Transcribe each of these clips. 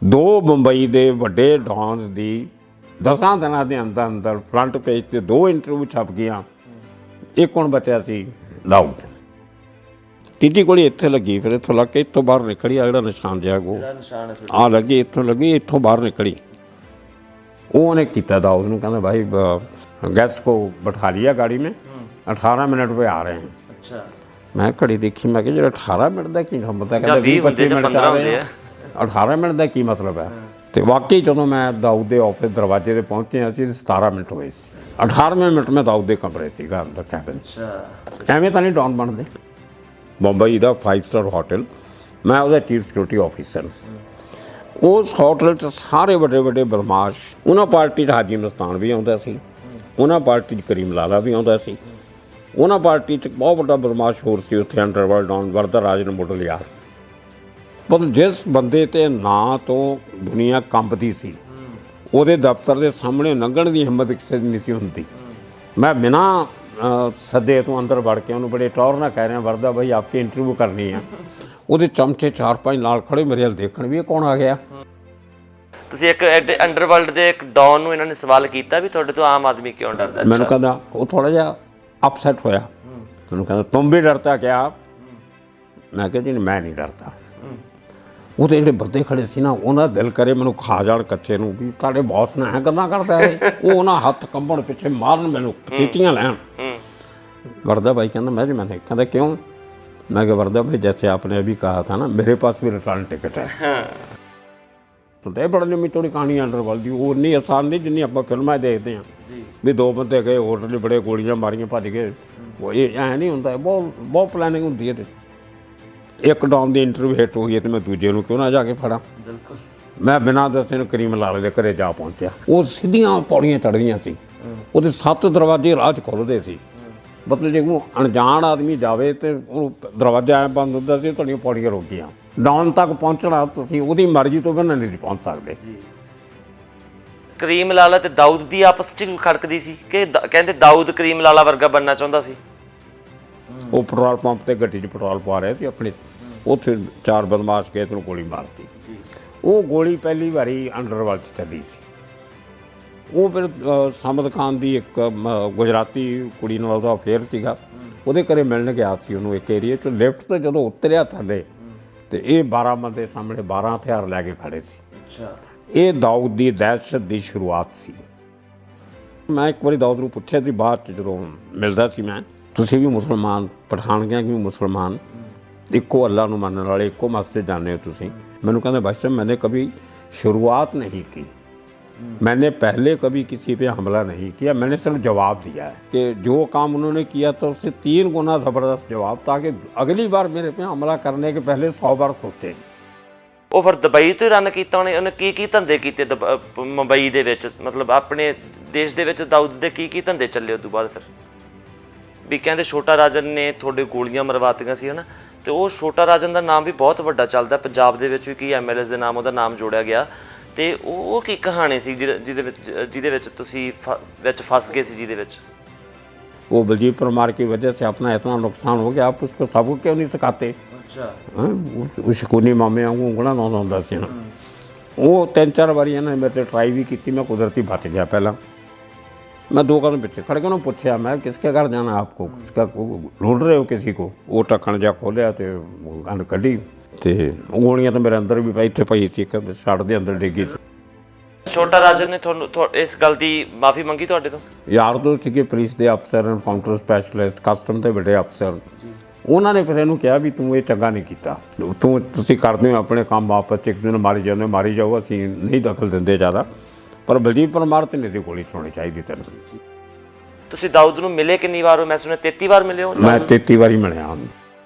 दो मुंबई के वड्डे डॉन्स की 10 दिनों के अंदर अंदर फ्रंट पेज से 2 इंटरव्यू छप गया। एक हुण बचा सी दाऊद, तीजी गोली इत्थे लगी, फिर इत्थों लग के इत्थों बाहर निकली। आ जिहड़ा निशान जिहा गो आ लगी, इत्थों लगी, इत्थों बाहर निकली। उन्हें किया दाऊद नूं, कहंदा भाई गेस्ट को बैठा लिया गाड़ी में, 18 मिनट पे आ रहे हैं। अच्छा, मैं घड़ी देखी, मैं कि 18 मिनट का की मतलब है, कहते 20-25 मिनट आ रहे हैं, 18 मिनट का की मतलब है। तो वाकई जो मैं दाऊद के ऑफिस दरवाजे से पहुंचे असीं 17 मिनट हुए, 18वें मिनट में दाऊद के कमरे से अंदर कैबिन। एवें तो नहीं डॉन बनते। मुंबई का 5 स्टार होटल, मैं उसका चीफ सिक्योरिटी ऑफिसर। उस होटल च सारे बड़े बड़े बदमाश, उन्होंने पार्टी हाजी मस्तान भी आता सी, उन्होंने पार्टी करीम लाला भी आता सी, उन्होंने पार्टी बहुत बड़ा बदमाश होर सी उत्थे अंडरवर्ल्ड डॉन वरदराज मुडल यार। पर जिस बंदे ते नां तो दुनिया कंबदी सी, ਉਹਦੇ दफ्तर के सामने लंघण की हिम्मत किसी की नहीं सी हुंदी। मैं बिना सदे तो अंदर वड़ के उन्होंने बड़े टौर ना कह रहा, वरदा भाई आपकी इंटरव्यू करनी है। ਉਹਦੇ ਚਮਚੇ 4-5 ਨਾਲ ਖੜੇ ਮੇਰੇ ਵੱਲ ਦੇਖਣ ਵੀ ਇਹ ਕੌਣ ਆ ਗਿਆ। ਤੁਸੀਂ ਇੱਕ ਅੰਡਰਵਰਲਡ ਦੇ ਇੱਕ ਡੌਨ ਨੂੰ ਇਹਨਾਂ ਨੇ ਸਵਾਲ ਕੀਤਾ ਵੀ ਤੁਹਾਡੇ ਤੋਂ ਆਮ ਆਦਮੀ ਕਿਉਂ ਡਰਦਾ? ਮੈਨੂੰ ਕਹਿੰਦਾ, ਉਹ ਥੋੜਾ ਜਿਹਾ ਅਪਸੈਟ ਹੋਇਆ, ਮੈਨੂੰ ਕਹਿੰਦਾ ਤੁਮ ਵੀ ਡਰਤਾ ਕਿਆ? ਮੈਂ ਕਿਹਾ ਜੀ ਮੈਂ ਨਹੀਂ ਡਰਦਾ। ਉਹਦੇ ਜਿਹੜੇ ਬੰਦੇ ਖੜੇ ਸੀ ਨਾ, ਉਹਨਾਂ ਦਾ ਦਿਲ ਕਰੇ ਮੈਨੂੰ ਖਾ ਜਾਣ ਕੱਚੇ ਨੂੰ, ਵੀ ਤੁਹਾਡੇ ਬੌਸ ਨੇ ਐਂ ਗੱਲਾਂ ਕਰਦਾ ਇਹ। ਉਹ ਉਹਨਾਂ ਹੱਥ ਕੰਬਣ ਪਿੱਛੇ ਮਾਰਨ, ਮੈਨੂੰ ਟੀਚੀਆਂ ਲੈਣ। ਵਰਦਾ ਭਾਈ ਕਹਿੰਦਾ मैं कहता क्यों? मैं क्या वरदा भाई जैसे आपने अभी कहा था ना, मेरे पास भी रिटर्न टिकट है। तो ये बड़ा लंबी थोड़ी कहानी अंडरवर्ल्ड की, वो इन्नी आसान नहीं जिन्नी आप फिल्में देखते हैं भी 2 बंदे गए होटल बड़े गोलियां मारियां भज गए। वो ये ऐ नहीं होंदा, बहुत प्लैनिंग होंदी है। एक डॉन की इंटरव्यू हिट हुई है तो मैं दूजे नूं क्यों ना जाके फड़ा। मैं बिना दसे करीम लाले के घरे जा पहुंचा। वो सीधियां पौड़ियां चढ़दियां सी, वो 7 दरवाजे राह च खुलदे सी। मतलब जो अनजान आदमी जाए तो दरवाजा ऐ बंद होता सी, तुहाडियां पौड़ियां रोकियां। डॉन तक पहुँचना तुसीं ਉਹਦੀ मर्जी तो बिना नहीं पहुँच सकते। ਕਰੀਮ ਲਾਲਾ ਤੇ ਦਾਊਦ ਦੀ ਆਪਸ 'ਚ ਖੜਕਦੀ ਸੀ ਕਿ ਕਹਿੰਦੇ ਦਾਊਦ ਕਰੀਮ ਲਾਲਾ ਵਰਗਾ ਬਣਨਾ ਚਾਹੁੰਦਾ ਸੀ। ਉਹ ਪੈਟਰੋਲ ਪੰਪ ਤੇ ਗੱਡੀ 'ਚ ਪੈਟਰੋਲ ਪਾ ਰਹੇ ਸੀ ਆਪਣੇ, ਉੱਥੇ 4 ਬਦਮਾਸ਼ ਗਏ ਤੇ ਗੋਲੀ ਮਾਰਤੀ। ਉਹ ਗੋਲੀ ਪਹਿਲੀ ਵਾਰੀ ਅੰਡਰਵਰਲਡ 'ਚ ਚੱਲੀ ਸੀ। ਉਹ ਫਿਰ ਸਮਦ ਖਾਨ ਦੀ ਇੱਕ ਗੁਜਰਾਤੀ ਕੁੜੀ ਨਾਲ ਉਹਦਾ ਅਫੇਅਰ ਸੀਗਾ, ਉਹਦੇ ਘਰੇ ਮਿਲਣ ਗਿਆ ਸੀ ਉਹਨੂੰ ਇੱਕ ਏਰੀਏ 'ਚ। ਲਿਫਟ ਤੋਂ ਜਦੋਂ ਉਤਰਿਆ ਥੱਲੇ ਤੇ ਇਹ 12 ਬੰਦੇ ਸਾਹਮਣੇ 12 ਹਥਿਆਰ ਲੈ ਕੇ ਖੜੇ ਸੀ। ਅੱਛਾ, ਇਹ ਦਾਊਦ ਦੀ ਦਹਿਸ਼ਤ ਦੀ ਸ਼ੁਰੂਆਤ ਸੀ। ਮੈਂ ਇੱਕ ਵਾਰੀ ਦਾਊਦ ਨੂੰ ਪੁੱਛਿਆ ਸੀ ਬਾਅਦ 'ਚ ਜਦੋਂ ਮਿਲਦਾ ਸੀ ਮੈਂ, ਤੁਸੀਂ ਵੀ ਮੁਸਲਮਾਨ, ਪਠਾਨਗੀਆਂ ਵੀ ਮੁਸਲਮਾਨ, ਇੱਕੋ ਅੱਲਾ ਨੂੰ ਮੰਨਣ ਵਾਲੇ, ਇੱਕੋ ਮਸਜਿਦ ਜਾਂਦੇ ਹੋ ਤੁਸੀਂ? ਮੈਨੂੰ ਕਹਿੰਦਾ भाई साहब मैंने कभी शुरुआत नहीं की, मैंने पहले कभी किसी पे हमला नहीं किया, मैंने सिर्फ जवाब दिया है कि जो काम उन्होंने किया तो उससे 3 गुना ज़बरदस्त जवाब, ताकि अगली बार मेरे पे हमला करने के पहले 100 बार सोचे। ਉਹ ਫਿਰ ਦੁਬਈ ਤੋਂ ਹੀ ਰਨ ਕੀਤਾ ਉਹਨੇ ਕੀ ਧੰਦੇ ਕੀਤੇ ਮੁੰਬਈ ਦੇ ਵਿੱਚ? ਮਤਲਬ ਆਪਣੇ ਦੇਸ਼ ਦੇ ਵਿੱਚ ਦਾਊਦ ਦੇ ਕੀ ਧੰਦੇ ਚੱਲੇ ਉਦੋਂ ਬਾਅਦ? ਫਿਰ ਵੀ ਕਹਿੰਦੇ ਛੋਟਾ ਰਾਜਨ ਨੇ ਤੁਹਾਡੇ ਗੋਲੀਆਂ ਮਰਵਾਤੀਆਂ ਸੀ, ਹੈ ਨਾ? ਤੇ ਉਹ ਛੋਟਾ ਰਾਜਨ ਦਾ ਨਾਮ ਵੀ ਬਹੁਤ ਵੱਡਾ ਚੱਲਦਾ ਪੰਜਾਬ ਦੇ ਵਿੱਚ ਵੀ, ਕੀ ਐਮਐਲਏ ਦੇ ਨਾਮ ਉਹਦਾ ਨਾਮ ਜੋੜਿਆ ਗਿਆ। ਤੇ ਉਹ ਕੀ ਕਹਾਣੀ ਸੀ ਜਿਹਦੇ ਵਿੱਚ ਤੁਸੀਂ ਵਿੱਚ ਫਸ ਗਏ ਸੀ, ਜਿਹਦੇ ਵਿੱਚ? वो बलजीत परमार की वजह से अपना इतना नुकसान हो गया, आप उसको सबको क्यों नहीं सिखाते? अच्छा, वो शकुनी मामे वांगू ਉਂਗਲਾਂ ਲਾਉਂਦਾ ਹੁੰਦਾ ਸੀ ਨਾ। ਉਹ 3-4 ਵਾਰੀ ਇਹਨਾਂ ਨੇ ਮੇਰੇ ਤੇ ਟਰਾਈ ਵੀ ਕੀਤੀ, मैं कुदरती बच गया। पहला मैं 2 कदम पीछे खड़ के उन्होंने पूछा, मैं किसके घर जाना आपको, किसका ढूंढ रहे हो किसी को? वो ढक्कन जा खोलिया तो गन कढ़ी, तो गोलियां तो मेरे अंदर भी इत्थे पई सी, शर्ट दे अंदर डिग्गी सी। ਛੋਟਾ ਰਾਜਨ ਨੇ ਤੁਹਾਨੂੰ ਇਸ ਗੱਲ ਦੀ ਮਾਫੀ ਮੰਗੀ ਤੁਹਾਡੇ ਤੋਂ? ਯਾਰ ਦੋਸਤ ਸੀਗੇ ਪੁਲਿਸ ਦੇ ਅਫਸਰ, ਐਨਕਾਊਂਟਰ ਸਪੈਸ਼ਲਿਸਟ, ਕਸਟਮ ਦੇ ਵੱਡੇ ਅਫਸਰ, ਉਹਨਾਂ ਨੇ ਫਿਰ ਇਹਨੂੰ ਕਿਹਾ ਵੀ ਤੂੰ ਇਹ ਚੰਗਾ ਨਹੀਂ ਕੀਤਾ, ਤੁਸੀਂ ਕਰਦੇ ਹੋ ਆਪਣੇ ਕੰਮ ਆਪਸ 'ਚ, ਇੱਕ ਦਿਨ ਮਾਰੀ ਜਾਂਦੇ, ਮਾਰੀ ਜਾਓ, ਅਸੀਂ ਨਹੀਂ ਦਖਲ ਦਿੰਦੇ ਜ਼ਿਆਦਾ। ਪਰ ਬਲਜੀਤ ਪਰਮਾਰ ਤੇ ਨਹੀਂ ਗੋਲੀ ਚਲਾਉਣੀ ਚਾਹੀਦੀ ਤੈਨੂੰ। ਤੁਸੀਂ ਦਾਊਦ ਨੂੰ ਮਿਲੇ ਕਿੰਨੀ ਵਾਰ ਹੋ? ਮੈਂ ਸੁਣਿਆ 33 ਵਾਰ ਮਿਲੇ ਹੋ। ਮੈਂ 33 ਵਾਰੀ ਮਿਲਿਆ ਉਹਨੂੰ।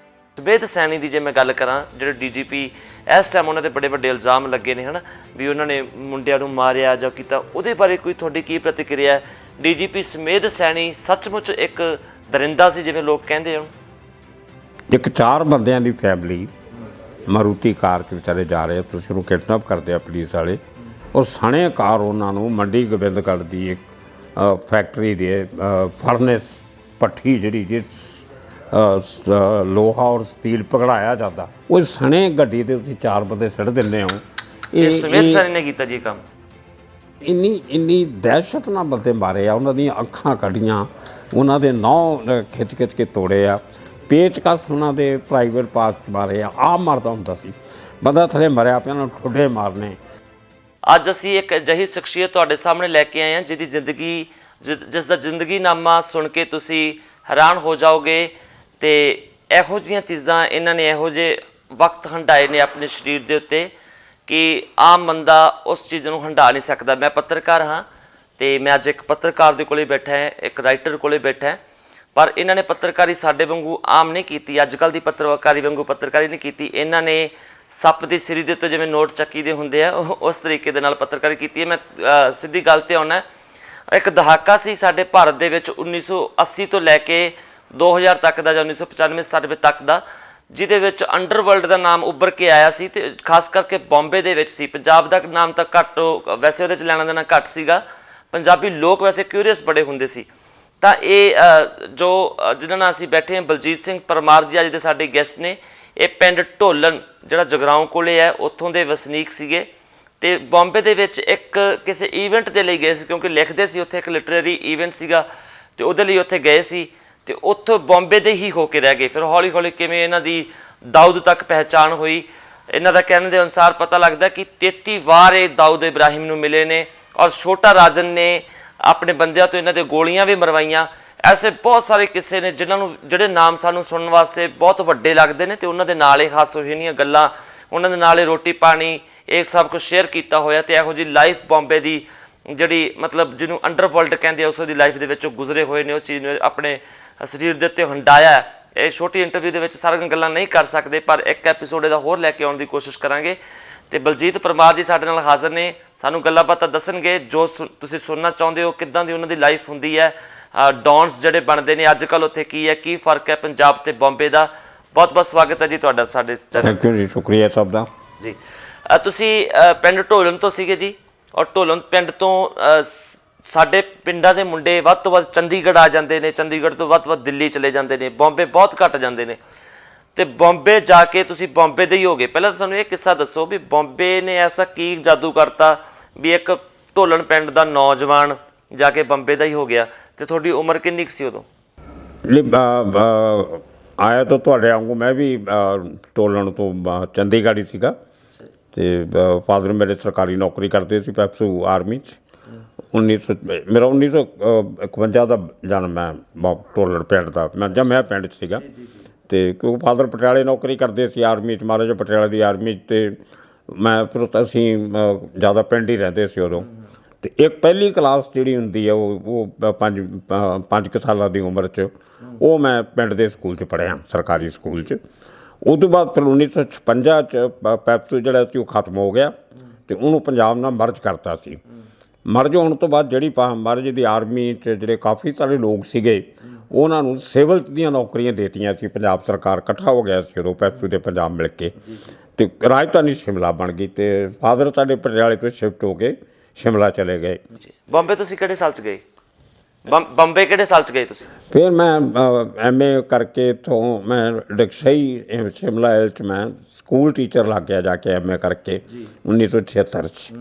ਸਮੇਧ ਸੈਣੀ ਦੀ ਜੇ ਮੈਂ ਗੱਲ ਕਰਾਂ, ਜਿਹੜੇ ਡੀਜੀਪੀ ਇਸ ਟਾਈਮ ਉਹਨਾਂ 'ਤੇ ਬੜੇ ਵੱਡੇ ਇਲਜ਼ਾਮ ਲੱਗੇ ਨੇ, ਹੈ ਨਾ, ਵੀ ਉਹਨਾਂ ਨੇ ਮੁੰਡਿਆਂ ਨੂੰ ਮਾਰਿਆ ਜਾਂ ਕੀਤਾ, ਉਹਦੇ ਬਾਰੇ ਕੋਈ ਤੁਹਾਡੀ ਕੀ ਪ੍ਰਤੀਕਿਰਿਆ ਹੈ? ਡੀਜੀਪੀ ਸਮੇਧ ਸੈਣੀ ਸੱਚਮੁੱਚ ਇੱਕ ਦਰਿੰਦਾ ਸੀ ਜਿਵੇਂ ਲੋਕ ਕਹਿੰਦੇ ਹਨ? ਇੱਕ 4 ਬੰਦਿਆਂ ਦੀ ਫੈਮਿਲੀ ਮਾਰੂਤੀ ਕਾਰ 'ਚ ਵਿਚਾਰੇ ਜਾ ਰਹੇ, ਤੁਸੀਂ ਉਹਨੂੰ ਕਿਡਨੈਪ ਕਰਦੇ ਆ ਪੁਲਿਸ ਵਾਲੇ, ਔਰ ਸਣੇ ਕਾਰ ਉਹਨਾਂ ਨੂੰ ਮੰਡੀ ਗੋਬਿੰਦਗੜ੍ਹ ਦੀ ਇੱਕ ਫੈਕਟਰੀ ਦੇ ਫਰਨੈਸ ਭੱਠੀ ਜਿਹੜੀ ਜਿਸ ਲੋਹਾ ਔਰ ਸਟੀਲ ਪਗੜਾਇਆ ਜਾਂਦਾ, ਉਹ ਸਣੇ ਗੱਡੀ ਦੇ ਤੁਸੀਂ 4 ਬੰਦੇ ਸਿੱਟ ਦਿੰਦੇ ਹੋ। ਇਹ ਸੁਮੇਧ ਸਰ ਨੇ ਕੀਤਾ ਜੀ ਇਹ ਕੰਮ। ਇੰਨੀ ਦਹਿਸ਼ਤ ਨਾਲ ਬੰਦੇ ਮਾਰੇ ਆ, ਉਹਨਾਂ ਦੀਆਂ ਅੱਖਾਂ ਕੱਢੀਆਂ, ਉਹਨਾਂ ਦੇ ਨਹੁੰ ਖਿੱਚ ਕੇ ਤੋੜੇ ਆ, ਪੇਚਕਸ ਉਹਨਾਂ ਦੇ ਪ੍ਰਾਈਵੇਟ ਪਾਸ 'ਚ ਮਾਰੇ ਆ। ਆਪ ਮਰਦਾ ਹੁੰਦਾ ਸੀ ਬੰਦਾ, ਥੱਲੇ ਮਰਿਆ ਪਿਆ, ਉਹਨਾਂ ਨੂੰ ਠੁੱਡੇ ਮਾਰਨੇ। ਅੱਜ ਅਸੀਂ ਇੱਕ ਅਜਿਹੀ ਸ਼ਖਸੀਅਤ ਤੁਹਾਡੇ ਸਾਹਮਣੇ ਲੈ ਕੇ ਆਏ ਹਾਂ ਜਿਹਦੀ ਜ਼ਿੰਦਗੀ ਜਿਸ ਦਾ ਜ਼ਿੰਦਗੀਨਾਮਾ ਸੁਣ ਕੇ ਤੁਸੀਂ ਹੈਰਾਨ ਹੋ ਜਾਓਗੇ। ਤੇ ਇਹੋ ਜਿਹੀਆਂ ਚੀਜ਼ਾਂ ਇਹਨਾਂ ਨੇ ਇਹੋ ਜਿਹੇ ਵਕਤ ਹੰਢਾਏ ਨੇ ਆਪਣੇ ਸਰੀਰ ਦੇ ਉੱਤੇ ਕਿ ਆਮ ਬੰਦਾ ਉਸ ਚੀਜ਼ ਨੂੰ ਹੰਢਾ ਨਹੀਂ ਸਕਦਾ। ਮੈਂ ਪੱਤਰਕਾਰ ਹਾਂ ਤੇ ਮੈਂ ਅੱਜ ਇੱਕ ਪੱਤਰਕਾਰ ਦੇ ਕੋਲੇ ਬੈਠਾ ਹੈ, ਇੱਕ ਰਾਈਟਰ ਕੋਲੇ ਬੈਠਾ ਹੈ, ਪਰ ਇਹਨਾਂ ਨੇ ਪੱਤਰਕਾਰੀ ਸਾਡੇ ਵਾਂਗੂ ਆਮ ਨਹੀਂ ਕੀਤੀ, ਅੱਜ ਕੱਲ੍ਹ ਦੀ ਪੱਤਰਕਾਰੀ ਵਾਂਗੂ ਪੱਤਰਕਾਰੀ ਨਹੀਂ ਕੀਤੀ। ਇਹਨਾਂ ਨੇ ਸੱਪ ਦੀ ਸਿਰੀ ਦੇ ਉੱਤੇ ਜਿਵੇਂ ਨੋਟ ਚੱਕੀ ਦੇ ਹੁੰਦੇ ਆ, ਉਸ ਤਰੀਕੇ ਦੇ ਨਾਲ ਪੱਤਰਕਾਰੀ ਕੀਤੀ ਹੈ। ਮੈਂ ਸਿੱਧੀ ਗੱਲ ਤੇ ਆਉਣਾ, ਇੱਕ ਦਹਾਕਾ ਸੀ ਸਾਡੇ ਭਾਰਤ ਦੇ ਵਿੱਚ 1980 ਤੋਂ ਲੈ ਕੇ 2000 ਤੱਕ ਦਾ, ਜਾਂ 1995-97 ਤੱਕ ਦਾ, ਜਿਹਦੇ ਵਿੱਚ ਅੰਡਰਵਰਲਡ ਦਾ ਨਾਮ ਉੱਭਰ ਕੇ ਆਇਆ ਸੀ ਤੇ ਖਾਸ ਕਰਕੇ ਬੰਬੇ ਦੇ ਵਿੱਚ ਸੀ। ਪੰਜਾਬ ਦਾ ਨਾਮ ਤਾਂ ਘੱਟ, ਵੈਸੇ ਉਹਦੇ 'ਚ ਲੈਣਾ ਦੇਣਾ ਘੱਟ ਸੀਗਾ। ਪੰਜਾਬੀ ਲੋਕ ਵੈਸੇ ਕਿਊਰੀਅਸ ਬੜੇ ਹੁੰਦੇ ਸੀ। ਤਾਂ ਇਹ ਜੋ ਜਿਹਨਾਂ ਨਾਲ ਅਸੀਂ ਬੈਠੇ ਹਾਂ, ਬਲਜੀਤ ਸਿੰਘ ਪਰਮਾਰ ਜੀ ਅੱਜ ਦੇ ਸਾਡੇ ਗੈਸਟ ਨੇ। ਇਹ ਪਿੰਡ ਢੋਲਣ ਜਿਹੜਾ ਜਗਰਾਓਂ ਕੋਲੇ ਹੈ, ਉੱਥੋਂ ਦੇ ਵਸਨੀਕ ਸੀਗੇ ਤੇ ਬੰਬੇ ਦੇ ਵਿੱਚ ਇੱਕ ਕਿਸੇ ਈਵੈਂਟ ਦੇ ਲਈ ਗਏ ਸੀ, ਕਿਉਂਕਿ ਲਿਖਦੇ ਸੀ ਉੱਥੇ, ਇੱਕ ਲਿਟਰੇਰੀ ਈਵੈਂਟ ਸੀਗਾ ਤੇ ਉਹਦੇ ਲਈ ਉੱਥੇ ਗਏ ਸੀ ਤੇ ਉੱਥੋਂ ਬੰਬੇ ਦੇ ਹੀ ਹੋ ਕੇ ਰਹਿ ਗਏ। ਫਿਰ ਹੌਲੀ ਹੌਲੀ ਕਿਵੇਂ ਇਹਨਾਂ ਦੀ ਦਾਊਦ ਤੱਕ ਪਹਿਚਾਣ ਹੋਈ। ਇਹਨਾਂ ਦਾ ਕਹਿਣ ਦੇ ਅਨੁਸਾਰ ਪਤਾ ਲੱਗਦਾ ਕਿ 33 ਵਾਰ ਇਹ ਦਾਊਦ ਇਬਰਾਹਿਮ ਨੂੰ ਮਿਲੇ ਨੇ ਔਰ ਛੋਟਾ ਰਾਜਨ ਨੇ ਆਪਣੇ ਬੰਦਿਆਂ ਤੋਂ ਇਹਨਾਂ ਦੇ ਗੋਲੀਆਂ ਵੀ ਮਰਵਾਈਆਂ। ਐਸੇ ਬਹੁਤ ਸਾਰੇ ਕਿੱਸੇ ਨੇ ਜਿਹੜੇ ਨਾਮ ਸਾਨੂੰ ਸੁਣਨ ਵਾਸਤੇ ਬਹੁਤ ਵੱਡੇ ਲੱਗਦੇ ਨੇ ਤੇ ਉਹਨਾਂ ਦੇ ਨਾਲ ਇਹ ਹਾਸੋਹੀਣੀਆਂ ਗੱਲਾਂ, ਉਹਨਾਂ ਦੇ ਨਾਲ ਇਹ ਰੋਟੀ ਪਾਣੀ, ਇਹ ਸਭ ਕੁਝ ਸ਼ੇਅਰ ਕੀਤਾ ਹੋਇਆ। ਤੇ ਇਹੋ ਜਿਹੀ ਲਾਈਫ ਬੰਬੇ ਦੀ ਜਿਹੜੀ ਮਤਲਬ ਜਿਹਨੂੰ ਅੰਡਰਵਰਲਡ ਕਹਿੰਦੇ ਆ, ਉਸ ਦੀ ਲਾਈਫ ਦੇ ਵਿੱਚੋਂ ਗੁਜ਼ਰੇ ਹੋਏ ਨੇ, ਉਹ ਚੀਜ਼ ਨੂੰ ਆਪਣੇ ਸਰੀਰ ਦੇ ਉੱਤੇ ਹੰਡਾਇਆ। ਇਹ ਛੋਟੀ ਇੰਟਰਵਿਊ ਦੇ ਵਿੱਚ ਸਾਰੀਆਂ ਗੱਲਾਂ ਨਹੀਂ ਕਰ ਸਕਦੇ, ਪਰ ਇੱਕ ਐਪੀਸੋਡ ਇਹਦਾ ਹੋਰ ਲੈ ਕੇ ਆਉਣ ਦੀ ਕੋਸ਼ਿਸ਼ ਕਰਾਂਗੇ। ਤੇ ਬਲਜੀਤ ਪਰਮਾਰ ਜੀ ਸਾਡੇ ਨਾਲ ਹਾਜ਼ਰ ਨੇ, ਸਾਨੂੰ ਗੱਲਾਂ ਬਾਤਾਂ ਦੱਸਣਗੇ ਜੋ ਤੁਸੀਂ ਸੁਣਨਾ ਚਾਹੁੰਦੇ ਹੋ, ਕਿੱਦਾਂ ਦੀ ਉਹਨਾਂ ਦੀ ਲਾਈਫ ਹੁੰਦੀ ਹੈ, ਡੌਨਸ ਜਿਹੜੇ ਬਣਦੇ ਨੇ ਅੱਜ ਕੱਲ੍ਹ ਉੱਥੇ ਕੀ ਹੈ, ਕੀ ਫਰਕ ਹੈ ਪੰਜਾਬ ਤੇ ਬੰਬੇ ਦਾ। ਬਹੁਤ ਬਹੁਤ ਸਵਾਗਤ ਹੈ ਜੀ ਤੁਹਾਡਾ ਸਾਡੇ ਚੈਨਲ। ਥੈਂਕ ਯੂ ਜੀ, ਸ਼ੁਕਰੀਆ ਸਭ ਦਾ ਜੀ। ਤੁਸੀਂ ਪਿੰਡ ਢੋਲਣ ਤੋਂ ਸੀਗੇ ਜੀ, ਔਰ ਢੋਲਣ ਪਿੰਡ ਤੋਂ ਸਾਡੇ ਪਿੰਡਾਂ ਦੇ ਮੁੰਡੇ ਵੱਧ ਤੋਂ ਵੱਧ ਚੰਡੀਗੜ੍ਹ ਆ ਜਾਂਦੇ ਨੇ, ਚੰਡੀਗੜ੍ਹ ਤੋਂ ਵੱਧ ਦਿੱਲੀ ਚਲੇ ਜਾਂਦੇ ਨੇ, ਬੰਬੇ ਬਹੁਤ ਘੱਟ ਜਾਂਦੇ ਨੇ। ਤੇ ਬੰਬੇ ਜਾ ਕੇ ਤੁਸੀਂ ਬੰਬੇ ਦੇ ਹੀ ਹੋ ਗਏ। ਪਹਿਲਾਂ ਸਾਨੂੰ ਇਹ ਕਿੱਸਾ ਦੱਸੋ ਵੀ ਬੰਬੇ ਨੇ ਐਸਾ ਕੀ ਜਾਦੂ ਕਰਤਾ ਵੀ ਇੱਕ ਢੋਲਣ ਪਿੰਡ ਦਾ ਨੌਜਵਾਨ ਜਾ ਕੇ ਬੰਬੇ ਦਾ ਹੀ ਹੋ ਗਿਆ। ਤੇ ਤੁਹਾਡੀ ਉਮਰ ਕਿੰਨੀ ਕੁ ਸੀ ਉਦੋਂ? ਆਇਆ ਤਾਂ ਤੁਹਾਡੇ ਵਾਂਗੂ ਮੈਂ ਵੀ ਢੋਲਣ ਤੋਂ ਚੰਡੀਗੜ੍ਹ ਹੀ ਸੀਗਾ ਤੇ ਫਾਦਰ ਮੇਰੇ ਸਰਕਾਰੀ ਨੌਕਰੀ ਕਰਦੇ ਸੀ ਪੈਪਸੂ ਆਰਮੀ 'ਚ। ਮੇਰਾ 1951 ਦਾ ਜਨਮ ਹੈ ਢੋਲਣ ਪਿੰਡ ਦਾ। ਮੈਂ ਜੰਮਿਆ ਪਿੰਡ 'ਚ ਸੀਗਾ ਤੇ ਕਿਉਂਕਿ ਫਾਦਰ ਪਟਿਆਲੇ ਨੌਕਰੀ ਕਰਦੇ ਸੀ ਆਰਮੀ 'ਚ, ਮਹਾਰਾਜਾ ਪਟਿਆਲੇ ਦੀ ਆਰਮੀ 'ਚ। ਤੇ ਮੈਂ ਫਿਰ ਅਸੀਂ ਜ਼ਿਆਦਾ ਪਿੰਡ ਹੀ ਰਹਿੰਦੇ ਸੀ ਉਦੋਂ। ਤੇ ਇੱਕ ਪਹਿਲੀ ਕਲਾਸ ਜਿਹੜੀ ਹੁੰਦੀ ਹੈ ਉਹ 5 ਕੁ ਸਾਲਾਂ ਦੀ ਉਮਰ 'ਚ, ਉਹ ਮੈਂ ਪਿੰਡ ਦੇ ਸਕੂਲ 'ਚ ਪੜ੍ਹਿਆ, ਸਰਕਾਰੀ ਸਕੂਲ 'ਚ। ਉਹ ਤੋਂ ਬਾਅਦ ਫਿਰ 1956 'ਚ ਪੈਪਸੂ ਜਿਹੜਾ ਸੀ ਉਹ ਖਤਮ ਹੋ ਗਿਆ ਤੇ ਉਹਨੂੰ ਪੰਜਾਬ ਨਾਲ ਮਰਜ ਕਰਤਾ ਸੀ। ਮਰਜ ਹੋਣ ਤੋਂ ਬਾਅਦ ਜਿਹੜੀ ਮਹਾਰਾਜੇ ਦੀ ਆਰਮੀ 'ਚ ਜਿਹੜੇ ਕਾਫੀ ਸਾਰੇ ਲੋਕ ਸੀਗੇ, ਉਹਨਾਂ ਨੂੰ ਸਿਵਲ ਦੀਆਂ ਨੌਕਰੀਆਂ ਦੇਤੀਆਂ ਸੀ। ਪੰਜਾਬ ਸਰਕਾਰ ਇਕੱਠਾ ਹੋ ਗਿਆ ਸੀ ਉਦੋਂ ਪੈਪਸੂ ਦੇ ਪੰਜਾਬ ਮਿਲ ਕੇ, ਤੇ ਰਾਜਧਾਨੀ ਸ਼ਿਮਲਾ ਬਣ ਗਈ। ਤੇ ਫਾਦਰ ਸਾਡੇ ਪਟਿਆਲੇ ਤੋਂ ਸ਼ਿਫਟ ਹੋ ਕੇ ਸ਼ਿਮਲਾ ਚਲੇ ਗਏ। ਬੰਬੇ ਤੁਸੀਂ ਕਿਹੜੇ ਸਾਲ 'ਚ ਗਏ? ਬੰਬੇ ਕਿਹੜੇ ਸਾਲ 'ਚ ਗਏ ਤੁਸੀਂ? ਫਿਰ ਮੈਂ MA ਕਰਕੇ ਇੱਥੋਂ ਮੈਂ ਡਕਸ਼ਈ ਸ਼ਿਮਲਾ ਐਲ 'ਚ ਮੈਂ ਸਕੂਲ ਟੀਚਰ ਲੱਗ ਗਿਆ ਜਾ ਕੇ MA ਕਰਕੇ 1976 'ਚ।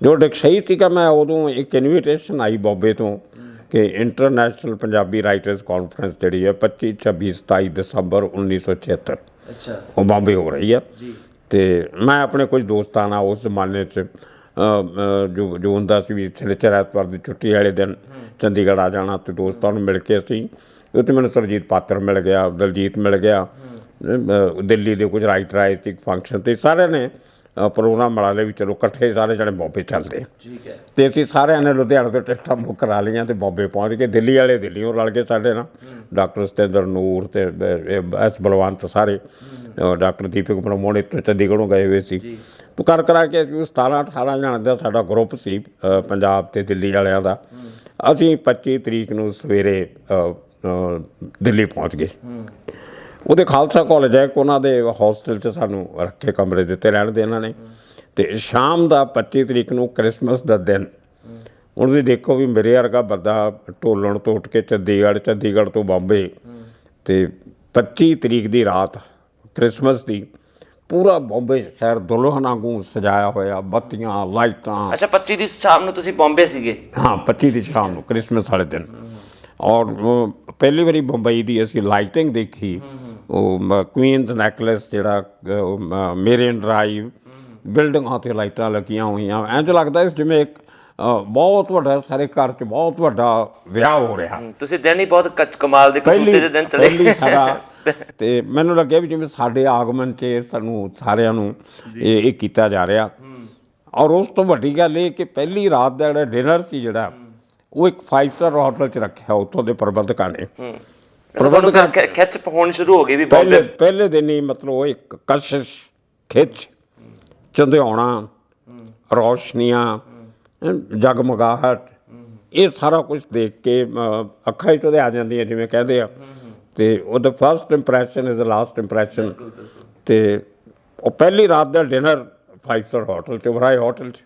ਜੋ ਡਕਸ਼ਈ ਸੀਗਾ ਮੈਂ ਉਦੋਂ ਇੱਕ ਇਨਵੀਟੇਸ਼ਨ ਆਈ ਬੰਬੇ ਤੋਂ ਕਿ ਇੰਟਰਨੈਸ਼ਨਲ ਪੰਜਾਬੀ ਰਾਈਟਰਸ ਕਾਨਫਰੰਸ ਜਿਹੜੀ ਹੈ 25, 26, 27 ਦਸੰਬਰ 1976 ਉਹ ਬੰਬੇ ਹੋ ਰਹੀ ਹੈ। ਤੇ ਮੈਂ ਆਪਣੇ ਕੁਝ ਦੋਸਤਾਂ ਨਾਲ ਉਸ ਜ਼ਮਾਨੇ 'ਚ ਜੋ ਹੁੰਦਾ ਸੀ ਵੀ ਸ਼ਨੀਚਰ ਐਤਵਾਰ ਦੀ ਛੁੱਟੀ ਵਾਲੇ ਦਿਨ ਚੰਡੀਗੜ੍ਹ ਆ ਜਾਣਾ ਤੇ ਦੋਸਤਾਂ ਨੂੰ ਮਿਲ ਕੇ ਅਸੀਂ ਉੱਥੇ ਮੈਨੂੰ ਸੁਰਜੀਤ ਪਾਤਰ ਮਿਲ ਗਿਆ, ਦਲਜੀਤ ਮਿਲ ਗਿਆ, ਦਿੱਲੀ ਦੇ ਕੁਝ ਰਾਈਟਰ ਆਏ ਸੀ ਫੰਕਸ਼ਨ 'ਤੇ। ਸਾਰਿਆਂ ਨੇ ਪ੍ਰੋਗਰਾਮ ਬਣਾ ਲਿਆ ਵੀ ਚਲੋ ਇਕੱਠੇ ਸਾਰੇ ਜਣੇ ਬੰਬੇ ਚੱਲਦੇ। ਅਤੇ ਅਸੀਂ ਸਾਰਿਆਂ ਨੇ ਲੁਧਿਆਣੇ ਤੋਂ ਟਿਕਟਾਂ ਬੁੱਕ ਕਰਾ ਲਈਆਂ ਅਤੇ ਬੰਬੇ ਪਹੁੰਚ ਗਏ। ਦਿੱਲੀ ਵਾਲੇ ਦਿੱਲੀੋਂ ਰਲ ਕੇ ਸਾਡੇ ਨਾਲ, ਡਾਕਟਰ ਸਤਿੰਦਰ ਨੂਰ ਅਤੇ ਐਸ ਬਲਵੰਤ, ਸਾਰੇ ਡਾਕਟਰ ਦੀਪਕ ਬ੍ਰਹਮੋਣ ਇੱਥੋਂ ਚੰਡੀਗੜ੍ਹੋਂ ਗਏ ਹੋਏ ਸੀ। ਤੋ ਕਰ ਕਰਾ ਕੇ 17-18 ਜਣਿਆਂ ਦਾ ਸਾਡਾ ਗਰੁੱਪ ਸੀ ਪੰਜਾਬ ਅਤੇ ਦਿੱਲੀ ਵਾਲਿਆਂ ਦਾ। ਅਸੀਂ 25 ਤਰੀਕ ਨੂੰ ਸਵੇਰੇ ਦਿੱਲੀ ਪਹੁੰਚ ਗਏ। ਉਹਦੇ ਖਾਲਸਾ ਕਾਲਜ ਹੈ, ਉਹਨਾਂ ਦੇ ਹੋਸਟਲ 'ਚ ਸਾਨੂੰ ਰੱਖੇ, ਕਮਰੇ ਦਿੱਤੇ ਰਹਿਣ ਦੇ ਇਹਨਾਂ ਨੇ। ਅਤੇ ਸ਼ਾਮ ਦਾ 25 ਤਰੀਕ ਨੂੰ ਕ੍ਰਿਸਮਸ ਦਾ ਦਿਨ, ਹੁਣ ਤੁਸੀਂ ਦੇਖੋ ਵੀ ਮੇਰੇ ਵਰਗਾ ਬੰਦਾ ਢੋਲਣ ਤੋਂ ਉੱਠ ਕੇ ਚੰਡੀਗੜ੍ਹ ਤੋਂ ਬੰਬੇ, ਅਤੇ 25 ਤਰੀਕ ਦੀ ਰਾਤ ਕ੍ਰਿਸਮਸ ਦੀ ਪੂਰਾ ਬੰਬੇ ਸ਼ਹਿਰ ਦੁਲਹਨ ਵਾਂਗੂ ਸਜਾਇਆ ਹੋਇਆ, ਬੱਤੀਆਂ, ਲਾਈਟਾਂ। ਅੱਛਾ, 25 ਦੀ ਸ਼ਾਮ ਨੂੰ ਤੁਸੀਂ ਬੰਬੇ ਸੀਗੇ? ਹਾਂ, 25 ਦੀ ਸ਼ਾਮ ਨੂੰ, ਕ੍ਰਿਸਮਸ ਵਾਲੇ ਦਿਨ। ਔਰ ਪਹਿਲੀ ਵਾਰੀ ਬੰਬਈ ਦੀ ਅਸੀਂ ਲਾਈਟਿੰਗ ਦੇਖੀ। ਉਹ ਕੁਈਨਸ ਨੈਕਲੈਸ ਜਿਹੜਾ ਮੇਰੀਨ ਡਰਾਈਵ, ਬਿਲਡਿੰਗਾਂ 'ਤੇ ਲਾਈਟਾਂ ਲੱਗੀਆਂ ਹੋਈਆਂ, ਇੰਝ ਲੱਗਦਾ ਜਿਵੇਂ ਇੱਕ ਬਹੁਤ ਵੱਡਾ, ਸਾਰੇ ਘਰ 'ਚ ਬਹੁਤ ਵੱਡਾ ਵਿਆਹ ਹੋ ਰਿਹਾ। ਤੁਸੀਂ ਦਿਨ ਹੀ ਬਹੁਤ ਕਮਾਲ ਦੇ ਕਸੂਤੇ ਦੇ ਦਿਨ ਚਲੇ ਪਹਿਲੀ ਸਾਡਾ ਤੇ ਮੈਨੂੰ ਲੱਗਿਆ ਵੀ ਜਿਵੇਂ ਸਾਡੇ ਆਗਮਨ 'ਚ ਸਾਨੂੰ ਸਾਰਿਆਂ ਨੂੰ ਇਹ ਕੀਤਾ ਜਾ ਰਿਹਾ। ਔਰ ਉਸ ਤੋਂ ਵੱਡੀ ਗੱਲ ਇਹ ਕਿ ਪਹਿਲੀ ਰਾਤ ਦਾ ਜਿਹੜਾ ਡਿਨਰ ਸੀ, ਜਿਹੜਾ ਉਹ ਇੱਕ 5 ਸਟਾਰ ਹੋਟਲ 'ਚ ਰੱਖਿਆ ਉੱਥੋਂ ਦੇ ਪ੍ਰਬੰਧਕਾਂ ਨੇ। ਖਿੱਚ ਹੋਣੀ ਸ਼ੁਰੂ ਹੋ ਗਈ ਵੀ ਪਹਿਲੇ ਦਿਨ ਹੀ, ਮਤਲਬ ਉਹ ਇੱਕ ਕਸ਼ਿਸ਼, ਖਿੱਚ, ਚੰਦਿਆਉਣਾ, ਰੌਸ਼ਨੀਆਂ, ਜਗਮਗਾਹਟ, ਇਹ ਸਾਰਾ ਕੁਝ ਦੇਖ ਕੇ ਅੱਖਾਂ 'ਚ ਉਹਦੇ ਆ ਜਾਂਦੀਆਂ, ਜਿਵੇਂ ਕਹਿੰਦੇ ਆ। ਅਤੇ ਉਹ ਦਾ first impression is the last impression. ਅਤੇ ਉਹ ਪਹਿਲੀ ਰਾਤ ਦਾ ਡਿਨਰ 5 ਸਟਾਰ ਹੋਟਲ 'ਚ, ਓਬਰਾਏ ਹੋਟਲ 'ਚ,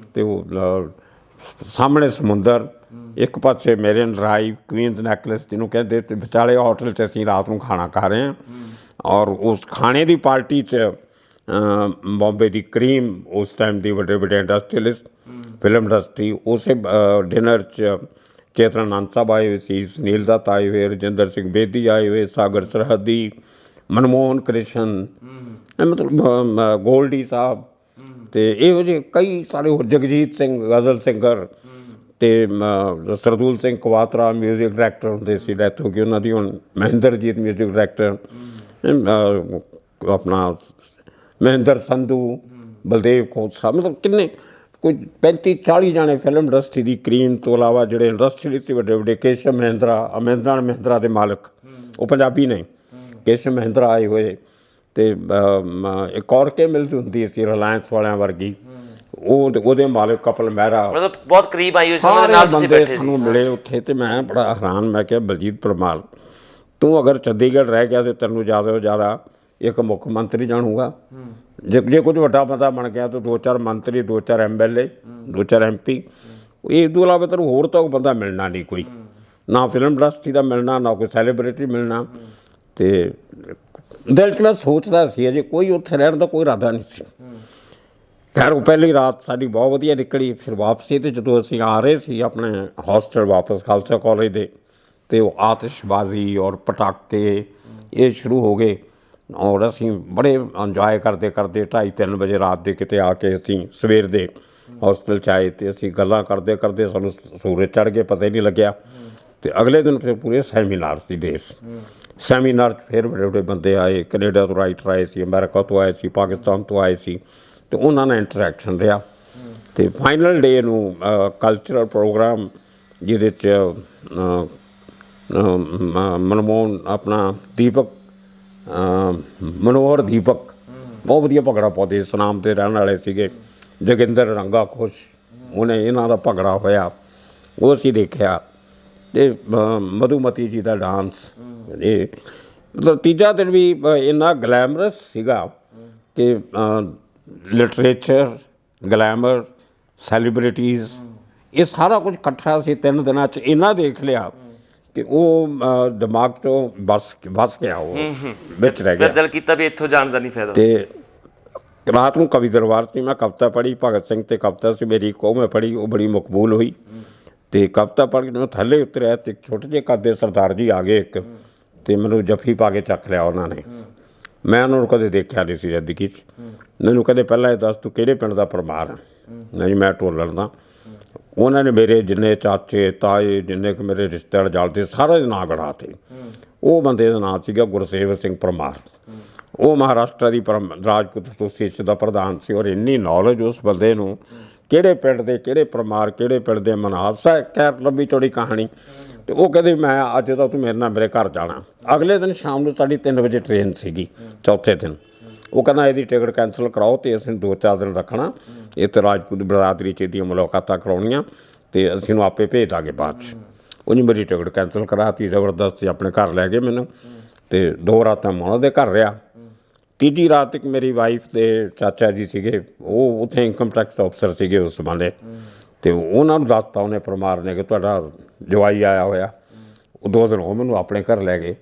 ਅਤੇ ਉਹ ਸਾਹਮਣੇ ਸਮੁੰਦਰ, ਇੱਕ ਪਾਸੇ ਮੇਰੀਨ ਡਰਾਈਵ, ਕੁਈਨਸ ਨੈਕਲੈਸ ਜਿਹਨੂੰ ਕਹਿੰਦੇ, ਅਤੇ ਵਿਚਾਲੇ ਹੋਟਲ 'ਚ ਅਸੀਂ ਰਾਤ ਨੂੰ ਖਾਣਾ ਖਾ ਰਹੇ ਹਾਂ। ਔਰ ਉਸ ਖਾਣੇ ਦੀ ਪਾਰਟੀ 'ਚ ਬੰਬੇ ਦੀ ਕਰੀਮ, ਉਸ ਟਾਈਮ ਦੀ ਵੱਡੇ ਵੱਡੇ ਇੰਡਸਟਰੀਅਲਿਸਟ, ਫਿਲਮ ਇੰਡਸਟਰੀ, ਉਸੇ ਡਿਨਰ 'ਚ ਚੇਤਨ ਆਨੰਦ ਸਾਹਿਬ ਆਏ ਹੋਏ ਸੀ, ਸੁਨੀਲ ਦੱਤ ਆਏ ਹੋਏ, ਰਜਿੰਦਰ ਸਿੰਘ ਬੇਦੀ ਆਏ ਹੋਏ, ਸਾਗਰ ਸਰਹੱਦੀ, ਮਨਮੋਹਨ ਕ੍ਰਿਸ਼ਨ, ਮਤਲਬ ਗੋਲਡੀ ਸਾਹਿਬ, ਅਤੇ ਇਹੋ ਜਿਹੇ ਕਈ ਸਾਰੇ ਹੋਰ, ਜਗਜੀਤ ਸਿੰਘ ਗਜ਼ਲ ਸਿੰਗਰ, ਅਤੇ ਸਰਦੂਲ ਸਿੰਘ ਕਵਾਤਰਾ ਮਿਊਜ਼ਿਕ ਡਾਇਰੈਕਟਰ ਹੁੰਦੇ ਸੀ, ਡੈਥ ਹੋ ਗਈ ਉਹਨਾਂ ਦੀ ਹੁਣ। ਮਹਿੰਦਰਜੀਤ ਮਿਊਜ਼ਿਕ ਡਾਇਰੈਕਟਰ, ਆਪਣਾ ਮਹਿੰਦਰ ਸੰਧੂ, ਬਲਦੇਵ ਖੋਸਾ, ਮਤਲਬ ਕਿੰਨੇ, ਕੋਈ 35-40 ਜਾਣੇ ਫਿਲਮ ਇੰਡਸਟਰੀ ਦੀ ਕਰੀਮ ਤੋਂ ਇਲਾਵਾ ਜਿਹੜੇ ਇੰਡਸਟਰੀਅਲਿਸਟ ਸੀ ਵੱਡੇ ਵੱਡੇ, ਕੇਸ਼ਵ ਮਹਿੰਦਰਾ ਦੇ ਮਾਲਕ, ਉਹ ਪੰਜਾਬੀ ਨਹੀਂ, ਕੇਸ਼ਵ ਮਹਿੰਦਰਾ ਆਏ ਹੋਏ, ਅਤੇ ਇੱਕ ਔਰਕੇ ਮਿਲਸ ਹੁੰਦੀ ਸੀ ਰਿਲਾਇੰਸ ਵਾਲਿਆਂ ਵਰਗੀ, ਉਹਦੇ ਮਾਲਕ ਕਪਲ ਮਹਿਰਾ, ਮਤਲਬ ਬਹੁਤ ਕਰੀਬ ਆਈ ਹੋਈ ਸੀ। ਸਾਰੇ ਬੰਦੇ ਸਾਨੂੰ ਮਿਲੇ ਉੱਥੇ, ਅਤੇ ਮੈਂ ਬੜਾ ਹੈਰਾਨ, ਮੈਂ ਕਿਹਾ ਬਲਜੀਤ ਪਰਮਾਰ, ਤੂੰ ਅਗਰ ਚੰਡੀਗੜ੍ਹ ਰਹਿ ਗਿਆ ਤਾਂ ਤੈਨੂੰ ਜ਼ਿਆਦਾ ਤੋਂ ਜ਼ਿਆਦਾ ਇੱਕ ਮੁੱਖ ਮੰਤਰੀ ਜਾਣੂਗਾ, ਜੇ ਕੁਝ ਵੱਡਾ ਬੰਦਾ ਬਣ ਗਿਆ ਤਾਂ 2-4 ਮੰਤਰੀ, 2-4 MLA, 2-4 MP, ਇਹ ਤੋਂ ਇਲਾਵਾ ਤੈਨੂੰ ਹੋਰ ਤਾਂ ਬੰਦਾ ਮਿਲਣਾ ਨਹੀਂ ਕੋਈ, ਨਾ ਫਿਲਮ ਇੰਡਸਟਰੀ ਦਾ ਮਿਲਣਾ, ਨਾ ਕੋਈ ਸੈਲੀਬ੍ਰਿਟੀ ਮਿਲਣਾ। ਅਤੇ ਦਿਲ 'ਚ ਮੈਂ ਸੋਚਦਾ ਸੀ, ਅਜੇ ਕੋਈ ਉੱਥੇ ਰਹਿਣ ਦਾ ਕੋਈ ਇਰਾਦਾ ਨਹੀਂ ਸੀ। ਖੈਰ ਉਹ ਪਹਿਲੀ ਰਾਤ ਸਾਡੀ ਬਹੁਤ ਵਧੀਆ ਨਿਕਲੀ। ਫਿਰ ਵਾਪਸੀ 'ਤੇ ਜਦੋਂ ਅਸੀਂ ਆ ਰਹੇ ਸੀ ਆਪਣੇ ਹੋਸਟਲ ਵਾਪਸ ਖਾਲਸਾ ਕਾਲਜ ਦੇ, ਅਤੇ ਉਹ ਆਤਿਸ਼ਬਾਜ਼ੀ ਔਰ ਪਟਾਕੇ ਇਹ ਸ਼ੁਰੂ ਹੋ ਗਏ, ਔਰ ਅਸੀਂ ਬੜੇ ਇੰਜੋਏ ਕਰਦੇ ਕਰਦੇ 2:30-3 ਵਜੇ ਰਾਤ ਦੇ ਕਿਤੇ ਆ ਕੇ ਅਸੀਂ ਸਵੇਰ ਦੇ ਹੋਸਟਲ 'ਚ ਆਏ, ਅਤੇ ਅਸੀਂ ਗੱਲਾਂ ਕਰਦੇ ਕਰਦੇ ਸਾਨੂੰ ਸੂਰਜ ਚੜ੍ਹ ਗਏ, ਪਤਾ ਹੀ ਨਹੀਂ ਲੱਗਿਆ। ਅਤੇ ਅਗਲੇ ਦਿਨ ਫਿਰ ਪੂਰੇ ਸੈਮੀਨਾਰ ਸੀ ਦੇਸ਼, ਸੈਮੀਨਾਰ 'ਚ ਫਿਰ ਵੱਡੇ ਵੱਡੇ ਬੰਦੇ ਆਏ, ਕੈਨੇਡਾ ਤੋਂ ਰਾਈਟਰ ਆਏ ਸੀ, ਅਮਰੀਕਾ ਤੋਂ ਆਏ ਸੀ, ਪਾਕਿਸਤਾਨ ਤੋਂ ਆਏ ਸੀ, ਅਤੇ ਉਹਨਾਂ ਨਾਲ ਇੰਟਰੈਕਸ਼ਨ ਰਿਹਾ। ਅਤੇ ਫਾਈਨਲ ਡੇ ਨੂੰ ਕਲਚਰਲ ਪ੍ਰੋਗਰਾਮ, ਜਿਹਦੇ 'ਚ ਮਨਮੋਹਨ, ਆਪਣਾ ਦੀਪਕ, ਮਨੋਹਰ ਦੀਪਕ ਬਹੁਤ ਵਧੀਆ ਭੰਗੜਾ ਪਾਉਂਦੇ, ਸੁਨਾਮ ਦੇ ਰਹਿਣ ਵਾਲੇ ਸੀਗੇ, ਜੋਗਿੰਦਰ ਰੰਗਾ ਖੁਸ਼, ਉਹਨੇ ਇਹਨਾਂ ਦਾ ਭੰਗੜਾ ਹੋਇਆ, ਉਹ ਅਸੀਂ ਦੇਖਿਆ। ਅਤੇ ਮਧੂਮਤੀ ਜੀ ਦਾ ਡਾਂਸ, ਇਹ ਮਤਲਬ ਤੀਜਾ ਦਿਨ ਵੀ ਇੰਨਾ ਗਲੈਮਰਸ ਸੀਗਾ ਕਿ ਲਿਟਰੇਚਰ, ਗਲੈਮਰ, ਸੈਲੀਬ੍ਰਿਟੀਜ਼, ਇਹ ਸਾਰਾ ਕੁਝ ਇਕੱਠਾ ਅਸੀਂ 3 ਦਿਨਾਂ 'ਚ ਇੰਨਾ ਦੇਖ ਲਿਆ ਕਿ ਉਹ ਦਿਮਾਗ 'ਚੋਂ ਬਸ ਗਿਆ, ਉਹ ਵਿੱਚ ਰਹਿ ਗਿਆ। ਦਿਲ ਕੀਤਾ ਵੀ ਇੱਥੋਂ ਜਾਣ ਦਾ ਨਹੀਂ ਫਾਇਦਾ। ਅਤੇ ਰਾਤ ਨੂੰ ਕਵੀ ਦਰਬਾਰ ਸੀ, ਮੈਂ ਕਵਿਤਾ ਪੜ੍ਹੀ, ਭਗਤ ਸਿੰਘ 'ਤੇ ਕਵਿਤਾ ਸੀ ਮੇਰੀ, ਇੱਕ ਉਹ ਮੈਂ ਪੜ੍ਹੀ, ਉਹ ਬੜੀ ਮਕਬੂਲ ਹੋਈ। ਅਤੇ ਕਵਿਤਾ ਪੜ੍ਹ ਕੇ ਜਦੋਂ ਥੱਲੇ ਉਤਰਿਆ, ਅਤੇ ਇੱਕ ਛੋਟੇ ਜਿਹੇ ਕੱਦ ਦੇ ਸਰਦਾਰ ਜੀ ਆ ਗਏ ਇੱਕ, ਅਤੇ ਮੈਨੂੰ ਜੱਫੀ ਪਾ ਕੇ ਚੱਕ ਲਿਆ ਉਹਨਾਂ ਨੇ। ਮੈਂ ਉਹਨਾਂ ਨੂੰ ਕਦੇ ਦੇਖਿਆ ਨਹੀਂ ਸੀ ਜ਼ਿੰਦਗੀ 'ਚ। ਮੈਨੂੰ ਕਦੇ ਪਹਿਲਾਂ ਇਹ ਦੱਸ ਤੂੰ ਕਿਹੜੇ ਪਿੰਡ ਦਾ ਪਰਮਾਰ ਆ? ਨਹੀਂ, ਮੈਂ ਢੋਲਣ ਦਾ। ਉਹਨਾਂ ਨੇ ਮੇਰੇ ਜਿੰਨੇ ਚਾਚੇ ਤਾਏ, ਜਿੰਨੇ ਕਿ ਮੇਰੇ ਰਿਸ਼ਤੇਦਾਰ ਜਾਣਦੇ, ਸਾਰੇ ਦੇ ਨਾਂ ਗਣਾ ਤੇ। ਉਹ ਬੰਦੇ ਦਾ ਨਾਂ ਸੀਗਾ ਗੁਰਸੇਵਕ ਸਿੰਘ ਪਰਮਾਰ। ਉਹ ਮਹਾਰਾਸ਼ਟਰ ਦੀ ਰਾਜਪੂਤ ਐਸੋਸੀਏਸ਼ਨ ਦਾ ਪ੍ਰਧਾਨ ਸੀ, ਔਰ ਇੰਨੀ ਨੌਲੇਜ ਉਸ ਬੰਦੇ ਨੂੰ, ਕਿਹੜੇ ਪਿੰਡ ਦੇ ਕਿਹੜੇ ਪਰਮਾਰ, ਕਿਹੜੇ ਪਿੰਡ ਦੇ ਮਨਹਾਸਾ, ਖੈਰ ਲੰਬੀ ਚੌੜੀ ਕਹਾਣੀ। ਅਤੇ ਉਹ ਕਹਿੰਦੇ ਮੈਂ ਅੱਜ ਤਾਂ ਤੂੰ ਮੇਰੇ ਨਾਲ ਮੇਰੇ ਘਰ ਜਾਣਾ। ਅਗਲੇ ਦਿਨ ਸ਼ਾਮ ਨੂੰ ਸਾਡੀ 3 ਵਜੇ ਟ੍ਰੇਨ ਸੀਗੀ, ਚੌਥੇ ਦਿਨ। ਉਹ ਕਹਿੰਦਾ ਇਹਦੀ ਟਿਕਟ ਕੈਂਸਲ ਕਰਾਓ, ਅਤੇ ਅਸੀਂ 2-4 ਦਿਨ ਰੱਖਣਾ, ਇੱਥੇ ਰਾਜਪੂਤ ਬਰਾਦਰੀ 'ਚ ਇਹਦੀਆਂ ਮੁਲਾਕਾਤਾਂ ਕਰਾਉਣੀਆਂ, ਅਤੇ ਅਸੀਂ ਨੂੰ ਆਪੇ ਭੇਜ ਦਾਂਗੇ ਬਾਅਦ 'ਚ। ਉਹਨੇ ਮੇਰੀ ਟਿਕਟ ਕੈਂਸਲ ਕਰਾਤੀ ਜ਼ਬਰਦਸਤੀ, ਆਪਣੇ ਘਰ ਲੈ ਗਏ ਮੈਨੂੰ, ਅਤੇ 2 ਰਾਤਾਂ ਮੈਂ ਉਹਨਾਂ ਦੇ ਘਰ ਰਿਹਾ। ਤੀਜੀ ਰਾਤ ਇੱਕ ਮੇਰੀ ਵਾਈਫ ਦੇ ਚਾਚਾ ਜੀ ਸੀਗੇ, ਉਹ ਉੱਥੇ ਇਨਕਮ ਟੈਕਸ ਅਫਸਰ ਸੀਗੇ ਉਸ ਬੰਦੇ, ਅਤੇ ਉਹਨਾਂ ਨੂੰ ਦੱਸਤਾ ਉਹਨੇ ਪਰਮਾਰ ਨੇ ਕਿ ਤੁਹਾਡਾ ਜਵਾਈ ਆਇਆ ਹੋਇਆ। ਉਹ 2 ਦਿਨ ਉਹ ਮੈਨੂੰ ਆਪਣੇ ਘਰ ਲੈ ਗਏ।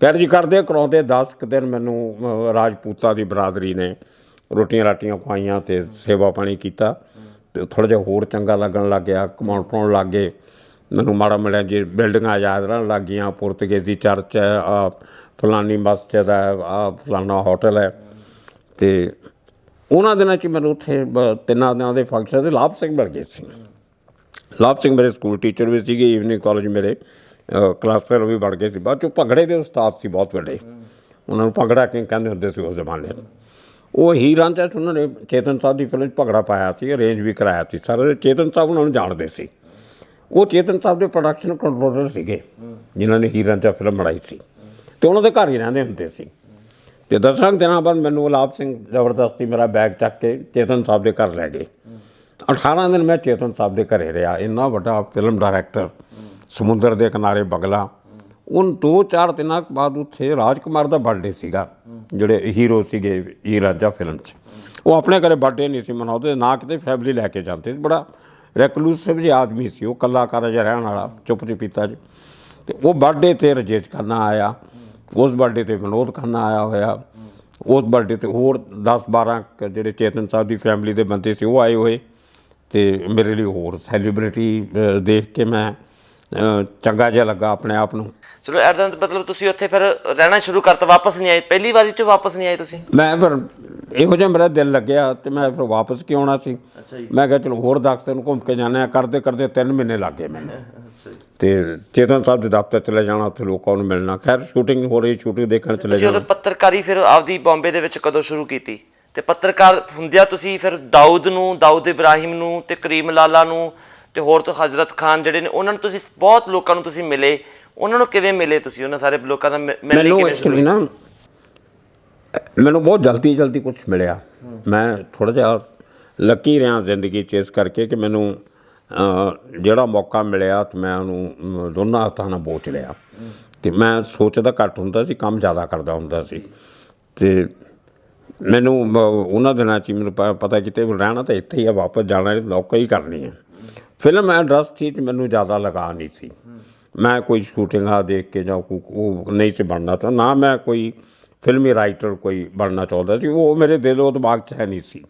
ਖੈਰ ਜੀ ਕਰਦੇ ਕਰਾਉਂਦੇ 10 ਕੁ ਦਿਨ ਮੈਨੂੰ ਰਾਜਪੂਤਾਂ ਦੀ ਬਰਾਦਰੀ ਨੇ ਰੋਟੀਆਂ ਰਾਟੀਆਂ ਖਵਾਈਆਂ ਅਤੇ ਸੇਵਾ ਪਾਣੀ ਕੀਤਾ ਅਤੇ ਥੋੜ੍ਹਾ ਜਿਹਾ ਹੋਰ ਚੰਗਾ ਲੱਗਣ ਲੱਗ ਗਿਆ। ਕਮਾਉਣ ਪਾਉਣ ਲੱਗ ਗਏ। ਮੈਨੂੰ ਮਾੜਾ ਮਾੜਾ ਜੀ ਬਿਲਡਿੰਗਾਂ ਯਾਦ ਰਹਿਣ ਲੱਗ ਗਈਆਂ। ਪੁਰਤਗੇਜ਼ੀ ਚਰਚ ਹੈ, ਆਹ ਫਲਾਨੀ ਮਸਜਿਦ ਹੈ, ਆਹ ਫਲਾਨਾ ਹੋਟਲ ਹੈ। ਅਤੇ ਉਹਨਾਂ ਦਿਨਾਂ 'ਚ ਮੈਨੂੰ ਉੱਥੇ 3 ਦਿਨਾਂ ਦੇ ਫੰਕਸ਼ਨ 'ਤੇ ਲਾਭ ਸਿੰਘ ਮਿਲ ਗਏ ਸੀ। ਲਾਭ ਸਿੰਘ ਮੇਰੇ ਸਕੂਲ ਟੀਚਰ ਵੀ ਸੀਗੇ, ਈਵਨਿੰਗ ਕਾਲਜ ਮੇਰੇ ਕਲਾਸ ਫੈਲੋ ਵੀ ਬਣ ਗਏ ਸੀ। ਬਾਅਦ 'ਚੋਂ ਭੰਗੜੇ ਦੇ ਉਸਤਾਦ ਸੀ ਬਹੁਤ ਵੱਡੇ, ਉਹਨਾਂ ਨੂੰ ਭੰਗੜਾ ਕਿੰਗ ਕਹਿੰਦੇ ਹੁੰਦੇ ਸੀ ਉਸ ਜ਼ਮਾਨੇ 'ਚ। ਉਹ ਹੀਰ ਰਾਂਝਾ 'ਚ ਉਹਨਾਂ ਨੇ ਚੇਤਨ ਸਾਹਿਬ ਦੀ ਫਿਲਮ 'ਚ ਭੰਗੜਾ ਪਾਇਆ ਸੀ, ਅਰੇਂਜ ਵੀ ਕਰਾਇਆ ਸੀ ਸਾਰੇ। ਚੇਤਨ ਸਾਹਿਬ ਉਹਨਾਂ ਨੂੰ ਜਾਣਦੇ ਸੀ। ਉਹ ਚੇਤਨ ਸਾਹਿਬ ਦੇ ਪ੍ਰੋਡਕਸ਼ਨ ਕੰਟਰੋਲਰ ਸੀਗੇ ਜਿਨ੍ਹਾਂ ਨੇ ਹੀਰ ਰਾਂਝਾ ਫਿਲਮ ਬਣਾਈ ਸੀ, ਅਤੇ ਉਹਨਾਂ ਦੇ ਘਰ ਹੀ ਰਹਿੰਦੇ ਹੁੰਦੇ ਸੀ। ਅਤੇ 10 ਦਿਨਾਂ ਬਾਅਦ ਮੈਨੂੰ ਲਾਭ ਸਿੰਘ ਜ਼ਬਰਦਸਤੀ ਮੇਰਾ ਬੈਗ ਚੱਕ ਕੇ ਚੇਤਨ ਸਾਹਿਬ ਦੇ ਘਰ ਲੈ ਗਏ। 18 ਦਿਨ ਮੈਂ ਚੇਤਨ ਸਾਹਿਬ ਦੇ ਘਰੇ ਰਿਹਾ। ਇੰਨਾ ਵੱਡਾ ਫਿਲਮ ਡਾਇਰੈਕਟਰ, ਸਮੁੰਦਰ ਦੇ ਕਿਨਾਰੇ ਬਗਲਾ। ਹੁਣ 2-4 ਦਿਨਾਂ ਬਾਅਦ ਉੱਥੇ ਰਾਜਕੁਮਾਰ ਦਾ ਬਰਥਡੇ ਸੀਗਾ, ਜਿਹੜੇ ਹੀਰੋ ਸੀਗੇ ਹੀਰ ਰਾਂਝਾ ਫਿਲਮ 'ਚ। ਉਹ ਆਪਣੇ ਘਰੇ ਬਰਥਡੇ ਨਹੀਂ ਸੀ ਮਨਾਉਂਦੇ, ਨਾ ਕਿਤੇ ਫੈਮਿਲੀ ਲੈ ਕੇ ਜਾਂਦੇ। ਬੜਾ ਰੈਕਲੂਸਿਵ ਜਿਹਾ ਆਦਮੀ ਸੀ ਉਹ, ਕਲਾਕਾਰ ਜਿਹਾ ਰਹਿਣ ਵਾਲਾ, ਚੁੱਪ ਚਪੀਤਾ ਜੀ। ਅਤੇ ਉਹ ਬਰਥਡੇ 'ਤੇ ਰਾਜੇਸ਼ ਖੰਨਾ ਆਇਆ, ਉਸ ਬਰਥਡੇ 'ਤੇ ਵਿਨੋਦ ਖੰਨਾ ਆਇਆ ਹੋਇਆ, ਉਸ ਬਰਥਡੇ 'ਤੇ ਹੋਰ 10-12 ਜਿਹੜੇ ਚੇਤਨ ਸਾਹਿਬ ਦੀ ਫੈਮਿਲੀ ਦੇ ਬੰਦੇ ਸੀ ਉਹ ਆਏ ਹੋਏ। ਅਤੇ ਮੇਰੇ ਲਈ ਹੋਰ ਸੈਲੀਬ੍ਰਿਟੀ ਦੇਖ ਕੇ ਮੈਂ ਚੰਗਾ ਜਿਹਾ ਲੱਗਾ ਆਪਣੇ ਆਪ ਨੂੰ। ਚਲੋ ਇਹਦਾ ਮਤਲਬ ਤੁਸੀਂ ਉੱਥੇ ਫਿਰ ਰਹਿਣਾ ਸ਼ੁਰੂ ਕਰਤਾ, ਵਾਪਸ ਨਹੀਂ ਆਏ? ਪਹਿਲੀ ਵਾਰੀ 'ਚ ਵਾਪਸ ਨਹੀਂ ਆਏ ਤੁਸੀਂ? ਮੈਂ ਫਿਰ ਇਹੋ ਜਿਹਾ ਮੇਰਾ ਦਿਲ ਲੱਗਿਆ ਅਤੇ ਮੈਂ ਫਿਰ ਵਾਪਸ ਕਿਉਂ ਆਉਣਾ ਸੀ। ਮੈਂ ਕਿਹਾ ਚਲੋ ਹੋਰ ਦਫ਼ਤਰ ਨੂੰ ਘੁੰਮ ਕੇ ਜਾਂਦੇ ਹਾਂ। ਕਰਦੇ ਕਰਦੇ 3 ਮਹੀਨੇ ਲੱਗ ਗਏ ਮੈਨੂੰ। ਅਤੇ ਚੇਤਨ ਸਾਹਿਬ ਦੇ ਦਫ਼ਤਰ ਚਲੇ ਜਾਣਾ, ਉੱਥੇ ਲੋਕਾਂ ਨੂੰ ਮਿਲਣਾ। ਖੈਰ ਸ਼ੂਟਿੰਗ ਹੋ ਰਹੀ, ਸ਼ੂਟਿੰਗ ਦੇਖਣ ਚਲੇ ਜਾਣਾ। ਤੁਸੀਂ ਪੱਤਰਕਾਰੀ ਫਿਰ ਆਪਦੀ ਬੰਬੇ ਦੇ ਵਿੱਚ ਕਦੋਂ ਸ਼ੁਰੂ ਕੀਤੀ? ਅਤੇ ਪੱਤਰਕਾਰ ਹੁੰਦਿਆਂ ਤੁਸੀਂ ਫਿਰ ਦਾਊਦ ਨੂੰ, ਦਾਊਦ ਇਬਰਾਹਿਮ ਨੂੰ ਅਤੇ ਕਰੀਮ ਲਾਲਾ ਨੂੰ ਅਤੇ ਹੋਰ ਤੋਂ ਹਜ਼ਰਤ ਖਾਨ ਜਿਹੜੇ ਨੇ, ਉਹਨਾਂ ਨੂੰ ਤੁਸੀਂ ਬਹੁਤ ਲੋਕਾਂ ਨੂੰ ਤੁਸੀਂ ਮਿਲੇ। ਉਹਨਾਂ ਨੂੰ ਕਿਵੇਂ ਮਿਲੇ ਤੁਸੀਂ? ਉਹਨਾਂ ਸਾਰੇ ਲੋਕਾਂ ਦਾ ਮੈਨੂੰ ਐਕਚੁਅਲੀ ਨਾ ਮੈਨੂੰ ਬਹੁਤ ਜਲਦੀ ਕੁਛ ਮਿਲਿਆ। ਮੈਂ ਥੋੜ੍ਹਾ ਜਿਹਾ ਲੱਕੀ ਰਿਹਾ ਜ਼ਿੰਦਗੀ 'ਚ ਇਸ ਕਰਕੇ ਕਿ ਮੈਨੂੰ ਜਿਹੜਾ ਮੌਕਾ ਮਿਲਿਆ ਅਤੇ ਮੈਂ ਉਹਨੂੰ ਦੋਨਾਂ ਹੱਥਾਂ ਨਾਲ ਬੋਚ ਲਿਆ। ਅਤੇ ਮੈਂ ਸੋਚਦਾ ਘੱਟ ਹੁੰਦਾ ਸੀ, ਕੰਮ ਜ਼ਿਆਦਾ ਕਰਦਾ ਹੁੰਦਾ ਸੀ। ਅਤੇ ਮੈਨੂੰ ਉਹਨਾਂ ਦਿਨਾਂ 'ਚ ਮੈਨੂੰ ਪਤਾ ਕਿਤੇ ਰਹਿਣਾ ਤਾਂ ਇੱਥੇ ਹੀ ਆ, ਵਾਪਸ ਜਾਣਾ ਨੌਕਰੀ ਕਰਨੀ ਹੈ। ਫਿਲਮ ਇੰਡਸਟਰੀ 'ਚ ਮੈਨੂੰ ਜ਼ਿਆਦਾ ਲਗਾ ਨਹੀਂ ਸੀ। ਮੈਂ ਕੋਈ ਸ਼ੂਟਿੰਗਾਂ ਦੇਖ ਕੇ ਜਾਂ ਉਹ ਨਹੀਂ ਸੀ ਬਣਨਾ ਚਾਹੁੰਦਾ, ਨਾ ਮੈਂ ਕੋਈ ਫਿਲਮੀ ਰਾਈਟਰ ਕੋਈ ਬਣਨਾ ਚਾਹੁੰਦਾ ਸੀ। ਉਹ ਮੇਰੇ ਦਿਲੋਂ ਦਿਮਾਗ 'ਚ ਹੈ ਨਹੀਂ ਸੀ।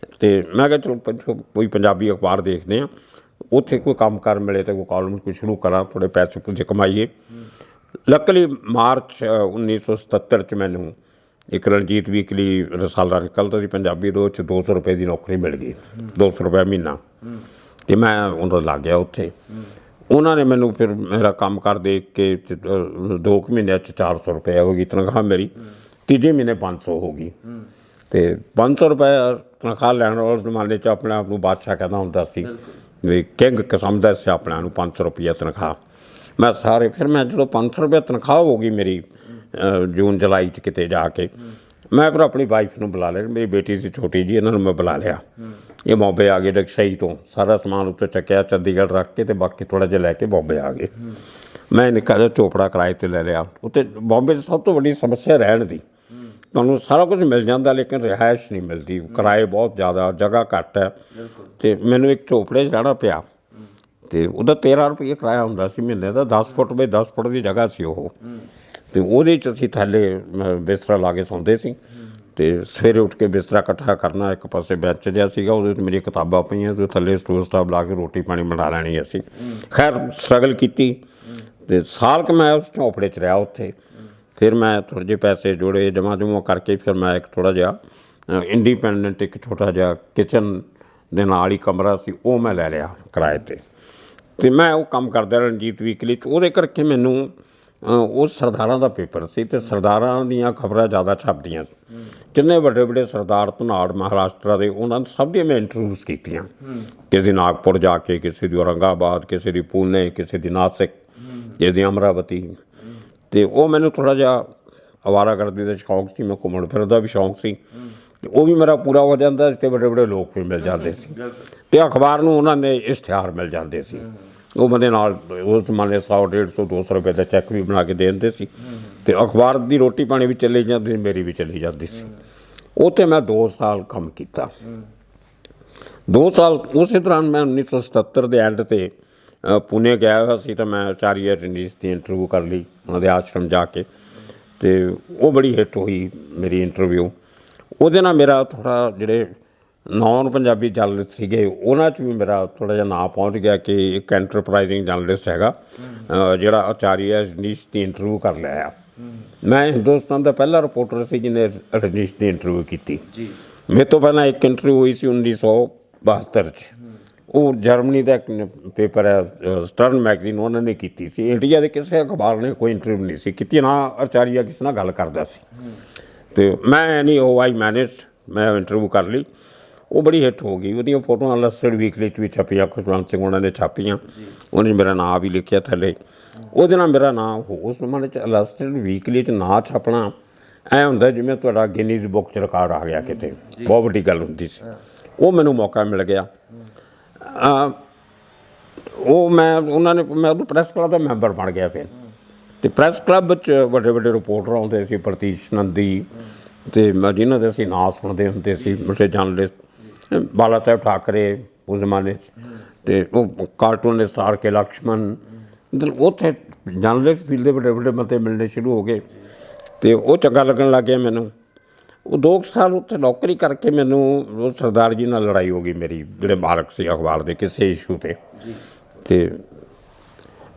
ਅਤੇ ਮੈਂ ਕਿਹਾ ਚਲੋ ਕੋਈ ਪੰਜਾਬੀ ਅਖਬਾਰ ਦੇਖਦੇ ਹਾਂ, ਉੱਥੇ ਕੋਈ ਕੰਮ ਕਾਰ ਮਿਲੇ ਤਾਂ ਕੋਈ ਕਾਲਮ ਕੋਈ ਸ਼ੁਰੂ ਕਰਾਂ, ਥੋੜ੍ਹੇ ਪੈਸੇ ਪੂਸੇ ਕਮਾਈਏ। ਲੱਕਲੀ ਮਾਰਚ 1977 'ਚ ਮੈਨੂੰ ਇੱਕ ਰਣਜੀਤ ਵੀਕਲੀ ਰਸਾਲਾ ਨਿਕਲਦਾ ਸੀ ਪੰਜਾਬੀ ਦੇ, ਉਹ 'ਚ 200 ਰੁਪਏ ਦੀ ਨੌਕਰੀ ਮਿਲ ਗਈ, 200 ਰੁਪਏ ਮਹੀਨਾ। ਅਤੇ ਮੈਂ ਉਹਨਾਂ ਲੱਗ ਗਿਆ ਉੱਥੇ। ਉਹਨਾਂ ਨੇ ਮੈਨੂੰ ਫਿਰ ਮੇਰਾ ਕੰਮ ਕਰ ਦੇਖ ਕੇ 2 ਮਹੀਨਿਆਂ 'ਚ 400 ਰੁਪਏ ਹੋ ਗਈ ਤਨਖਾਹ ਮੇਰੀ। ਤੀਜੇ ਮਹੀਨੇ 500 ਹੋ ਗਈ। ਅਤੇ 500 ਰੁਪਏ ਤਨਖਾਹ ਲੈਣ ਉਸ ਜ਼ਮਾਨੇ 'ਚ ਆਪਣੇ ਆਪ ਨੂੰ ਬਾਦਸ਼ਾਹ ਕਹਿੰਦਾ ਹੁੰਦਾ ਸੀ, ਵੀ ਕਿੰਗ ਸਮਝਦਾ ਸੀ ਆਪਣੇ ਆਪ ਨੂੰ। 500 ਰੁਪਈਆ ਤਨਖਾਹ ਮੈਂ ਸਾਰੇ। ਫਿਰ ਮੈਂ ਜਦੋਂ 500 ਰੁਪਏ ਤਨਖਾਹ ਹੋ ਗਈ ਮੇਰੀ ਜੂਨ ਜੁਲਾਈ 'ਚ ਕਿਤੇ ਜਾ ਕੇ, ਮੈਂ ਫਿਰ ਆਪਣੀ ਵਾਈਫ ਨੂੰ ਬੁਲਾ ਲਿਆ। ਮੇਰੀ ਬੇਟੀ ਸੀ ਛੋਟੀ ਜੀ, ਇਹਨਾਂ ਨੂੰ ਮੈਂ ਬੁਲਾ ਲਿਆ। ਇਹ ਬੰਬੇ ਆ ਗਏ ਡਕਸ਼ਈ ਤੋਂ, ਸਾਰਾ ਸਮਾਨ ਉੱਤੇ ਚੱਕਿਆ, ਚੰਡੀਗੜ੍ਹ ਰੱਖ ਕੇ ਅਤੇ ਬਾਕੀ ਥੋੜ੍ਹਾ ਜਿਹਾ ਲੈ ਕੇ ਬੰਬੇ ਆ ਗਏ। ਮੈਂ ਨਿੱਕਾ ਜਿਹਾ ਝੋਪੜਾ ਕਿਰਾਏ 'ਤੇ ਲੈ ਲਿਆ। ਉੱਥੇ ਬੰਬੇ 'ਚ ਸਭ ਤੋਂ ਵੱਡੀ ਸਮੱਸਿਆ ਰਹਿਣ ਦੀ। ਤੁਹਾਨੂੰ ਸਾਰਾ ਕੁਝ ਮਿਲ ਜਾਂਦਾ ਲੇਕਿਨ ਰਿਹਾਇਸ਼ ਨਹੀਂ ਮਿਲਦੀ, ਕਿਰਾਏ ਬਹੁਤ ਜ਼ਿਆਦਾ, ਜਗ੍ਹਾ ਘੱਟ ਹੈ। ਅਤੇ ਮੈਨੂੰ ਇੱਕ ਝੋਪੜੇ 'ਚ ਰਹਿਣਾ ਪਿਆ। ਅਤੇ ਉਹਦਾ 13 ਰੁਪਏ ਕਿਰਾਇਆ ਹੁੰਦਾ ਸੀ ਮਹੀਨੇ ਦਾ। 10 ਫੁੱਟ ਬਾਈ 10 ਫੁੱਟ ਦੀ ਜਗ੍ਹਾ ਸੀ ਉਹ। ਅਤੇ ਉਹਦੇ 'ਚ ਅਸੀਂ ਥੱਲੇ ਬਿਸਤਰਾ ਲਾ ਕੇ ਸੌਂਦੇ ਸੀ। ਅਤੇ ਸਵੇਰੇ ਉੱਠ ਕੇ ਬਿਸਤਰਾ ਇਕੱਠਾ ਕਰਨਾ, ਇੱਕ ਪਾਸੇ ਬੈਂਚ ਜਿਹਾ ਸੀਗਾ, ਉਹਦੇ 'ਤੇ ਮੇਰੀਆਂ ਕਿਤਾਬਾਂ ਪਈਆਂ, ਅਤੇ ਥੱਲੇ ਸਟੋਵ ਸਟਾਵ ਲਾ ਕੇ ਰੋਟੀ ਪਾਣੀ ਬਣਾ ਲੈਣੀ ਅਸੀਂ। ਖੈਰ ਸਟਰਗਲ ਕੀਤੀ ਅਤੇ ਸਾਲ ਕੁ ਮੈਂ ਉਸ ਝੌਂਪੜੇ 'ਚ ਰਿਹਾ ਉੱਥੇ। ਫਿਰ ਮੈਂ ਥੋੜ੍ਹੇ ਜਿਹੇ ਪੈਸੇ ਜੋੜੇ, ਜਮ੍ਹਾਂ ਜੁਮ੍ਹਾਂ ਕਰਕੇ ਫਿਰ ਮੈਂ ਇੱਕ ਥੋੜ੍ਹਾ ਜਿਹਾ ਇੰਡੀਪੈਂਡੈਂਟ ਇੱਕ ਛੋਟਾ ਜਿਹਾ ਕਿਚਨ ਦੇ ਨਾਲ ਹੀ ਕਮਰਾ ਸੀ, ਉਹ ਮੈਂ ਲੈ ਲਿਆ ਕਿਰਾਏ 'ਤੇ। ਅਤੇ ਮੈਂ ਉਹ ਕੰਮ ਕਰਦਾ ਰਣਜੀਤ ਵੀਕਲੀ 'ਚ। ਉਹਦੇ ਕਰਕੇ ਮੈਨੂੰ ਉਹ ਸਰਦਾਰਾਂ ਦਾ ਪੇਪਰ ਸੀ, ਅਤੇ ਸਰਦਾਰਾਂ ਦੀਆਂ ਖਬਰਾਂ ਜ਼ਿਆਦਾ ਛਪਦੀਆਂ ਸੀ। ਜਿੰਨੇ ਵੱਡੇ ਵੱਡੇ ਸਰਦਾਰ ਧਨਾੜ ਮਹਾਰਾਸ਼ਟਰ ਦੇ, ਉਹਨਾਂ ਸਭ ਦੀਆਂ ਮੈਂ ਇੰਟਰਵਿਊਜ਼ ਕੀਤੀਆਂ। ਕਿਸੇ ਦੀ ਨਾਗਪੁਰ ਜਾ ਕੇ, ਕਿਸੇ ਦੀ ਔਰੰਗਾਬਾਦ, ਕਿਸੇ ਦੀ ਪੂਨੇ, ਕਿਸੇ ਦੀ ਨਾਸਿਕ, ਕਿਸੇ ਦੀ ਅਮਰਾਵਤੀ। ਅਤੇ ਉਹ ਮੈਨੂੰ ਥੋੜ੍ਹਾ ਜਿਹਾ ਅਵਾਰਾਗਰਦੀ ਦਾ ਸ਼ੌਂਕ ਸੀ, ਮੈਂ ਘੁੰਮਣ ਫਿਰਨ ਦਾ ਵੀ ਸ਼ੌਂਕ ਸੀ, ਅਤੇ ਉਹ ਵੀ ਮੇਰਾ ਪੂਰਾ ਹੋ ਜਾਂਦਾ ਸੀ। ਅਤੇ ਵੱਡੇ ਵੱਡੇ ਲੋਕ ਵੀ ਮਿਲ ਜਾਂਦੇ ਸੀ, ਅਤੇ ਅਖਬਾਰ ਨੂੰ ਉਹਨਾਂ ਦੇ ਇਸ਼ਤਿਹਾਰ ਮਿਲ ਜਾਂਦੇ ਸੀ। ਉਹ ਬੰਦੇ ਨਾਲ ਉਸ ਜ਼ਮਾਨੇ 100, 150, 200 ਰੁਪਏ ਦਾ ਚੈੱਕ ਵੀ ਬਣਾ ਕੇ ਦੇ ਦਿੰਦੇ ਸੀ। ਅਤੇ ਅਖਬਾਰ ਦੀ ਰੋਟੀ ਪਾਣੀ ਵੀ ਚੱਲੀ ਜਾਂਦੀ ਸੀ, ਮੇਰੀ ਵੀ ਚੱਲੀ ਜਾਂਦੀ ਸੀ। ਉੱਥੇ ਮੈਂ 2 ਸਾਲ ਕੰਮ ਕੀਤਾ। 2 ਸਾਲ ਉਸੇ ਦੌਰਾਨ ਮੈਂ 1977 ਦੇ ਐਂਡ 'ਤੇ ਪੁਣੇ ਗਿਆ ਹੋਇਆ ਸੀ, ਤਾਂ ਮੈਂ ਆਚਾਰੀਆ ਰਣਜੀਤ ਦੀ ਇੰਟਰਵਿਊ ਕਰ ਲਈ ਉਹਨਾਂ ਦੇ ਆਸ਼ਰਮ ਜਾ ਕੇ। ਤੇ ਉਹ ਬੜੀ ਹਿੱਟ ਹੋਈ ਮੇਰੀ ਇੰਟਰਵਿਊ। ਉਹਦੇ ਨਾਲ ਮੇਰਾ ਥੋੜ੍ਹਾ ਜਿਹੜੇ ਨੌਨ ਪੰਜਾਬੀ ਜਰਨਲਿਸਟ ਸੀਗੇ ਉਹਨਾਂ 'ਚ ਵੀ ਮੇਰਾ ਥੋੜ੍ਹਾ ਜਿਹਾ ਨਾਂ ਪਹੁੰਚ ਗਿਆ ਕਿ ਇੱਕ ਐਂਟਰਪ੍ਰਾਈਜ਼ਿੰਗ ਜਰਨਲਿਸਟ ਹੈਗਾ ਜਿਹੜਾ ਆਚਾਰੀਆ ਰਜਨੀਸ਼ ਦੀ ਇੰਟਰਵਿਊ ਕਰ ਲਿਆ। ਮੈਂ ਹਿੰਦੁਸਤਾਨ ਦਾ ਪਹਿਲਾ ਰਿਪੋਰਟਰ ਸੀ ਜਿਹਨੇ ਰਜਨੀਸ਼ ਦੀ ਇੰਟਰਵਿਊ ਕੀਤੀ। ਮੇਰੇ ਤੋਂ ਪਹਿਲਾਂ ਇੱਕ ਇੰਟਰਵਿਊ ਹੋਈ ਸੀ 1972 'ਚ, ਉਹ ਜਰਮਨੀ ਦਾ ਇੱਕ ਪੇਪਰ ਹੈ ਸਟਰਨ ਮੈਗਜ਼ੀਨ, ਉਹਨਾਂ ਨੇ ਕੀਤੀ ਸੀ। ਇੰਡੀਆ ਦੇ ਕਿਸੇ ਅਖਬਾਰ ਨੇ ਕੋਈ ਇੰਟਰਵਿਊ ਨਹੀਂ ਸੀ ਕੀਤੀ, ਨਾ ਆਚਾਰੀਆ ਕਿਸੇ ਨਾਲ ਗੱਲ ਕਰਦਾ ਸੀ। ਅਤੇ ਮੈਂ ਨਹੀਂ ਉਹ ਆਈ ਮੈਨੇਜ, ਮੈਂ ਇੰਟਰਵਿਊ ਕਰ ਲਈ, ਉਹ ਬੜੀ ਹਿੱਟ ਹੋ ਗਈ। ਉਹਦੀਆਂ ਫੋਟੋਆਂ ਇਲਸਟਰੇਟਡ ਵੀਕਲੀ 'ਚ ਵੀ ਛਪੀਆਂ, ਖੁਸ਼ਵੰਤ ਸਿੰਘ ਉਹਨਾਂ ਨੇ ਛਾਪੀਆਂ, ਉਹਨੇ ਮੇਰਾ ਨਾਂ ਵੀ ਲਿਖਿਆ ਥੱਲੇ। ਉਹਦੇ ਨਾਲ ਮੇਰਾ ਨਾਂ ਉਸ ਜ਼ਮਾਨੇ 'ਚ ਇਲਸਟਰੇਟਡ ਵੀਕਲੀ 'ਚ ਨਾਂ ਛਪਣਾ ਐਂ ਹੁੰਦਾ ਜਿਵੇਂ ਤੁਹਾਡਾ ਗਿਨੀਜ਼ ਬੁੱਕ 'ਚ ਰਿਕਾਰਡ ਆ ਗਿਆ ਕਿਤੇ, ਬਹੁਤ ਵੱਡੀ ਗੱਲ ਹੁੰਦੀ ਸੀ। ਉਹ ਮੈਨੂੰ ਮੌਕਾ ਮਿਲ ਗਿਆ। ਉਹ ਮੈਂ ਉਦੋਂ ਪ੍ਰੈਸ ਕਲੱਬ ਦਾ ਮੈਂਬਰ ਬਣ ਗਿਆ ਫਿਰ, ਅਤੇ ਪ੍ਰੈਸ ਕਲੱਬ 'ਚ ਵੱਡੇ ਵੱਡੇ ਰਿਪੋਰਟਰ ਆਉਂਦੇ ਸੀ, ਪ੍ਰਤੀਸ਼ ਨੰਦੀ ਅਤੇ ਜਿਨ੍ਹਾਂ ਦੇ ਅਸੀਂ ਨਾਂ ਸੁਣਦੇ ਹੁੰਦੇ ਸੀ, ਵੱਡੇ ਜਰਨਲਿਸਟ, ਬਾਲਾ ਸਾਹਿਬ ਠਾਕਰੇ ਉਸ ਜ਼ਮਾਨੇ 'ਚ, ਅਤੇ ਉਹ ਕਾਰਟੂਨਿਸਟ ਆਰ ਕੇ ਲਕਸ਼ਮਣ, ਮਤਲਬ ਉੱਥੇ ਜਰਨਲਿਸਟ ਫੀਲਡ ਦੇ ਵੱਡੇ ਵੱਡੇ ਬੰਦੇ ਮਿਲਣੇ ਸ਼ੁਰੂ ਹੋ ਗਏ ਅਤੇ ਉਹ ਚੰਗਾ ਲੱਗਣ ਲੱਗ ਗਿਆ ਮੈਨੂੰ। ਉਹ 2 ਸਾਲ ਉੱਥੇ ਨੌਕਰੀ ਕਰਕੇ ਮੈਨੂੰ ਉਹ ਸਰਦਾਰ ਜੀ ਨਾਲ ਲੜਾਈ ਹੋ ਗਈ ਮੇਰੀ, ਜਿਹੜੇ ਮਾਲਕ ਸੀ ਅਖਬਾਰ ਦੇ ਕਿਸੇ ਇਸ਼ੂ 'ਤੇ। ਅਤੇ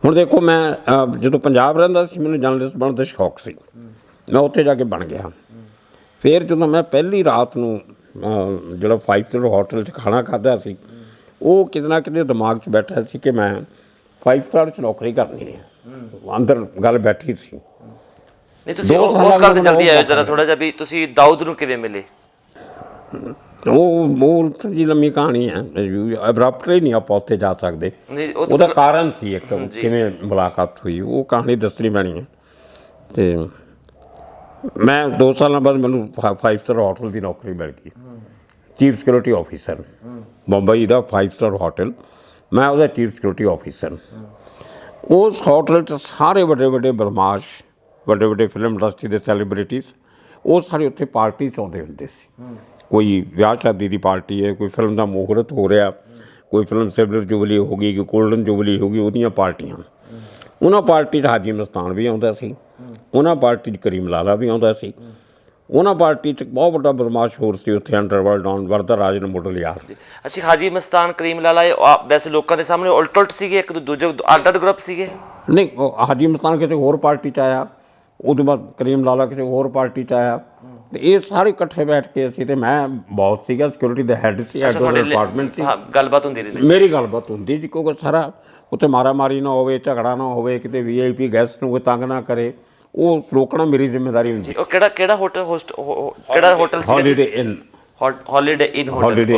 ਹੁਣ ਦੇਖੋ ਮੈਂ ਜਦੋਂ ਪੰਜਾਬ ਰਹਿੰਦਾ ਸੀ ਮੈਨੂੰ ਜਰਨਲਿਸਟ ਬਣਨ ਦਾ ਸ਼ੌਕ ਸੀ, ਮੈਂ ਉੱਥੇ ਜਾ ਕੇ ਬਣ ਗਿਆ। ਫਿਰ ਜਦੋਂ ਮੈਂ ਪਹਿਲੀ ਰਾਤ ਨੂੰ ਜਿਹੜਾ 5 ਸਟਾਰ ਹੋਟਲ 'ਚ ਖਾਣਾ ਖਾਧਾ ਸੀ, ਉਹ ਕਿਤੇ ਨਾ ਕਿਤੇ ਦਿਮਾਗ 'ਚ ਬੈਠਾ ਸੀ ਕਿ ਮੈਂ 5 ਸਟਾਰ 'ਚ ਨੌਕਰੀ ਕਰਨੀ ਹੈ, ਅੰਦਰ ਗੱਲ ਬੈਠੀ ਸੀ। ਨਹੀਂ ਤੁਸੀਂ ਉਸ ਗੱਲ 'ਤੇ ਜਲਦੀ ਆਇਓ ਜਰਾ ਥੋੜ੍ਹਾ ਜਿਹਾ, ਵੀ ਤੁਸੀਂ ਦਾਊਦ ਨੂੰ ਕਿਵੇਂ ਮਿਲੇ? ਉਹ ਜੀ ਲੰਮੀ ਕਹਾਣੀ ਹੈ, ਅਬਰਪਟਲੀ ਨਹੀਂ ਆਪਾਂ ਉੱਥੇ ਜਾ ਸਕਦੇ। ਉਹਦਾ ਕਾਰਨ ਸੀ ਇੱਕ ਕਿਵੇਂ ਮੁਲਾਕਾਤ ਹੋਈ, ਉਹ ਕਹਾਣੀ ਦੱਸਣੀ ਪੈਣੀ ਹੈ। ਅਤੇ ਮੈਂ 2 ਸਾਲਾਂ ਬਾਅਦ ਮੈਨੂੰ 5 ਸਟਾਰ ਹੋਟਲ ਦੀ ਨੌਕਰੀ ਮਿਲ ਗਈ, ਚੀਫ ਸਿਕਿਉਰਿਟੀ ਆਫਿਸਰ, ਬੰਬਈ ਦਾ 5 ਸਟਾਰ ਹੋਟਲ, ਮੈਂ ਉਹਦਾ ਚੀਫ ਸਿਕਿਉਰਿਟੀ ਆਫਿਸਰ। ਉਸ ਹੋਟਲ 'ਚ ਸਾਰੇ ਵੱਡੇ ਵੱਡੇ ਬਦਮਾਸ਼, ਵੱਡੇ ਵੱਡੇ ਫਿਲਮ ਇੰਡਸਟਰੀ ਦੇ ਸੈਲੀਬ੍ਰਿਟੀਜ਼, ਉਹ ਸਾਰੇ ਉੱਥੇ ਪਾਰਟੀ 'ਚ ਆਉਂਦੇ ਹੁੰਦੇ ਸੀ। ਕੋਈ ਵਿਆਹ ਸ਼ਾਦੀ ਦੀ ਪਾਰਟੀ ਹੈ, ਕੋਈ ਫਿਲਮ ਦਾ ਮਹੂਰਤ ਹੋ ਰਿਹਾ, ਕੋਈ ਫਿਲਮ ਸਿਲਵਰ ਜੁਬਲੀ ਹੋ ਗਈ, ਕੋਈ ਗੋਲਡਨ ਜੁਬਲੀ ਹੋ ਗਈ, ਉਹਦੀਆਂ ਪਾਰਟੀਆਂ। ਉਹਨਾਂ ਪਾਰਟੀ 'ਚ ਹਾਜੀ ਮਸਤਾਨ ਵੀ ਆਉਂਦਾ ਸੀ, ਉਹਨਾਂ ਪਾਰਟੀ 'ਚ ਕਰੀਮ ਲਾਲਾ ਵੀ ਆਉਂਦਾ ਸੀ, ਉਹਨਾਂ ਪਾਰਟੀ 'ਚ ਬਹੁਤ ਵੱਡਾ ਬਦਮਾਸ਼ ਹੋਰ ਸੀ ਉੱਥੇ ਅੰਡਰਵਰਲਡ ਡੌਨ ਵਰਦਾ ਰਾਜਨ ਮੋਡਲ ਯਾਰ। ਅਸੀਂ ਹਾਜੀ ਮਸਤਾਨ, ਕਰੀਮ ਲਾਲਾ ਵੈਸੇ ਲੋਕਾਂ ਦੇ ਸਾਹਮਣੇ ਉਲਟ ਉਲਟ ਸੀਗੇ, ਇੱਕ ਦੂਜੇ ਅੱਡ ਅੱਡ ਗਰੁੱਪ ਸੀਗੇ? ਨਹੀਂ, ਹਾਜੀ ਮਸਤਾਨ ਕਿਸੇ ਹੋਰ ਪਾਰਟੀ 'ਚ ਆਇਆ, ਉਹਦੇ ਬਾਅਦ ਕਰੀਮ ਲਾਲਾ ਕਿਸੇ ਹੋਰ ਪਾਰਟੀ 'ਚ ਆਇਆ, ਅਤੇ ਇਹ ਸਾਰੇ ਇਕੱਠੇ ਬੈਠ ਕੇ ਅਸੀਂ, ਅਤੇ ਮੈਂ ਬਹੁਤ ਸੀਗਾ ਸਿਕਿਉਰਿਟੀ ਦਾ ਹੈੱਡ ਸੀ, ਹੈੱਡ ਆਫ ਡਿਪਾਰਟਮੈਂਟ ਸੀ। ਗੱਲਬਾਤ ਹੁੰਦੀ ਰਹਿੰਦੀ, ਮੇਰੀ ਗੱਲਬਾਤ ਹੁੰਦੀ ਜੀ, ਕਿਉਂਕਿ ਸਾਰਾ ਉੱਥੇ ਮਾਰਾ ਮਾਰੀ ਨਾ ਹੋਵੇ, ਝਗੜਾ ਨਾ ਹੋਵੇ, ਕਿਤੇ VIP ਗੈਸਟ ਨੂੰ ਕੋਈ ਤੰਗ ਨਾ ਕਰੇ, ਉਹ ਰੋਕਣਾ ਮੇਰੀ ਜ਼ਿੰਮੇਵਾਰੀ ਹੁੰਦੀ। ਉਹ ਕਿਹੜਾ ਹੋਟਲ ਕਿਹੜਾ ਹੋਟਲ ਸੀ? ਹੌਲੀਡੇ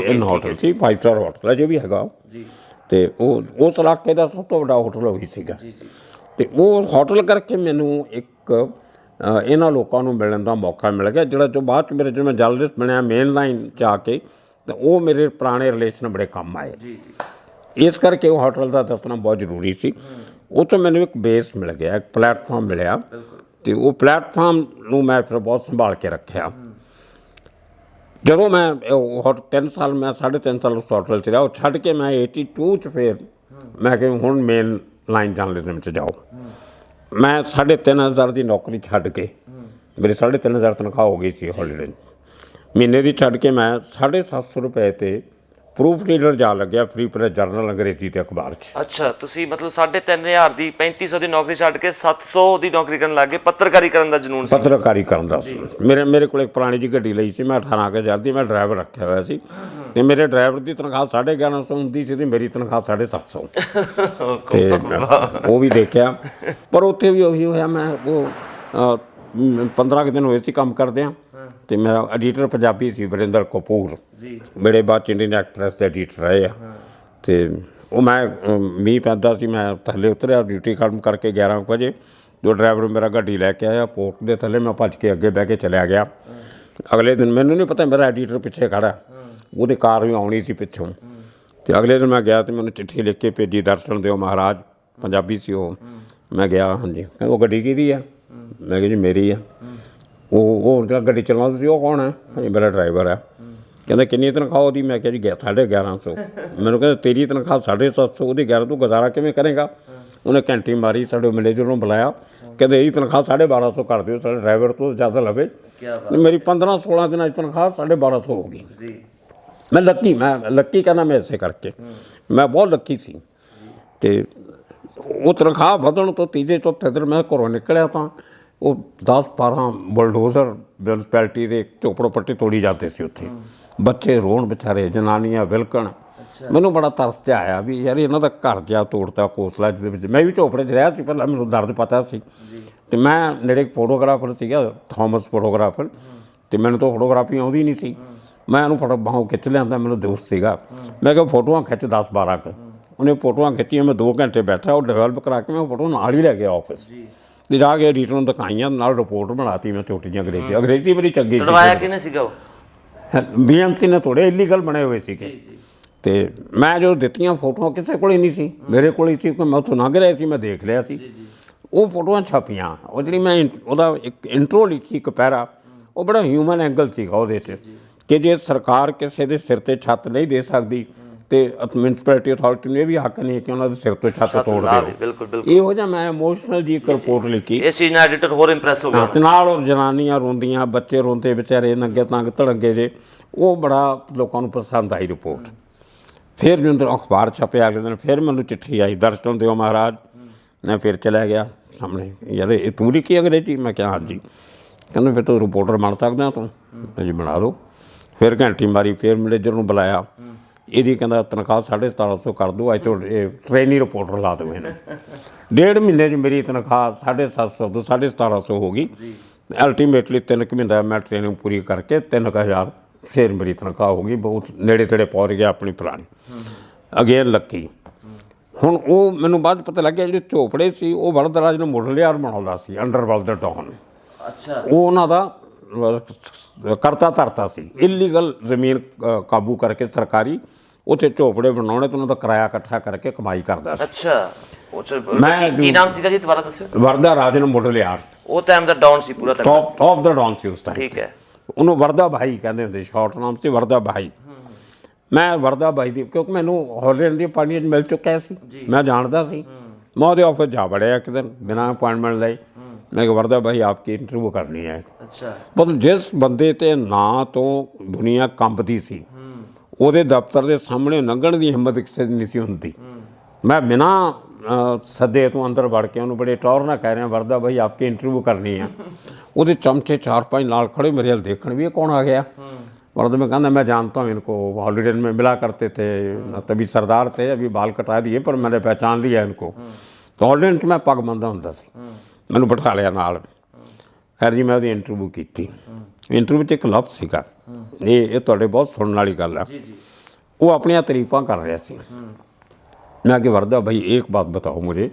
ਇਨ ਹੋਟਲ ਸੀ, 5 ਸਟਾਰ ਹੋਟਲ ਅਜੇ ਵੀ ਹੈਗਾ ਜੀ। ਅਤੇ ਉਹ ਉਸ ਇਲਾਕੇ ਦਾ ਸਭ ਤੋਂ ਵੱਡਾ ਹੋਟਲ ਉਹੀ ਸੀਗਾ। ਅਤੇ ਉਹ ਹੋਟਲ ਕਰਕੇ ਮੈਨੂੰ ਇੱਕ ਇਹਨਾਂ ਲੋਕਾਂ ਨੂੰ ਮਿਲਣ ਦਾ ਮੌਕਾ ਮਿਲ ਗਿਆ, ਜਿਹੜਾ ਜੋ ਬਾਅਦ 'ਚ ਮੇਰੇ ਜਦੋਂ ਮੈਂ ਜਰਨਲਿਸਟ ਬਣਿਆ ਮੇਨ ਲਾਈਨ 'ਚ ਆ ਕੇ, ਤਾਂ ਉਹ ਮੇਰੇ ਪੁਰਾਣੇ ਰਿਲੇਸ਼ਨ ਬੜੇ ਕੰਮ ਆਏ। ਇਸ ਕਰਕੇ ਉਹ ਹੋਟਲ ਦਾ ਦੱਸਣਾ ਬਹੁਤ ਜ਼ਰੂਰੀ ਸੀ। ਉਹ ਤੋਂ ਮੈਨੂੰ ਇੱਕ ਬੇਸ ਮਿਲ ਗਿਆ, ਇੱਕ ਪਲੈਟਫਾਰਮ ਮਿਲਿਆ, ਅਤੇ ਉਹ ਪਲੈਟਫਾਰਮ ਨੂੰ ਮੈਂ ਫਿਰ ਬਹੁਤ ਸੰਭਾਲ ਕੇ ਰੱਖਿਆ। ਜਦੋਂ ਮੈਂ 3 ਸਾਲ, ਮੈਂ 3.5 ਸਾਲ ਉਸ ਹੋਟਲ 'ਚ ਰਿਹਾ, ਉਹ ਛੱਡ ਕੇ ਮੈਂ 82 'ਚ ਫਿਰ ਮੈਂ ਕਿਹਾ ਹੁਣ ਮੇਨ ਲਾਈਨ ਜਰਨਲਿਜ਼ਮ 'ਚ ਜਾਓ। ਮੈਂ 3,500 ਦੀ ਨੌਕਰੀ ਛੱਡ ਕੇ, ਮੇਰੀ 3,500 ਤਨਖਾਹ ਹੋ ਗਈ ਸੀ ਹੌਲੀਡੇ ਮਹੀਨੇ ਦੀ, ਛੱਡ ਕੇ ਮੈਂ 750 ਰੁਪਏ 'ਤੇ ਪ੍ਰੂਫ ਰੀਡਰ ਜਾ ਲੱਗਿਆ, ਫਰੀ ਪ੍ਰੈਸ ਜਰਨਲ ਅੰਗਰੇਜ਼ੀ ਦੇ ਅਖਬਾਰ 'ਚ। ਅੱਛਾ, ਤੁਸੀਂ ਮਤਲਬ 3,500 ਦੀ 3,500 ਦੀ ਨੌਕਰੀ ਛੱਡ ਕੇ 700 ਦੀ ਨੌਕਰੀ ਕਰਨ ਲੱਗ ਗਏ। ਪੱਤਰਕਾਰੀ ਕਰਨ ਦਾ ਜਨੂਨ ਸੀ? ਪੱਤਰਕਾਰੀ ਕਰਨ ਦਾ। ਮੇਰੇ ਕੋਲ ਇੱਕ ਪੁਰਾਣੀ ਜਿਹੀ ਗੱਡੀ ਲਈ ਸੀ, ਮੈਂ 18,000 ਦੀ, ਮੈਂ ਡਰਾਈਵਰ ਰੱਖਿਆ ਹੋਇਆ ਸੀ, ਅਤੇ ਮੇਰੇ ਡਰਾਈਵਰ ਦੀ ਤਨਖਾਹ 1150 ਹੁੰਦੀ ਸੀ, ਅਤੇ ਮੇਰੀ ਤਨਖਾਹ 750। ਅਤੇ ਉਹ ਵੀ ਦੇਖਿਆ, ਪਰ ਉੱਥੇ ਵੀ ਉਹੀ ਹੋਇਆ। ਮੈਂ ਉਹ 15 ਕੁ ਦਿਨ ਹੋਏ ਸੀ ਕੰਮ ਕਰਦਿਆਂ, ਅਤੇ ਮੇਰਾ ਐਡੀਟਰ ਪੰਜਾਬੀ ਸੀ ਵਰਿੰਦਰ ਕਪੂਰ, ਮੇਰੇ ਬਾਅਦ 'ਚ ਇੰਡੀਅਨ ਐਕਸਪ੍ਰੈਸ ਦੇ ਐਡੀਟਰ ਰਹੇ ਆ। ਅਤੇ ਉਹ ਮੈਂ ਮੀਂਹ ਪੈਂਦਾ ਸੀ, ਮੈਂ ਥੱਲੇ ਉਤਰਿਆ ਡਿਊਟੀ ਖਤਮ ਕਰਕੇ 11 ਵਜੇ, ਜੋ ਡਰਾਈਵਰ ਮੇਰਾ ਗੱਡੀ ਲੈ ਕੇ ਆਇਆ ਪੋਰਟ ਦੇ ਥੱਲੇ, ਮੈਂ ਭੱਜ ਕੇ ਅੱਗੇ ਬਹਿ ਕੇ ਚਲਿਆ ਗਿਆ। ਅਗਲੇ ਦਿਨ ਮੈਨੂੰ ਨਹੀਂ ਪਤਾ ਮੇਰਾ ਐਡੀਟਰ ਪਿੱਛੇ ਖੜ੍ਹਾ, ਉਹਦੀ ਕਾਰ ਵੀ ਆਉਣੀ ਸੀ ਪਿੱਛੋਂ, ਅਤੇ ਅਗਲੇ ਦਿਨ ਮੈਂ ਗਿਆ ਅਤੇ ਮੈਨੂੰ ਚਿੱਠੀ ਲਿਖ ਕੇ ਭੇਜੀ, ਦਰਸ਼ਨ ਦਿਓ ਮਹਾਰਾਜ, ਪੰਜਾਬੀ ਸੀ ਉਹ। ਮੈਂ ਗਿਆ, ਹਾਂਜੀ, ਕਹਿੰਦਾ ਉਹ ਗੱਡੀ ਕਿਹਦੀ ਆ? ਮੈਂ ਕਿਹਾ ਜੀ ਮੇਰੀ ਆ। ਉਹ ਜਿਹੜਾ ਗੱਡੀ ਚਲਾਉਂਦਾ ਸੀ ਉਹ ਕੌਣ ਹੈ? ਹਾਂਜੀ ਮੇਰਾ ਡਰਾਈਵਰ ਹੈ। ਕਹਿੰਦਾ ਕਿੰਨੀ ਤਨਖਾਹ ਉਹਦੀ? ਮੈਂ ਕਿਹਾ ਜੀ 1150। ਮੈਨੂੰ ਕਹਿੰਦਾ ਤੇਰੀ ਤਨਖਾਹ 750, ਉਹਦੀ 11, ਤੂੰ ਗੁਜ਼ਾਰਾ ਕਿਵੇਂ ਕਰੇਗਾ? ਉਹਨੇ ਘੰਟੀ ਮਾਰੀ, ਸਾਡੇ ਮੈਨੇਜਰ ਨੂੰ ਬੁਲਾਇਆ, ਕਹਿੰਦੇ ਇਹ ਤਨਖਾਹ 1250 ਕਰ ਦਿਓ, ਸਾਡੇ ਡਰਾਈਵਰ ਤੋਂ ਜ਼ਿਆਦਾ ਲਵੇ। ਮੇਰੀ 15-16 ਦਿਨਾਂ ਦੀ ਤਨਖਾਹ 1250 ਹੋ ਗਈ ਜੀ। ਮੈਂ ਲੱਕੀ ਕਹਿੰਦਾ ਮੈਂ ਇਸੇ ਕਰਕੇ ਮੈਂ ਬਹੁਤ ਲੱਕੀ ਸੀ। ਅਤੇ ਉਹ ਤਨਖਾਹ ਵਧਣ ਤੋਂ ਤੀਜੇ ਚੌਥੇ ਦਿਨ ਮੈਂ ਘਰੋਂ ਨਿਕਲਿਆ ਤਾਂ ਉਹ 10-12 ਬੁਲਡੋਜ਼ਰ ਮਿਊਨਿਸਪੈਲਿਟੀ ਦੇ ਝੋਪੜੋ ਪੱਟੀ ਤੋੜੀ ਜਾਂਦੇ ਸੀ ਉੱਥੇ, ਬੱਚੇ ਰੋਣ ਵਿਚਾਰੇ, ਜਨਾਨੀਆਂ ਵਿਲਕਣ। ਮੈਨੂੰ ਬੜਾ ਤਰਸ ਜਿਹਾ ਆਇਆ ਵੀ ਯਾਰ ਇਹਨਾਂ ਦਾ ਘਰ ਜਿਹਾ ਤੋੜਤਾ ਕੋਸਲਾ, ਜਿਹਦੇ ਵਿੱਚ ਮੈਂ ਵੀ ਝੋਪੜੇ 'ਚ ਰਿਹਾ ਸੀ ਪਹਿਲਾਂ, ਮੈਨੂੰ ਦਰਦ ਪਤਾ ਸੀ। ਅਤੇ ਮੈਂ ਨੇੜੇ ਇੱਕ ਫੋਟੋਗ੍ਰਾਫਰ ਸੀਗਾ, ਥੋਮਸ ਫੋਟੋਗ੍ਰਾਫਰ, ਅਤੇ ਮੈਨੂੰ ਤਾਂ ਫੋਟੋਗ੍ਰਾਫੀ ਆਉਂਦੀ ਨਹੀਂ ਸੀ। ਮੈਂ ਉਹਨੂੰ ਫੋਟੋ ਬਾਹੋਂ ਖਿੱਚ ਲਿਆਂਦਾ, ਮੈਨੂੰ ਦੋਸਤ ਸੀਗਾ, ਮੈਂ ਕਿਹਾ ਫੋਟੋਆਂ ਖਿੱਚ 10-12 ਕੁ। ਉਹਨੇ ਫੋਟੋਆਂ ਖਿੱਚੀਆਂ, ਮੈਂ 2 ਘੰਟੇ ਬੈਠਾ, ਉਹ ਡਿਵੈਲਪ ਕਰਾ ਕੇ ਮੈਂ ਫੋਟੋ ਨਾਲ ਹੀ ਲੈ ਗਿਆ ਆਫਿਸ, ਤੇ ਜਾ ਕੇ ਐਡੀਟਰ ਨੂੰ ਦਿਖਾਈਆਂ, ਨਾਲ ਰਿਪੋਰਟ ਬਣਾਤੀ ਮੈਂ ਛੋਟੀ ਜਿਹੀ ਅੰਗਰੇਜ਼ੀ ਮੇਰੀ ਚੰਗੀ ਸੀ। ਤੜਵਾਇਆ ਕਿਹਨੇ ਸੀਗਾ ਉਹ? BMC ਨੇ ਥੋੜ੍ਹੇ ਇਲੀਗਲ ਬਣੇ ਹੋਏ ਸੀਗੇ। ਅਤੇ ਮੈਂ ਜਦੋਂ ਦਿੱਤੀਆਂ ਫੋਟੋਆਂ ਕਿਸੇ ਕੋਲ ਹੀ ਨਹੀਂ ਸੀ, ਮੇਰੇ ਕੋਲ ਹੀ ਸੀ, ਮੈਂ ਉੱਥੋਂ ਲੰਘ ਰਿਹਾ ਸੀ, ਮੈਂ ਦੇਖ ਲਿਆ ਸੀ। ਉਹ ਫੋਟੋਆਂ ਛਪੀਆਂ, ਉਹ ਜਿਹੜੀ ਮੈਂ ਉਹਦਾ ਇੱਕ ਇੰਟਰੋ ਲਿਖੀ, ਇੱਕ ਪੈਰਾ, ਉਹ ਬੜਾ ਹਿਊਮਨ ਐਂਗਲ ਸੀਗਾ ਉਹਦੇ 'ਚ, ਕਿ ਜੇ ਸਰਕਾਰ ਕਿਸੇ ਦੇ ਸਿਰ 'ਤੇ ਛੱਤ ਨਹੀਂ ਦੇ ਸਕਦੀ ਤੇ ਮਿਊਨਿਸਪੈਲਿਟੀ ਅਥਾਰਟੀ ਨੂੰ ਇਹ ਵੀ ਹੱਕ ਨਹੀਂ ਕਿ ਉਹਨਾਂ ਦੇ ਸਿਰ ਤੋਂ ਛੱਤ ਤੋੜ ਦਿਓ। ਬਿਲਕੁਲ ਇਹੋ ਜਿਹਾ ਮੈਂ ਇਮੋਸ਼ਨਲ ਜੀ ਇੱਕ ਰਿਪੋਰਟ ਲਿਖੀ। ਇਸ ਚੀਜ਼ ਨਾਲ ਐਡੀਟਰ ਹੋਰ ਇੰਪ੍ਰੈਸ ਹੋ ਗਿਆ। ਤੇ ਨਾਲ ਉਹ ਜਨਾਨੀਆਂ ਰੋਂਦੀਆਂ, ਬੱਚੇ ਰੋਂਦੇ ਵਿਚਾਰੇ, ਨੰਗੇ ਤੰਗ ਧੜੰਗੇ ਜੇ, ਉਹ ਬੜਾ ਲੋਕਾਂ ਨੂੰ ਪਸੰਦ ਆਈ ਰਿਪੋਰਟ। ਫਿਰ ਜਦੋਂ ਅਖਬਾਰ ਛਪਿਆ ਅਗਲੇ ਦਿਨ ਫਿਰ ਮੈਨੂੰ ਚਿੱਠੀ ਆਈ, ਦਰਸ਼ਨ ਦਿਓ ਮਹਾਰਾਜ। ਮੈਂ ਫਿਰ ਚਲਾ ਗਿਆ ਸਾਹਮਣੇ, ਯਾਰ ਇਹ ਤੂੰ ਲਿਖੀ ਅੰਗਰੇਜ਼ੀ? ਮੈਂ ਕਿਹਾ ਹਾਂਜੀ। ਕਹਿੰਦੇ ਫਿਰ ਤੂੰ ਰਿਪੋਰਟਰ ਬਣ ਸਕਦਾ ਤੂੰ? ਜੀ ਬਣਾ ਲਓ। ਫਿਰ ਘੰਟੀ ਮਾਰੀ, ਫਿਰ ਮੈਨੇਜਰ ਨੂੰ ਬੁਲਾਇਆ, ਇਹਦੀ ਕਹਿੰਦਾ ਤਨਖਾਹ 1750 ਕਰ ਦਿਓ, ਅੱਜ ਤੋਂ ਟ੍ਰੇਨੀ ਰਿਪੋਰਟਰ ਲਾ ਦਿਓ ਇਹਨੂੰ। 1.5 ਮਹੀਨੇ 'ਚ ਮੇਰੀ ਤਨਖਾਹ 750 ਤੋਂ 1750 ਹੋ ਗਈ। ਅਲਟੀਮੇਟਲੀ 3 ਕੁ ਮਹੀਨੇ ਮੈਂ ਟ੍ਰੇਨਿੰਗ ਪੂਰੀ ਕਰਕੇ 3000 ਫਿਰ ਮੇਰੀ ਤਨਖਾਹ ਹੋ ਗਈ, ਬਹੁਤ ਨੇੜੇ ਤੇੜੇ ਪਹੁੰਚ ਗਿਆ ਆਪਣੀ ਪੁਰਾਣੀ। Again Lucky. ਹੁਣ ਉਹ ਮੈਨੂੰ ਬਾਅਦ ਪਤਾ ਲੱਗਿਆ ਜਿਹੜੇ ਝੋਪੜੇ ਸੀ ਉਹ ਵਰਦਰਾਜ ਨੂੰ ਮੁੱਢਲਿਆਰ ਬਣਾਉਂਦਾ ਸੀ, ਅੰਡਰਵਰਲਡ ਦਾ ਡੌਨ। ਅੱਛਾ। ਉਹ ਉਹਨਾਂ ਦਾ ਕਰਤਾ ਧਰਤਾ ਸੀ, ਇਲੀਗਲ ਜ਼ਮੀਨ ਕਾਬੂ ਕਰਕੇ ਸਰਕਾਰੀ, ਉੱਥੇ ਝੋਪੜੇ ਬਣਾਉਣੇ ਤੇ ਉਹਨਾਂ ਦਾ ਕਿਰਾਇਆ ਇਕੱਠਾ ਕਰਕੇ ਕਮਾਈ ਕਰਦਾ ਸੀ। ਅੱਛਾ। ਮੈਂ ਕੀ ਨਾਮ ਸੀਗਾ ਜੀ ਦੁਬਾਰਾ ਦੱਸਿਓ? ਵਰਦਾ ਰਾਜ ਨੂੰ ਮੁੱਢਲਿਆਰ। ਉਹ ਟਾਈਮ ਦਾ ਡੌਨ ਸੀ ਪੂਰਾ, ਟੌਪ ਦਾ ਡੌਨ ਸੀ ਉਸ ਟਾਈਮ। ਠੀਕ ਹੈ। ਉਹਨੂੰ ਵਰਦਾ ਭਾਈ ਕਹਿੰਦੇ ਹੁੰਦੇ, ਸ਼ਾਰਟ ਨਾਮ ਸੀ ਵਰਦਾ ਭਾਈ। ਮੈਂ ਵਰਦਾ ਭਾਈ ਦੀ, ਕਿਉਂਕਿ ਮੈਨੂੰ ਹਾਲੈਂਡ ਦੀਆਂ ਪਾਰਟੀਆਂ 'ਚ ਮਿਲ ਚੁੱਕਿਆ ਸੀ, ਮੈਂ ਜਾਣਦਾ ਸੀ। ਮੈਂ ਉਹਦੇ ਆਫਿਸ ਜਾ ਵੜਿਆ ਇੱਕ ਦਿਨ ਬਿਨਾਂ ਅਪਾਇੰਟਮੈਂਟ ਲਈ। ਮੈਂ ਕਿਹਾ ਵਰਦਾ ਭਾਈ ਆਪਕੀ ਇੰਟਰਵਿਊ ਕਰਨੀ ਹੈ। ਅੱਛਾ। ਮਤਲਬ ਜਿਸ ਬੰਦੇ 'ਤੇ ਨਾਂ ਤੋਂ ਦੁਨੀਆ ਕੰਬਦੀ ਸੀ, ਉਹਦੇ ਦਫ਼ਤਰ ਦੇ ਸਾਹਮਣੇ ਲੰਘਣ ਦੀ ਹਿੰਮਤ ਕਿਸੇ ਦੀ ਨਹੀਂ ਸੀ ਹੁੰਦੀ। ਮੈਂ ਬਿਨਾਂ ਸੱਦੇ ਤੋਂ ਅੰਦਰ ਵੜ ਕੇ ਉਹਨੂੰ ਬੜੇ ਟੌਰ ਨਾਲ ਕਹਿ ਰਿਹਾ, ਵਰਦਾ ਭਾਈ ਆਪਕੀ ਇੰਟਰਵਿਊ ਕਰਨੀ ਹੈ। ਉਹਦੇ ਚਮਚੇ 4-5 ਨਾਲ ਖੜੇ ਮੇਰੇ ਵੱਲ ਦੇਖਣ ਵੀ ਇਹ कौन आ गया। वर्द में कहना मैं जानता हूँ इनको, हॉलीडे में मिला करते थे, तभी सरदार थे, अभी बाल कटा दिए पर मैंने पहचान लिया इनको। तो हॉलीडे में मैं पग बंदा होंदा सी, मैनू बिठा लिया नाल। खैर जी मैं ਉਹਦੀ इंटरव्यू की। इंटरव्यू 'ਚ ਇੱਕ ਲਫ਼ਜ਼ ਸੀਗਾ, ਇਹ ਤੁਹਾਡੇ बहुत सुनने वाली गल है। वो अपनी तारीफां कर रहा सी। मैं आगे वर्दा भाई एक बात बताओ मुझे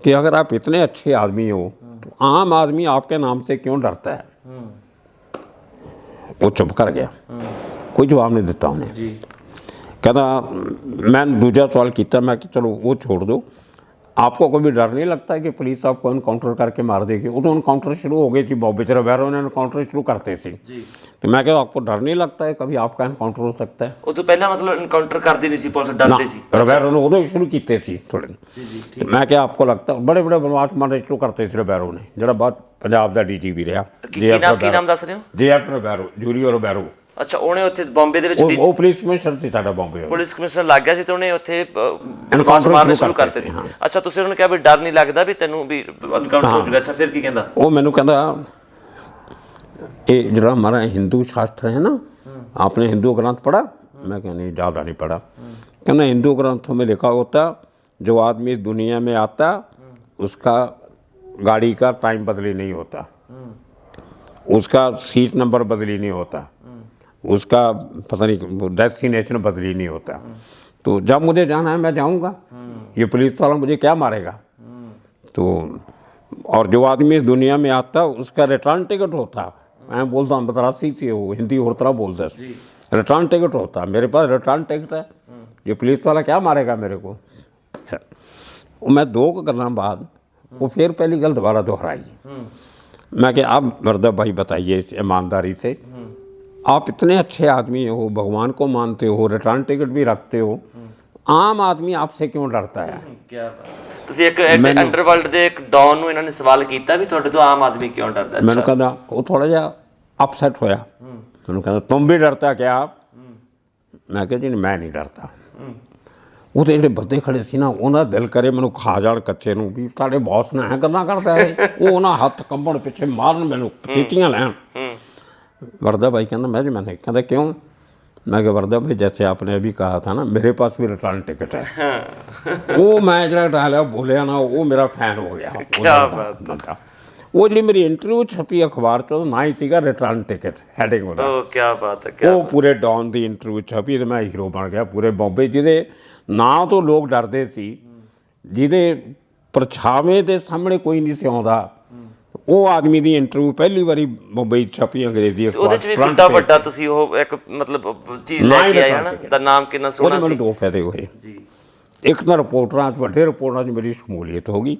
कि अगर आप इतने अच्छे आदमी हो तो आम आदमी आपके नाम से क्यों डरता है? वो चुप कर गया, कोई जवाब नहीं दिता उन्हें। कहता मैं दूजा सवाल किया, मैं कि चलो वो छोड़ दो, आपको कभी डर नहीं लगता है कि पुलिस आपको इनकाउंटर करके मार देगी? वो तो इनकाउंटर शुरू हो गई थी, बॉबी रबैरो ने इनकाउंटर शुरू करते थे। तो मैं कहता आपको डर नहीं लगता है कभी आपका इनकाउंटर हो सकता है? वो तो पहला मतलब इनकाउंटर करती नहीं सी पुलिस, डरते सी। रबैरो ने उदो शुरू किए थे थोड़े। तो मैं क्या आपको लगता बड़े बड़े बनवास मारने शुरू करते थे रबैरो ने, जो बाद पंजाब का DGP रहा। नाम दस रहे हो? JF रबैरो, जूलियो रबैरो। ਅੱਛਾ। ਉਹਨੇ ਉੱਥੇ ਬੰਬੇ ਦੇ ਵਿੱਚ ਉਹ ਪੁਲਿਸ ਕਮਿਸ਼ਨਰ ਸੀ ਸਾਡਾ ਬੰਬੇ। ਪੁਲਿਸ ਕਮਿਸ਼ਨਰ ਲੱਗ ਗਿਆ ਸੀ ਤੇ ਉਹਨੇ ਉੱਥੇ ਇਨਕਾਊਂਟਰ ਮਾਰਨੇ ਸ਼ੁਰੂ ਕਰਤੇ ਸੀ। ਅੱਛਾ। ਤੁਸੀਂ ਉਹਨੂੰ ਕਿਹਾ ਵੀ ਡਰ ਨਹੀਂ ਲੱਗਦਾ ਵੀ ਤੈਨੂੰ ਵੀ ਇਨਕਾਊਂਟਰ ਹੋ ਜਾਊਗਾ? ਅੱਛਾ। ਫਿਰ ਕੀ ਕਹਿੰਦਾ ਉਹ? ਮੈਨੂੰ ਕਹਿੰਦਾ ਇਹ ਜਿਹੜਾ ਹਮਾਰਾ ਹਿੰਦੂ ਸ਼ਾਸत्र है ना, आपने हिंदू ग्रंथ पढ़ा? मैं क्या नहीं, ज़्यादा नहीं पढ़ा। कहना हिंदू ग्रंथों में लिखा होता जो आदमी इस दुनिया में आता उसका गाड़ी का टाइम बदली नहीं होता, उसका सीट नंबर बदली नहीं होता, उसका पता नहीं डेस्टिनेशन बदली नहीं होता। तो जब मुझे जाना है मैं जाऊंगा, ये पुलिस वाला मुझे क्या मारेगा? तो और जो आदमी इस दुनिया में आता उसका रिटर्न टिकट होता। मैं बोलता हूँ बदरासी से, वो हिंदी और तरह बोलता है, रिटर्न टिकट होता। मेरे पास रिटर्न टिकट है, ये पुलिस वाला क्या मारेगा मेरे को? मैं 2 गल्लां बाद वो फिर पहली गल दोबारा दोहराई। मैं कि अब वर्दा भाई बताइए इस ईमानदारी से, आप इतने अच्छे आदमी हो, भगवान को मानते हो, रिटर्न टिकट भी रखते हो, आम आदमी आपसे क्यों डरता है। ਕੀ ਬਾਤ। ਤੁਸੀਂ ਇੱਕ ਅੰਡਰਵਰਲਡ ਦੇ ਇੱਕ ਡੌਨ ਨੂੰ ਇਹਨਾਂ ਨੇ ਸਵਾਲ ਕੀਤਾ ਵੀ ਤੁਹਾਡੇ ਤੋਂ ਆਮ ਆਦਮੀ ਕਿਉਂ ਡਰਦਾ। ਮੈਨੂੰ ਕਹਿੰਦਾ ਉਹ ਥੋੜਾ ਜਿਹਾ ਅਪਸੈਟ ਹੋਇਆ। ਮੈਨੂੰ ਕਹਿੰਦਾ ਤੁਮ ਵੀ ਡਰਤਾ ਕਿਆ। ਮੈਂ ਕਿਹਾ ਜੀ ਮੈਂ ਨਹੀਂ ਡਰਦਾ। ਉਹ ਤੇ ਜਿਹੜੇ ਬੰਦੇ ਖੜੇ ਸੀ ਨਾ ਉਹਨਾਂ ਦਿਲ ਕਰੇ ਮੈਨੂੰ ਖਾ ਜਾਣ ਕੱਚੇ ਨੂੰ ਵੀ ਤੁਹਾਡੇ ਬੌਸ ਨੇ ਐਂ ਗੱਲਾਂ ਕਰਦਾ ਹੈ। ਉਹ ਉਹਨਾਂ ਹੱਥ ਕੰਬਣ ਪਿੱਛੇ ਮਾਰਨ ਮੈਨੂੰ ਕੀਤੀਆਂ ਲੈਣ। वरदा भाई कहना मैं जी मैंने कहता क्यों। मैं क्या वरदा भाई जैसे आपने अभी कहा था ना मेरे पास भी रिटर्न टिकट है। वो मैं जो डाला बोलिया ना वो मेरा फैन हो गया। क्या बात। वो जी मेरी इंटरव्यू छपी अखबार तो ना ही सीगा रिटर्न टिकट हैडिंग हो। क्या बात है। वो पूरे डॉन की इंटरव्यू छपी तो मैं हीरो बन गया पूरे बॉम्बे जिदे ना तो लोग डरते सी जिदे परछावे के सामने कोई नहीं सी आउंदा। ਉਹ ਆਦਮੀ ਦੀ ਇੰਟਰਵਿਊ ਪਹਿਲੀ ਵਾਰੀ ਮੁੰਬਈ ਛਪੀ ਅੰਗਰੇਜ਼ੀ ਅਖਬਾਰ। ਉਹਦੇ ਚ ਵੀ ਕਿੰਨਾ ਵੱਡਾ ਤੁਸੀਂ ਉਹ ਇੱਕ ਮਤਲਬ ਚੀਜ਼ ਲੈ ਕੇ ਆਏ ਨਾ ਦਾ ਨਾਮ ਕਿੰਨਾ ਸੋਹਣਾ ਸੀ। ਮੈਨੂੰ ਦੋ ਫਾਇਦੇ ਹੋਏ ਜੀ। ਇੱਕ ਤਾਂ ਰਿਪੋਰਟਰਾਂ 'ਚ ਵੱਡੇ ਰਿਪੋਰਟਰਾਂ 'ਚ ਮੇਰੀ ਸ਼ਮੂਲੀਅਤ ਹੋ ਗਈ।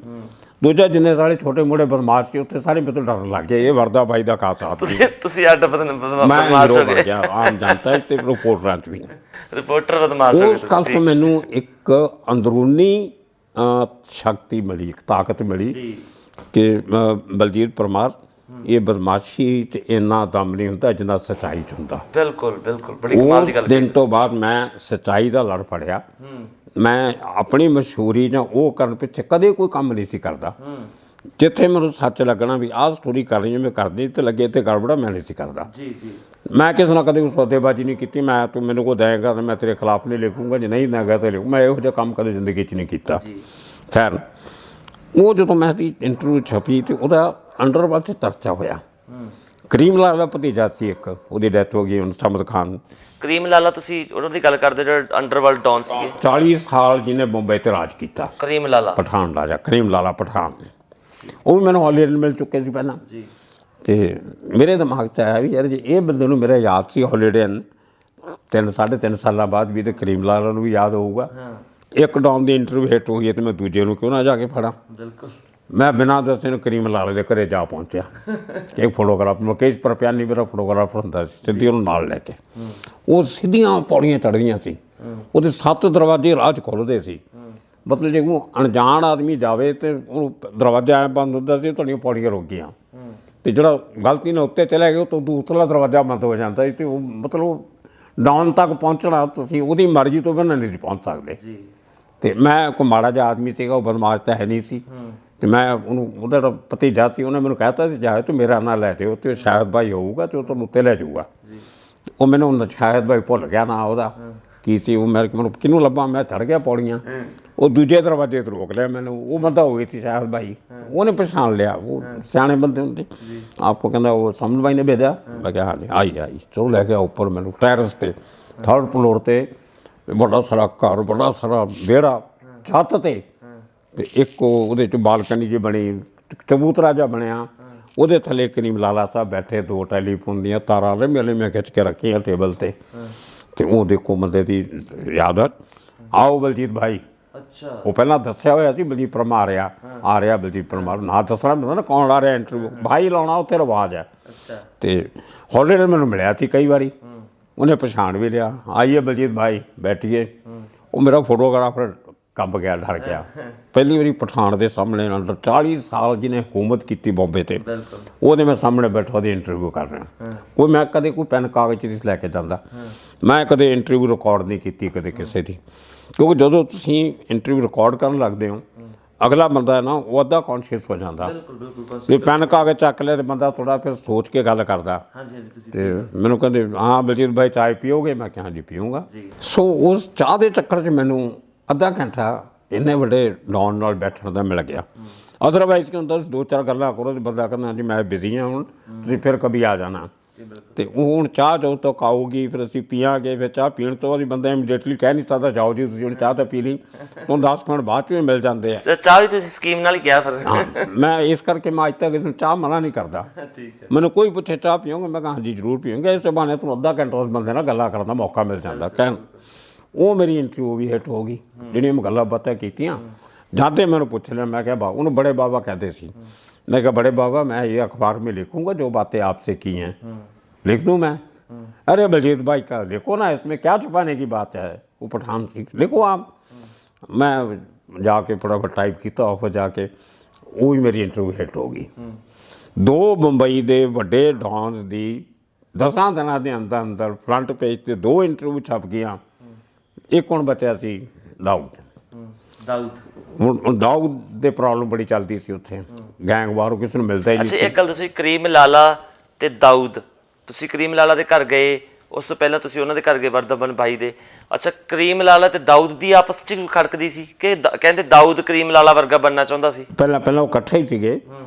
ਦੂਜਾ ਜਿੰਨੇ ਸਾਰੇ ਛੋਟੇ ਮੋਟੇ ਬਦਮਾਸ਼ ਸੀ ਉੱਥੇ ਸਾਰੇ ਮੇਰੇ ਤੋਂ ਡਰਨ ਲੱਗ ਗਏ। ਇਹ ਵਰਦਾ ਬਾਈ ਦਾ ਖਾਸ ਆਦਮੀ। ਤੁਸੀਂ ਅੱਡ ਬਦਮਾਸ਼ ਹੋ ਗਏ। ਆਮ ਜਨਤਾ ਤੇ ਰਿਪੋਰਟਰਾਂ 'ਚ ਵੀ ਰਿਪੋਰਟਰ ਬਦਮਾਸ਼ ਹੋ ਗਏ। ਉਸ ਗੱਲ ਤੋਂ ਮੈਨੂੰ ਇੱਕ ਅੰਦਰੂਨੀ ਸ਼ਕਤੀ ਮਿਲੀ ਇੱਕ ਤਾਕਤ ਮਿਲੀ ਜੀ ਕਿ ਬਲਜੀਤ ਪਰਮਾਰ ਇਹ ਬਦਮਾਸ਼ੀ 'ਚ ਇੰਨਾ ਦਮ ਨਹੀਂ ਹੁੰਦਾ ਜਿੰਨਾ ਸੱਚਾਈ 'ਚ ਹੁੰਦਾ। ਬਿਲਕੁਲ ਬਿਲਕੁਲ ਬੜੀ ਕਮਾਲ ਦੀ ਗੱਲ। ਉਸ ਦਿਨ ਤੋਂ ਬਾਅਦ ਮੈਂ ਸੱਚਾਈ ਦਾ ਲੜ ਫੜਿਆ। ਮੈਂ ਆਪਣੀ ਮਸ਼ਹੂਰੀ ਜਾਂ ਉਹ ਕਰਨ ਪਿੱਛੇ ਕਦੇ ਕੋਈ ਕੰਮ ਨਹੀਂ ਸੀ ਕਰਦਾ। ਜਿੱਥੇ ਮੈਨੂੰ ਸੱਚ ਲੱਗਣਾ ਵੀ ਆਹ ਸਟੋਰੀ ਕਰਨੀ ਮੈਂ ਕਰਦੀ ਤੇ ਲੱਗੇ ਤੇ ਗੜਬੜਾ ਮੈਂ ਨਹੀਂ ਸੀ ਕਰਦਾ। ਜੀ ਜੀ ਮੈਂ ਕਿਸੇ ਨਾਲ ਕਦੇ ਕੋਈ ਸੌਦੇਬਾਜ਼ੀ ਨਹੀਂ ਕੀਤੀ। ਮੈਂ ਤੂੰ ਮੈਨੂੰ ਕੋ ਦੇਂਗਾ ਤਾਂ ਮੈਂ ਤੇਰੇ ਖਿਲਾਫ ਨਹੀਂ ਲਿਖੂੰਗਾ ਜੇ ਨਹੀਂ ਦੇਂਗਾ ਤਾਂ ਲਿਖੂ। ਮੈਂ ਇਹੋ ਜਿਹਾ ਕੰਮ ਕਦੇ ਜ਼ਿੰਦਗੀ 'ਚ ਨਹੀਂ ਕੀਤਾ। ਖੈਰ ਉਹ ਜਦੋਂ ਮੈਂ ਦੀ ਇੰਟਰਵਿਊ ਛਪੀ ਤੇ ਉਹਦਾ ਅੰਡਰਵਰਲਡ 'ਚ ਚਰਚਾ ਹੋਇਆ। ਕਰੀਮ ਲਾਲਾ ਦਾ ਭਤੀਜਾ ਸੀ ਇੱਕ ਉਹਦੀ ਡੈਥ ਹੋ ਗਈ ਹੁਣ ਸਮਦ ਖਾਨ। ਕਰੀਮ ਲਾਲਾ ਤੁਸੀਂ ਉਹਨਾਂ ਦੀ ਗੱਲ ਕਰਦੇ ਜਿਹੜਾ ਅੰਡਰਵਰਲਡ ਡੌਨ ਸੀਗੇ 40 ਸਾਲ ਜਿਹਨੇ ਬੰਬਈ ਤੇ ਰਾਜ ਕੀਤਾ। ਕਰੀਮ ਲਾਲਾ ਪਠਾਨ ਰਾਜਾ ਕਰੀਮ ਲਾਲਾ ਪਠਾਨ। ਉਹ ਵੀ ਮੈਨੂੰ ਹਾਲੀਵੁੱਡ ਮਿਲ ਚੁੱਕੇ ਸੀ ਪਹਿਲਾਂ ਜੀ। ਤੇ ਮੇਰੇ ਦਿਮਾਗ 'ਚ ਆਇਆ ਵੀ ਯਾਰ ਜੇ ਇਹ ਬੰਦੇ ਨੂੰ ਮੇਰਾ ਯਾਦ ਸੀ ਹਾਲੀਵੁੱਡ 3.5 ਸਾਲਾਂ ਬਾਅਦ ਵੀ ਤੇ ਕਰੀਮ ਲਾਲਾ ਨੂੰ ਵੀ ਯਾਦ ਹੋਊਗਾ। ਇੱਕ ਡੌਨ ਦੀ ਇੰਟਰਵਿਊ ਹਿੱਟ ਹੋਈ ਹੈ ਤੇ ਮੈਂ ਦੂਜੇ ਨੂੰ ਕਿਉਂ ਨਾ ਜਾ ਕੇ ਫੜਾਂ। ਬਿਲਕੁਲ ਮੈਂ ਬਿਨਾਂ ਦੱਸੇ ਨੂੰ ਕਰੀਮ ਲਾਲੇ ਦੇ ਘਰੇ ਜਾ ਪਹੁੰਚਿਆ। ਇੱਕ ਫੋਟੋਗ੍ਰਾਫ ਮੁਕੇਸ਼ ਪਰਪਿਆਨੀ ਮੇਰਾ ਫੋਟੋਗ੍ਰਾਫਰ ਹੁੰਦਾ ਸੀ ਸਿੱਧੀ ਉਹਨੂੰ ਨਾਲ ਲੈ ਕੇ। ਉਹ ਸਿੱਧੀਆਂ ਪੌੜੀਆਂ ਚੜ੍ਹਦੀਆਂ ਸੀ। ਉਹਦੇ 7 ਦਰਵਾਜ਼ੇ ਰਾਹ 'ਚ ਖੁੱਲ੍ਹਦੇ ਸੀ। ਮਤਲਬ ਜੇ ਉਹ ਅਣਜਾਣ ਆਦਮੀ ਜਾਵੇ ਤੇ ਉਹਨੂੰ ਦਰਵਾਜ਼ਾ ਐਂ ਬੰਦ ਹੁੰਦਾ ਸੀ ਤੁਹਾਡੀਆਂ ਪੌੜੀਆਂ ਰੁਕ ਗਈਆਂ ਤੇ ਜਿਹੜਾ ਗਲਤੀ ਨਾਲ ਉੱਤੇ ਚਲਾ ਗਿਆ ਉਹ ਤੋਂ ਦੂਸਰਾ ਦਰਵਾਜ਼ਾ ਬੰਦ ਹੋ ਜਾਂਦਾ ਸੀ। ਤੇ ਉਹ ਮਤਲਬ ਡਾਊਨ ਤੱਕ ਪਹੁੰਚਣਾ ਤੁਸੀਂ ਉਹਦੀ ਮਰਜ਼ੀ ਤੋਂ ਬਿਨਾਂ ਨਹੀਂ ਸੀ ਪਹੁੰਚ ਸਕਦੇ। ਤੇ ਮੈਂ ਕੋਈ ਮਾੜਾ ਜਿਹਾ ਆਦਮੀ ਸੀਗਾ ਉਹ ਬਦਮਾਸ਼ ਤਾਂ ਹੈ ਨਹੀਂ ਸੀ। ਤੇ ਮੈਂ ਉਹਨੂੰ ਉਹਦਾ ਭਤੀਜਾ ਸੀ ਉਹਨੇ ਮੈਨੂੰ ਕਹਿਤਾ ਸੀ ਜਾ ਤੂੰ ਮੇਰਾ ਨਾਂ ਲੈ ਦਿਓ ਤੇ ਸ਼ਾਇਦ ਭਾਈ ਹੋਊਗਾ ਤੇ ਉਹ ਤੁਹਾਨੂੰ ਉੱਤੇ ਲੈ ਜਾਊਗਾ। ਉਹ ਮੈਨੂੰ ਸ਼ਾਇਦ ਭਾਈ ਭੁੱਲ ਗਿਆ ਨਾ ਉਹਦਾ ਕੀ ਸੀ। ਉਹ ਮੈਨੂੰ ਕਿਹਨੂੰ ਲੱਭਾਂ ਮੈਂ ਚੜ੍ਹ ਗਿਆ ਪੌੜੀਆਂ। ਉਹ ਦੂਜੇ ਦਰਵਾਜ਼ੇ 'ਤੇ ਰੋਕ ਲਿਆ ਮੈਨੂੰ। ਉਹ ਬੰਦਾ ਹੋਈ ਸੀ ਸ਼ਾਇਦ ਭਾਈ ਉਹਨੇ ਪਛਾਣ ਲਿਆ। ਉਹ ਸਿਆਣੇ ਬੰਦੇ ਹੁੰਦੇ ਆਪਕੋ ਕਹਿੰਦਾ ਉਹ ਸਮਝ ਭਾਈ ਨੇ ਭੇਜਿਆ। ਮੈਂ ਕਿਹਾ ਹਾਂਜੀ ਆਈ ਚਲੋ ਲੈ ਕੇ ਉੱਪਰ ਮੈਨੂੰ ਟੈਰਸ 'ਤੇ 3rd ਫਲੋਰ 'ਤੇ ਵੱਡਾ ਸਾਰਾ ਘਰ ਵੱਡਾ ਸਾਰਾ ਵਿਹੜਾ ਛੱਤ 'ਤੇ ਤੇ ਇੱਕ ਉਹਦੇ 'ਚ ਬਾਲਕਨੀ ਜਿਹੀ ਬਣੀ ਚਬੂਤਰਾ ਜਿਹਾ ਬਣਿਆ। ਉਹਦੇ ਥੱਲੇ ਕਰੀਮ ਲਾਲਾ ਸਾਹਿਬ ਬੈਠੇ 2 ਟੈਲੀਫੋਨ ਦੀਆਂ ਤਾਰਾਂ ਨੇ ਮੇਰੇ ਮੈਂ ਖਿੱਚ ਕੇ ਰੱਖੀਆਂ ਟੇਬਲ 'ਤੇ। ਤੇ ਉਹ ਦੇਖੋ ਬੰਦੇ ਦੀ ਯਾਦ ਆਓ ਬਲਜੀਤ ਭਾਈ। ਅੱਛਾ ਉਹ ਪਹਿਲਾਂ ਦੱਸਿਆ ਹੋਇਆ ਸੀ ਬਲਜੀਤ ਪਰਮਾਰ ਆ ਰਿਹਾ ਬਲਜੀਤ ਪਰਮਾਰ ਨਾ ਦੱਸਣਾ ਹੁੰਦਾ ਨਾ ਕੌਣ ਆ ਰਿਹਾ ਇੰਟਰਵਿਊ ਭਾਈ ਲਾਉਣਾ ਉੱਥੇ ਰਿਵਾਜ਼ ਹੈ। ਤੇ ਹਾਲੀਵੁੱਡ ਮੈਨੂੰ ਮਿਲਿਆ ਸੀ ਕਈ ਵਾਰੀ ਉਹਨੇ ਪਛਾਣ ਵੀ ਲਿਆ। ਆਈਏ ਬਲਜੀਤ ਭਾਈ ਬੈਠੀਏ। ਉਹ ਮੇਰਾ ਫੋਟੋਗ੍ਰਾਫਰ ਕੰਬ ਗਿਆ ਡਰ ਗਿਆ। ਪਹਿਲੀ ਵਾਰੀ ਪਠਾਨ ਦੇ ਸਾਹਮਣੇ ਅੰਦਰ 40 ਸਾਲ ਜਿਹਨੇ ਹਕੂਮਤ ਕੀਤੀ ਬੰਬੇ 'ਤੇ ਉਹਦੇ ਮੈਂ ਸਾਹਮਣੇ ਬੈਠਾ ਉਹਦੀ ਇੰਟਰਵਿਊ ਕਰ ਰਿਹਾ। ਕੋਈ ਮੈਂ ਕਦੇ ਕੋਈ ਪੈਨ ਕਾਗਜ਼ ਨਹੀਂ ਲੈ ਕੇ ਜਾਂਦਾ। ਮੈਂ ਕਦੇ ਇੰਟਰਵਿਊ ਰਿਕਾਰਡ ਨਹੀਂ ਕੀਤੀ ਕਦੇ ਕਿਸੇ ਦੀ ਕਿਉਂਕਿ ਜਦੋਂ ਤੁਸੀਂ ਇੰਟਰਵਿਊ ਰਿਕਾਰਡ ਕਰਨ ਲੱਗਦੇ ਹੋ ਅਗਲਾ ਬੰਦਾ ਹੈ ਨਾ ਉਹ ਅੱਧਾ ਕੌਨਸ਼ੀਅਸ ਹੋ ਜਾਂਦਾ ਵੀ ਪੈਨ ਕਾਗਜ਼ ਚੱਕ ਲਿਆ ਤੇ ਬੰਦਾ ਥੋੜ੍ਹਾ ਫਿਰ ਸੋਚ ਕੇ ਗੱਲ ਕਰਦਾ। ਤੇ ਮੈਨੂੰ ਕਹਿੰਦੇ ਹਾਂ ਬਲਜੀਤ ਭਾਈ ਚਾਹ ਪੀਓਗੇ। ਮੈਂ ਕਿਹਾ ਹਾਂਜੀ ਪੀਊਂਗਾ। ਸੋ ਉਸ ਚਾਹ ਦੇ ਚੱਕਰ 'ਚ ਮੈਨੂੰ ਅੱਧਾ ਘੰਟਾ ਇੰਨੇ ਵੱਡੇ ਡੌਨ ਨਾਲ ਬੈਠਣ ਦਾ ਮਿਲ ਗਿਆ। ਅਦਰਵਾਈਜ਼ ਕੀ ਹੁੰਦਾ 2-4 ਗੱਲਾਂ ਕਰੋ ਤੇ ਬੰਦਾ ਕਹਿੰਦਾ ਹਾਂਜੀ ਮੈਂ ਬਿਜ਼ੀ ਹਾਂ ਹੁਣ ਤੁਸੀਂ ਫਿਰ ਕਦੀ ਆ ਜਾਣਾ। ਤੇ ਉਹ ਹੁਣ ਚਾਹ ਜਦੋਂ ਤੱਕ ਆਊਗੀ ਫਿਰ ਅਸੀਂ ਪੀਆਂਗੇ। ਫਿਰ ਚਾਹ ਪੀਣ ਤੋਂ ਬਾਅਦ ਬੰਦਾ ਇਮੀਡੀਏਟਲੀ ਕਹਿ ਨਹੀਂ ਸਕਦਾ ਜਾਓ ਜੀ ਤੁਸੀਂ ਹੁਣ ਚਾਹ ਤਾਂ ਪੀ ਲਈ। ਹੁਣ 10 ਮਿੰਟ ਬਾਅਦ 'ਚ ਵੀ ਮਿਲ ਜਾਂਦੇ ਆ। ਚਾਹ ਵੀ ਤੁਸੀਂ ਸਕੀਮ ਨਾਲ ਹੀ ਕਿਹਾ ਫਿਰ। ਹਾਂ ਮੈਂ ਇਸ ਕਰਕੇ ਮੈਂ ਅੱਜ ਤੱਕ ਕਿਸੇ ਨੂੰ ਚਾਹ ਮਨਾ ਨਹੀਂ ਕਰਦਾ। ਮੈਨੂੰ ਕੋਈ ਪੁੱਛੇ ਚਾਹ ਪੀਓਗੇ ਮੈਂ ਕਿਹਾ ਹਾਂਜੀ ਜ਼ਰੂਰ ਪੀਓਗੇ। ਇਸ ਬਹਾਨੇ ਤੁਹਾਨੂੰ ਅੱਧਾ ਘੰਟਾ ਉਸ ਬੰਦੇ ਨਾਲ ਗੱਲਾਂ ਕਰਨ ਦਾ ਮੌਕਾ ਮਿਲ ਜਾਂਦਾ ਕਹਿਣ। ਉਹ ਮੇਰੀ ਇੰਟਰਵਿਊ ਵੀ ਹਿੱਟ ਹੋ ਗਈ ਜਿਹੜੀਆਂ ਮੈਂ ਗੱਲਾਂ ਬਾਤਾਂ ਕੀਤੀਆਂ। ਜਾਂਦੇ ਮੈਨੂੰ ਪੁੱਛ ਲਿਆ ਮੈਂ ਕਿਹਾ ਉਹਨੂੰ ਬੜੇ ਬਾਬਾ कहते ਸੀ। मैं कहा बड़े बाबा मैं ये अखबार में लिखूँगा जो बातें आपसे की हैं लिख दूँ मैं। अरे बलजीत भाई का लिखो ना इसमें क्या छुपाने की बात है। वो पठान सी। देखो आप, मैं जाके फटाफट टाइप किया ऑफर जाके, वो ही मेरी इंटरव्यू हिट हो गई। 2 मुंबई के वड्डे डॉन्स की 10 दिनों के अंदर अंदर फ्रंट पेज से 2 इंटरव्यू छप गई। एक हुण बचा सी दाऊद। ਹੁਣ ਦਾਊਦ ਦੇ ਪ੍ਰੋਬਲਮ ਬੜੀ ਚੱਲਦੀ ਸੀ ਉੱਥੇ, ਗੈਂਗ ਵਾਰ ਕਿਸੇ ਨੂੰ ਮਿਲਦਾ ਹੀ ਨਹੀਂ ਅੱਛਾ, ਸੀ। ਇੱਕ ਗੱਲ ਦੱਸੋ, ਕਰੀਮ ਲਾਲਾ ਤੇ ਦਾਊਦ, ਤੁਸੀਂ ਕਰੀਮ ਲਾਲਾ ਦੇ ਘਰ ਗਏ, ਉਸ ਤੋਂ ਪਹਿਲਾਂ ਤੁਸੀਂ ਉਹਨਾਂ ਦੇ ਘਰ ਗਏ ਵਰਦਮਨ ਭਾਈ ਦੇ। ਅੱਛਾ, ਕਰੀਮ ਲਾਲਾ ਤੇ ਦਾਊਦ ਦੀ ਆਪਸ 'ਚ ਖੜਕਦੀ ਸੀ ਕਿ ਕਹਿੰਦੇ ਦਾਊਦ ਕਰੀਮ ਲਾਲਾ ਵਰਗਾ ਬਣਨਾ ਚਾਹੁੰਦਾ ਸੀ? ਪਹਿਲਾਂ ਉਹ ਇਕੱਠੇ ਹੀ ਸੀਗੇ।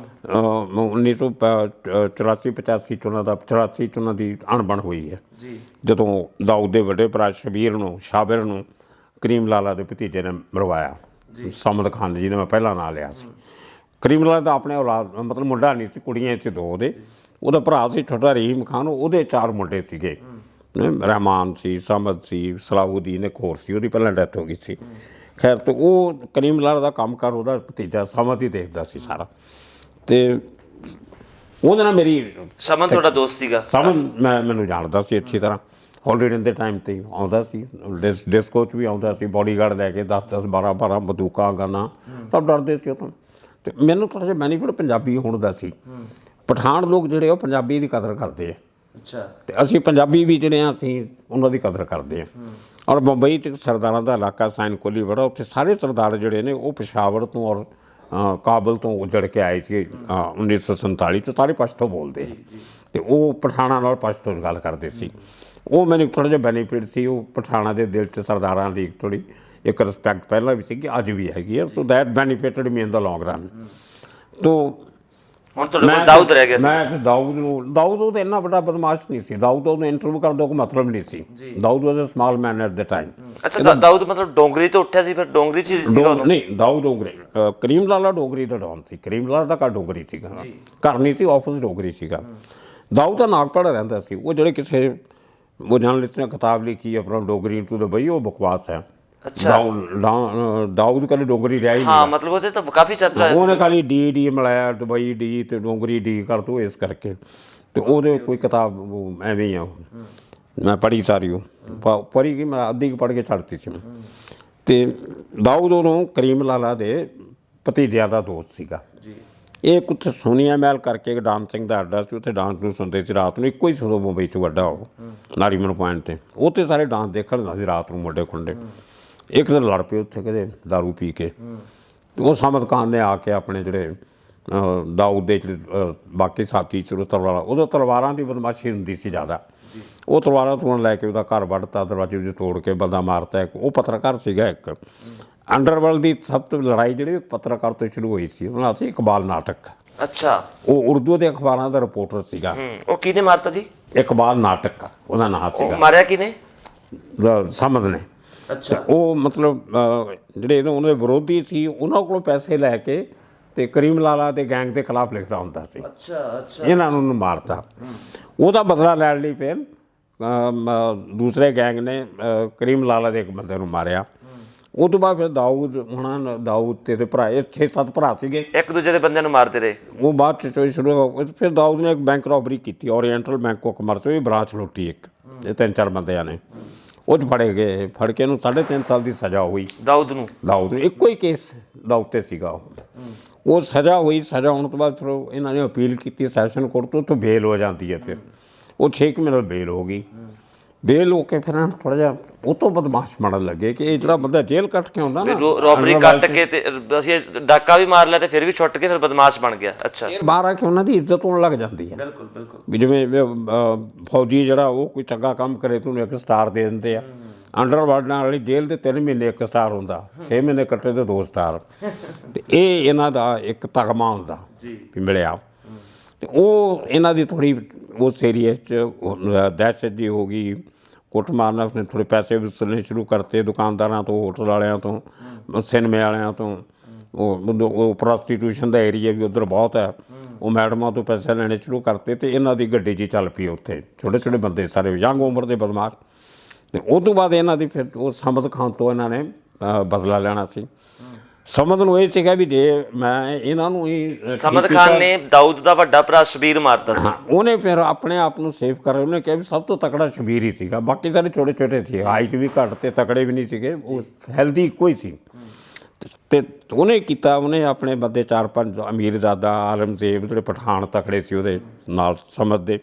1984-85 ਚ ਉਹਨਾਂ ਦਾ 84 ਚ ਉਹਨਾਂ ਦੀ ਅਣਬਣ ਹੋਈ ਹੈ ਜੀ, ਜਦੋਂ ਦਾਊਦ ਦੇ ਵੱਡੇ ਭਰਾ ਸ਼ਾਬਿਰ ਨੂੰ ਕਰੀਮ ਲਾਲਾ ਦੇ ਭਤੀਜੇ ਨੇ ਮਰਵਾਇਆ। ਸਮਦ ਖਾਨ ਜੀ ਨੇ ਮੈਂ ਪਹਿਲਾਂ ਨਾਂ ਲਿਆ ਸੀ। ਕਰੀਮ ਲਾਲਾ ਦਾ ਆਪਣੇ ਔਲਾਦ ਮਤਲਬ ਮੁੰਡਾ ਨਹੀਂ ਸੀ, ਕੁੜੀਆਂ 'ਚ 2 ਉਹਦਾ ਭਰਾ ਸੀ ਛੋਟਾ ਰਹੀਮ ਖਾਨ, ਉਹਦੇ 4 ਮੁੰਡੇ ਸੀਗੇ। ਰਹਿਮਾਨ ਸੀ, ਸਮਦ ਸੀ, ਸਲਾਹੂਦੀਨ ਇੱਕ ਹੋਰ ਸੀ, ਉਹਦੀ ਪਹਿਲਾਂ ਡੈਥ ਹੋ ਗਈ ਸੀ। ਖੈਰ, ਤੇ ਉਹ ਕਰੀਮ ਲਾਲਾ ਦਾ ਕੰਮਕਾਰ ਉਹਦਾ ਭਤੀਜਾ ਸਮਦ ਹੀ ਦੇਖਦਾ ਸੀ ਸਾਰਾ। ਤੇ ਉਹਦੇ ਨਾਲ ਮੇਰੀ ਸਮਨ ਤੁਹਾਡਾ ਦੋਸਤ ਸੀਗਾ? ਸਮਦ ਮੈਨੂੰ ਜਾਣਦਾ ਸੀ ਅੱਛੀ ਤਰ੍ਹਾਂ। ਹੌਲੀਡੇ ਦੇ ਟਾਈਮ 'ਤੇ ਆਉਂਦਾ ਸੀ, ਡਿਸਕੋ 'ਚ ਵੀ ਆਉਂਦਾ ਸੀ, ਬੋਡੀਗਾਰਡ ਲੈ ਕੇ 10-10, 12-12 ਬੰਦੂਕਾਂ ਗਾਨਾਂ, ਸਭ ਡਰਦੇ ਸੀ ਉਹ ਤੋਂ। ਅਤੇ ਮੈਨੂੰ ਥੋੜ੍ਹਾ ਜਿਹਾ ਬੈਨੀਫਿਟ ਪੰਜਾਬੀ ਹੋਣ ਦਾ ਸੀ। ਪਠਾਨ ਲੋਕ ਜਿਹੜੇ ਉਹ ਪੰਜਾਬੀ ਦੀ ਕਦਰ ਕਰਦੇ ਆ। ਅੱਛਾ। ਅਤੇ ਅਸੀਂ ਪੰਜਾਬੀ ਵੀ ਜਿਹੜੇ ਹਾਂ ਅਸੀਂ ਉਹਨਾਂ ਦੀ ਕਦਰ ਕਰਦੇ ਹਾਂ। ਔਰ ਮੁੰਬਈ 'ਚ ਸਰਦਾਰਾਂ ਦਾ ਇਲਾਕਾ ਸਾਈਨ ਕੋਲੀ ਬੜਾ, ਉੱਥੇ ਸਾਰੇ ਸਰਦਾਰ ਜਿਹੜੇ ਨੇ ਉਹ ਪਸ਼ਾਵਰ ਤੋਂ ਔਰ ਕਾਬਲ ਤੋਂ ਉੱਜੜ ਕੇ ਆਏ ਸੀ 1947 'ਚ। ਸਾਰੇ ਪਸ਼ਤੋ ਬੋਲਦੇ ਅਤੇ ਉਹ ਪਠਾਨਾਂ ਨਾਲ ਪਸ਼ਤੋ 'ਚ ਗੱਲ ਕਰਦੇ ਸੀ। ਉਹ ਮੈਨੂੰ ਥੋੜ੍ਹਾ ਜਿਹਾ ਬੈਨੀਫਿਟ ਸੀ। ਉਹ ਪਠਾਨਾਂ ਦੇ ਦਿਲ 'ਚ ਸਰਦਾਰਾਂ ਦੀ ਥੋੜ੍ਹੀ ਇੱਕ ਰਿਸਪੈਕਟ ਪਹਿਲਾਂ ਵੀ ਸੀਗੀ, ਅੱਜ ਵੀ ਹੈਗੀ ਹੈ। So that benefited me in the long run. ਤੋ ਹੁਣ ਤੁਹਾਡੇ ਕੋਲ ਦਾਊਦ ਰਹਿ ਗਿਆ ਸੀ। ਮੈਂ ਦਾਊਦ ਉਹ ਤਾਂ ਇੰਨਾ ਵੱਡਾ ਬਦਮਾਸ਼ ਨਹੀਂ ਸੀ। ਦਾਊਦ ਉਹਨੂੰ ਇੰਟਰਵਿਊ ਕਰਨ ਦਾ ਕੋਈ ਮਤਲਬ ਨਹੀਂ ਸੀ। Dawood was a small man at the time. ਅੱਛਾ, ਦਾਊਦ ਮਤਲਬ ਡੋਂਗਰੀ ਤੋਂ ਉੱਠਿਆ ਸੀ, ਫਿਰ ਡੋਂਗਰੀ 'ਚ ਸੀਗਾ ਉਦੋਂ? ਨਹੀਂ, ਦਾਊਦ ਡੋਂਗਰੀ, ਕਰੀਮ ਲਾਲਾ ਡੋਂਗਰੀ ਦਾ ਡੌਨ ਸੀ। ਕਰੀਮ ਲਾਲਾ ਦਾ ਘਰ ਡੋਂਗਰੀ ਸੀਗਾ, ਘਰ ਨਹੀਂ ਸੀ, ਆਫਿਸ ਡੋਂਗਰੀ ਸੀਗਾ। ਦਾਊਦ ਤਾਂ ਨਾਗਪੁਰ ਰਹਿੰਦਾ ਸੀ। ਉਹ ਜਿਹੜੇ ਕਿਸੇ ਉਹ ਜਰਨਲਿਸਟ ਨੇ ਕਿਤਾਬ ਲਿਖੀ ਆਪਣਾ ਡੋਗਰੀ ਟੂ ਦੁਬਈ, ਉਹ ਬਕਵਾਸ ਹੈ। ਅੱਛਾ, ਦਾਊਦ ਕਦੇ ਡੋਗਰੀ ਰਿਹਾ ਹੀ ਨਹੀਂ। ਹਾਂ, ਮਤਲਬ ਉਹਦੇ ਤਾਂ ਕਾਫੀ ਚਰਚਾ ਹੈ। ਉਹਨੇ ਖਾਲੀ ਡੀ ਮਿਲਾਇਆ, ਦੁਬਈ ਡੀ ਅਤੇ ਡੋਗਰੀ ਡੀ ਕਰ ਦੋ ਇਸ ਕਰਕੇ। ਅਤੇ ਉਹਦੇ ਕੋਈ ਕਿਤਾਬ ਐਵੇਂ ਹੀ ਆ, ਮੈਂ ਪੜ੍ਹੀ ਸਾਰੀ। ਉਹ ਪੜ੍ਹੀ ਗਈ, ਮੈਂ ਅੱਧੀ ਕੁ ਪੜ੍ਹ ਕੇ ਛੱਡਤੀ ਸੀ ਮੈਂ। ਅਤੇ ਦਾਊਦ ਉਦੋਂ ਕਰੀਮ ਲਾਲਾ ਦੇ ਭਤੀਜਿਆਂ ਦਾ ਦੋਸਤ ਸੀਗਾ। ਇਹ ਕੁਛ ਸੋਨੀਆ ਮਹਿਲ ਕਰਕੇ ਇੱਕ ਡਾਂਸਿੰਗ ਦਾ ਅੱਡਾ ਸੀ, ਉੱਥੇ ਡਾਂਸ ਡੂਸ ਹੁੰਦੇ ਸੀ ਰਾਤ ਨੂੰ। ਇੱਕੋ ਹੀ ਸੋ ਮੁੰਬਈ 'ਚ ਵੱਡਾ ਉਹ ਨਾਰੀਮਨ ਪੁਆਇੰਟ 'ਤੇ, ਉੱਥੇ ਸਾਰੇ ਡਾਂਸ ਦੇਖਣ ਜਾਂਦੇ ਸੀ ਰਾਤ ਨੂੰ ਮੁੰਡੇ ਖੁੰਡੇ। ਇੱਕ ਦਿਨ ਲੜ ਪਏ ਉੱਥੇ ਕਦੇ ਦਾਰੂ ਪੀ ਕੇ। ਉਹ ਸਮਦ ਖਾਨ ਨੇ ਆ ਕੇ ਆਪਣੇ ਜਿਹੜੇ ਦਾਊਦ ਦੇ ਜਿਹੜੇ ਬਾਕੀ ਸਾਥੀ ਸੀ ਤਲਵਾਰਾਂ, ਉਦੋਂ ਤਲਵਾਰਾਂ ਦੀ ਬਦਮਾਸ਼ੀ ਹੁੰਦੀ ਸੀ ਜ਼ਿਆਦਾ। ਉਹ ਤਲਵਾਰਾਂ ਤੋਂ ਲੈ ਕੇ ਉਹਦਾ ਘਰ ਵੱਢਤਾ, ਦਰਵਾਜ਼ੇ ਵਿੱਚ ਤੋੜ ਕੇ ਬੰਦਾ ਮਾਰਤਾ। ਇੱਕ ਉਹ ਪੱਤਰਕਾਰ ਸੀਗਾ, ਇੱਕ ਅੰਡਰਵਰਲਡ ਦੀ ਸਭ ਤੋਂ ਲੜਾਈ ਜਿਹੜੀ ਪੱਤਰਕਾਰ ਤੋਂ ਸ਼ੁਰੂ ਹੋਈ ਸੀ, ਉਹਨਾਂ ਸੀ ਇਕਬਾਲ ਨਾਟਕ। ਅੱਛਾ, ਉਹ ਉਰਦੂ ਦੇ ਅਖਬਾਰਾਂ ਦਾ ਰਿਪੋਰਟਰ ਸੀਗਾ। ਉਹ ਕਿਹਨੇ ਮਾਰਤਾ ਜੀ? ਇਕਬਾਲ ਨਾਟਕ ਉਹਦਾ ਨਾਂ ਸੀਗਾ। ਮਾਰਿਆ ਕਿਹਨੇ? ਸਮਦ ਨੇ। ਅੱਛਾ। ਉਹ ਮਤਲਬ ਜਿਹੜੇ ਉਹਨਾਂ ਦੇ ਵਿਰੋਧੀ ਸੀ, ਉਹਨਾਂ ਕੋਲੋਂ ਪੈਸੇ ਲੈ ਕੇ ਅਤੇ ਕਰੀਮ ਲਾਲਾ ਦੇ ਗੈਂਗ ਦੇ ਖਿਲਾਫ ਲਿਖਦਾ ਹੁੰਦਾ ਸੀ। ਅੱਛਾ। ਇਹਨਾਂ ਨੂੰ ਮਾਰਤਾ। ਉਹਦਾ ਬਦਲਾ ਲੈਣ ਲਈ ਫਿਰ ਦੂਸਰੇ ਗੈਂਗ ਨੇ ਕਰੀਮ ਲਾਲਾ ਦੇ ਇੱਕ ਬੰਦੇ ਨੂੰ ਮਾਰਿਆ। ਉਹ ਤੋਂ ਬਾਅਦ ਫਿਰ ਦਾਊਦ ਤੇ ਭਰਾ, ਇਹ 6-7 ਭਰਾ ਸੀਗੇ, ਇੱਕ ਦੂਜੇ ਦੇ ਬੰਦਿਆਂ ਨੂੰ ਮਾਰਦੇ ਰਹੇ। ਉਹ ਬਾਅਦ 'ਚ ਸ਼ੁਰੂ। ਫਿਰ ਦਾਊਦ ਨੇ ਇੱਕ ਬੈਂਕ ਰੋਬਰੀ ਕੀਤੀ, ਓਰੀਐਂਟਲ ਬੈਂਕ ਆਫ ਕਾਮਰਸ, ਉਹ ਬ੍ਰਾਂਚ ਲੁੱਟੀ ਇੱਕ। ਇਹ 3-4 ਬੰਦਿਆਂ ਨੇ ਉਹ 'ਚ ਫੜੇ ਗਏ। ਫੜ ਕੇ ਇਹਨੂੰ 3.5 ਸਾਲ ਦੀ ਸਜ਼ਾ ਹੋਈ ਦਾਊਦ ਨੂੰ। ਇੱਕੋ ਹੀ ਕੇਸ ਦਾਊਦ 'ਤੇ ਸੀਗਾ। ਉਹ ਸਜ਼ਾ ਹੋਈ। ਸਜ਼ਾ ਹੋਣ ਤੋਂ ਬਾਅਦ ਫਿਰ ਇਹਨਾਂ ਨੇ ਅਪੀਲ ਕੀਤੀ ਸੈਸ਼ਨ ਕੋਰਟ ਤੋਂ, ਉੱਥੋਂ ਬੇਲ ਹੋ ਜਾਂਦੀ ਹੈ। ਫਿਰ ਉਹ 6 ਮਹੀਨੇ ਬੇਲ ਹੋ ਗਈ। ਬੇਲ ਹੋ ਕੇ ਫਿਰ ਥੋੜ੍ਹਾ ਜਿਹਾ ਉਹ ਤੋਂ ਬਦਮਾਸ਼ ਬਣਨ ਲੱਗੇ ਕਿ ਇਹ ਜਿਹੜਾ ਬੰਦਾ ਜੇਲ੍ਹ ਕੱਟ ਕੇ ਆਉਂਦਾ ਨਾ, ਰੋਬਰੀ ਕੱਟ ਕੇ ਤੇ ਅਸੀਂ ਡਾਕਾ ਵੀ ਮਾਰ ਲਿਆ ਤੇ ਫਿਰ ਵੀ ਛੁੱਟ ਕੇ ਫਿਰ ਬਦਮਾਸ਼ ਬਣ ਗਿਆ। ਅੱਛਾ, ਬਾਹਰ ਆ ਕੇ ਉਹਨਾਂ ਦੀ ਇੱਜ਼ਤ ਹੋਣ ਲੱਗ ਜਾਂਦੀ ਹੈ। ਬਿਲਕੁਲ ਬਿਲਕੁਲ। ਵੀ ਜਿਵੇਂ ਫੌਜੀ ਜਿਹੜਾ ਉਹ ਕੋਈ ਚੰਗਾ ਕੰਮ ਕਰੇ ਤਾਂ ਉਹਨੂੰ 1 ਸਟਾਰ ਦੇ ਦਿੰਦੇ ਆ। ਅੰਡਰਵਰਲਡ ਨਾਲ ਵਾਲੀ ਜੇਲ੍ਹ ਦੇ 3 ਮਹੀਨੇ 1 ਸਟਾਰ ਹੁੰਦਾ, 6 ਮਹੀਨੇ ਕੱਟੇ ਤੇ 2 ਸਟਾਰ। ਅਤੇ ਇਹ ਇਹਨਾਂ ਦਾ ਇੱਕ ਤਗਮਾ ਹੁੰਦਾ ਵੀ ਮਿਲਿਆ। ਅਤੇ ਉਹ ਇਹਨਾਂ ਦੀ ਥੋੜ੍ਹੀ ਉਸ ਏਰੀਏ 'ਚ ਦਹਿਸ਼ਤ ਜਿਹੀ ਹੋ ਗਈ। ਕੁੱਟ ਮਾਰਨਾ, ਉਸਨੇ ਥੋੜ੍ਹੇ ਪੈਸੇ ਵਸੂਲਣੇ ਸ਼ੁਰੂ ਕਰਤੇ ਦੁਕਾਨਦਾਰਾਂ ਤੋਂ, ਹੋਟਲ ਵਾਲਿਆਂ ਤੋਂ, ਸਿਨੇਮੇ ਵਾਲਿਆਂ ਤੋਂ। ਉਹ ਪ੍ਰੋਸਟੀਟਿਊਸ਼ਨ ਦਾ ਏਰੀਆ ਵੀ ਉੱਧਰ ਬਹੁਤ ਹੈ। ਉਹ ਮੈਡਮਾਂ ਤੋਂ ਪੈਸੇ ਲੈਣੇ ਸ਼ੁਰੂ ਕਰਤੇ ਅਤੇ ਇਹਨਾਂ ਦੀ ਗੱਡੀ 'ਚ ਚੱਲ ਪਈ ਉੱਥੇ ਛੋਟੇ ਛੋਟੇ ਬੰਦੇ ਸਾਰੇ ਯੰਗ ਉਮਰ ਦੇ ਬਦਮਾਸ਼। ਅਤੇ ਉਹ ਤੋਂ ਬਾਅਦ ਇਹਨਾਂ ਦੀ ਫਿਰ ਉਹ ਸਮਦ ਖਾਨ ਤੋਂ ਇਹਨਾਂ ਨੇ ਬਦਲਾ ਲੈਣਾ ਸੀ। ਸਮਦ ਨੂੰ ਇਹ ਸੀਗਾ ਵੀ ਜੇ ਮੈਂ ਇਹਨਾਂ ਨੂੰ ਹੀ ਸਮਦ ਖਾਨ ਨੇ ਦਾਊਦ ਦਾ ਵੱਡਾ ਭਰਾ ਸ਼ਬੀਰ ਮਾਰਤਾ ਸੀ। ਹਾਂ, ਉਹਨੇ ਫਿਰ ਆਪਣੇ ਆਪ ਨੂੰ ਸੇਵ ਕਰ ਉਹਨੇ ਕਿਹਾ ਵੀ ਸਭ ਤੋਂ ਤਕੜਾ ਸ਼ਬੀਰ ਹੀ ਸੀਗਾ, ਬਾਕੀ ਸਾਰੇ ਛੋਟੇ ਛੋਟੇ ਸੀ, ਹਾਈਟ ਵੀ ਘੱਟ ਤੇ ਤਕੜੇ ਵੀ ਨਹੀਂ ਸੀਗੇ, ਉਹ ਹੈਲਦੀ ਇੱਕੋ ਹੀ ਸੀ। ਤੇ ਉਹਨੇ ਕੀਤਾ, ਉਹਨੇ ਆਪਣੇ ਬੰਦੇ 4-5 ਅਮੀਰਜ਼ਾਦਾ ਆਲਮਜ਼ੇਬ ਜਿਹੜੇ ਪਠਾਨ ਤਕੜੇ ਸੀ ਉਹਦੇ ਨਾਲ ਸਮਦ ਦੇ,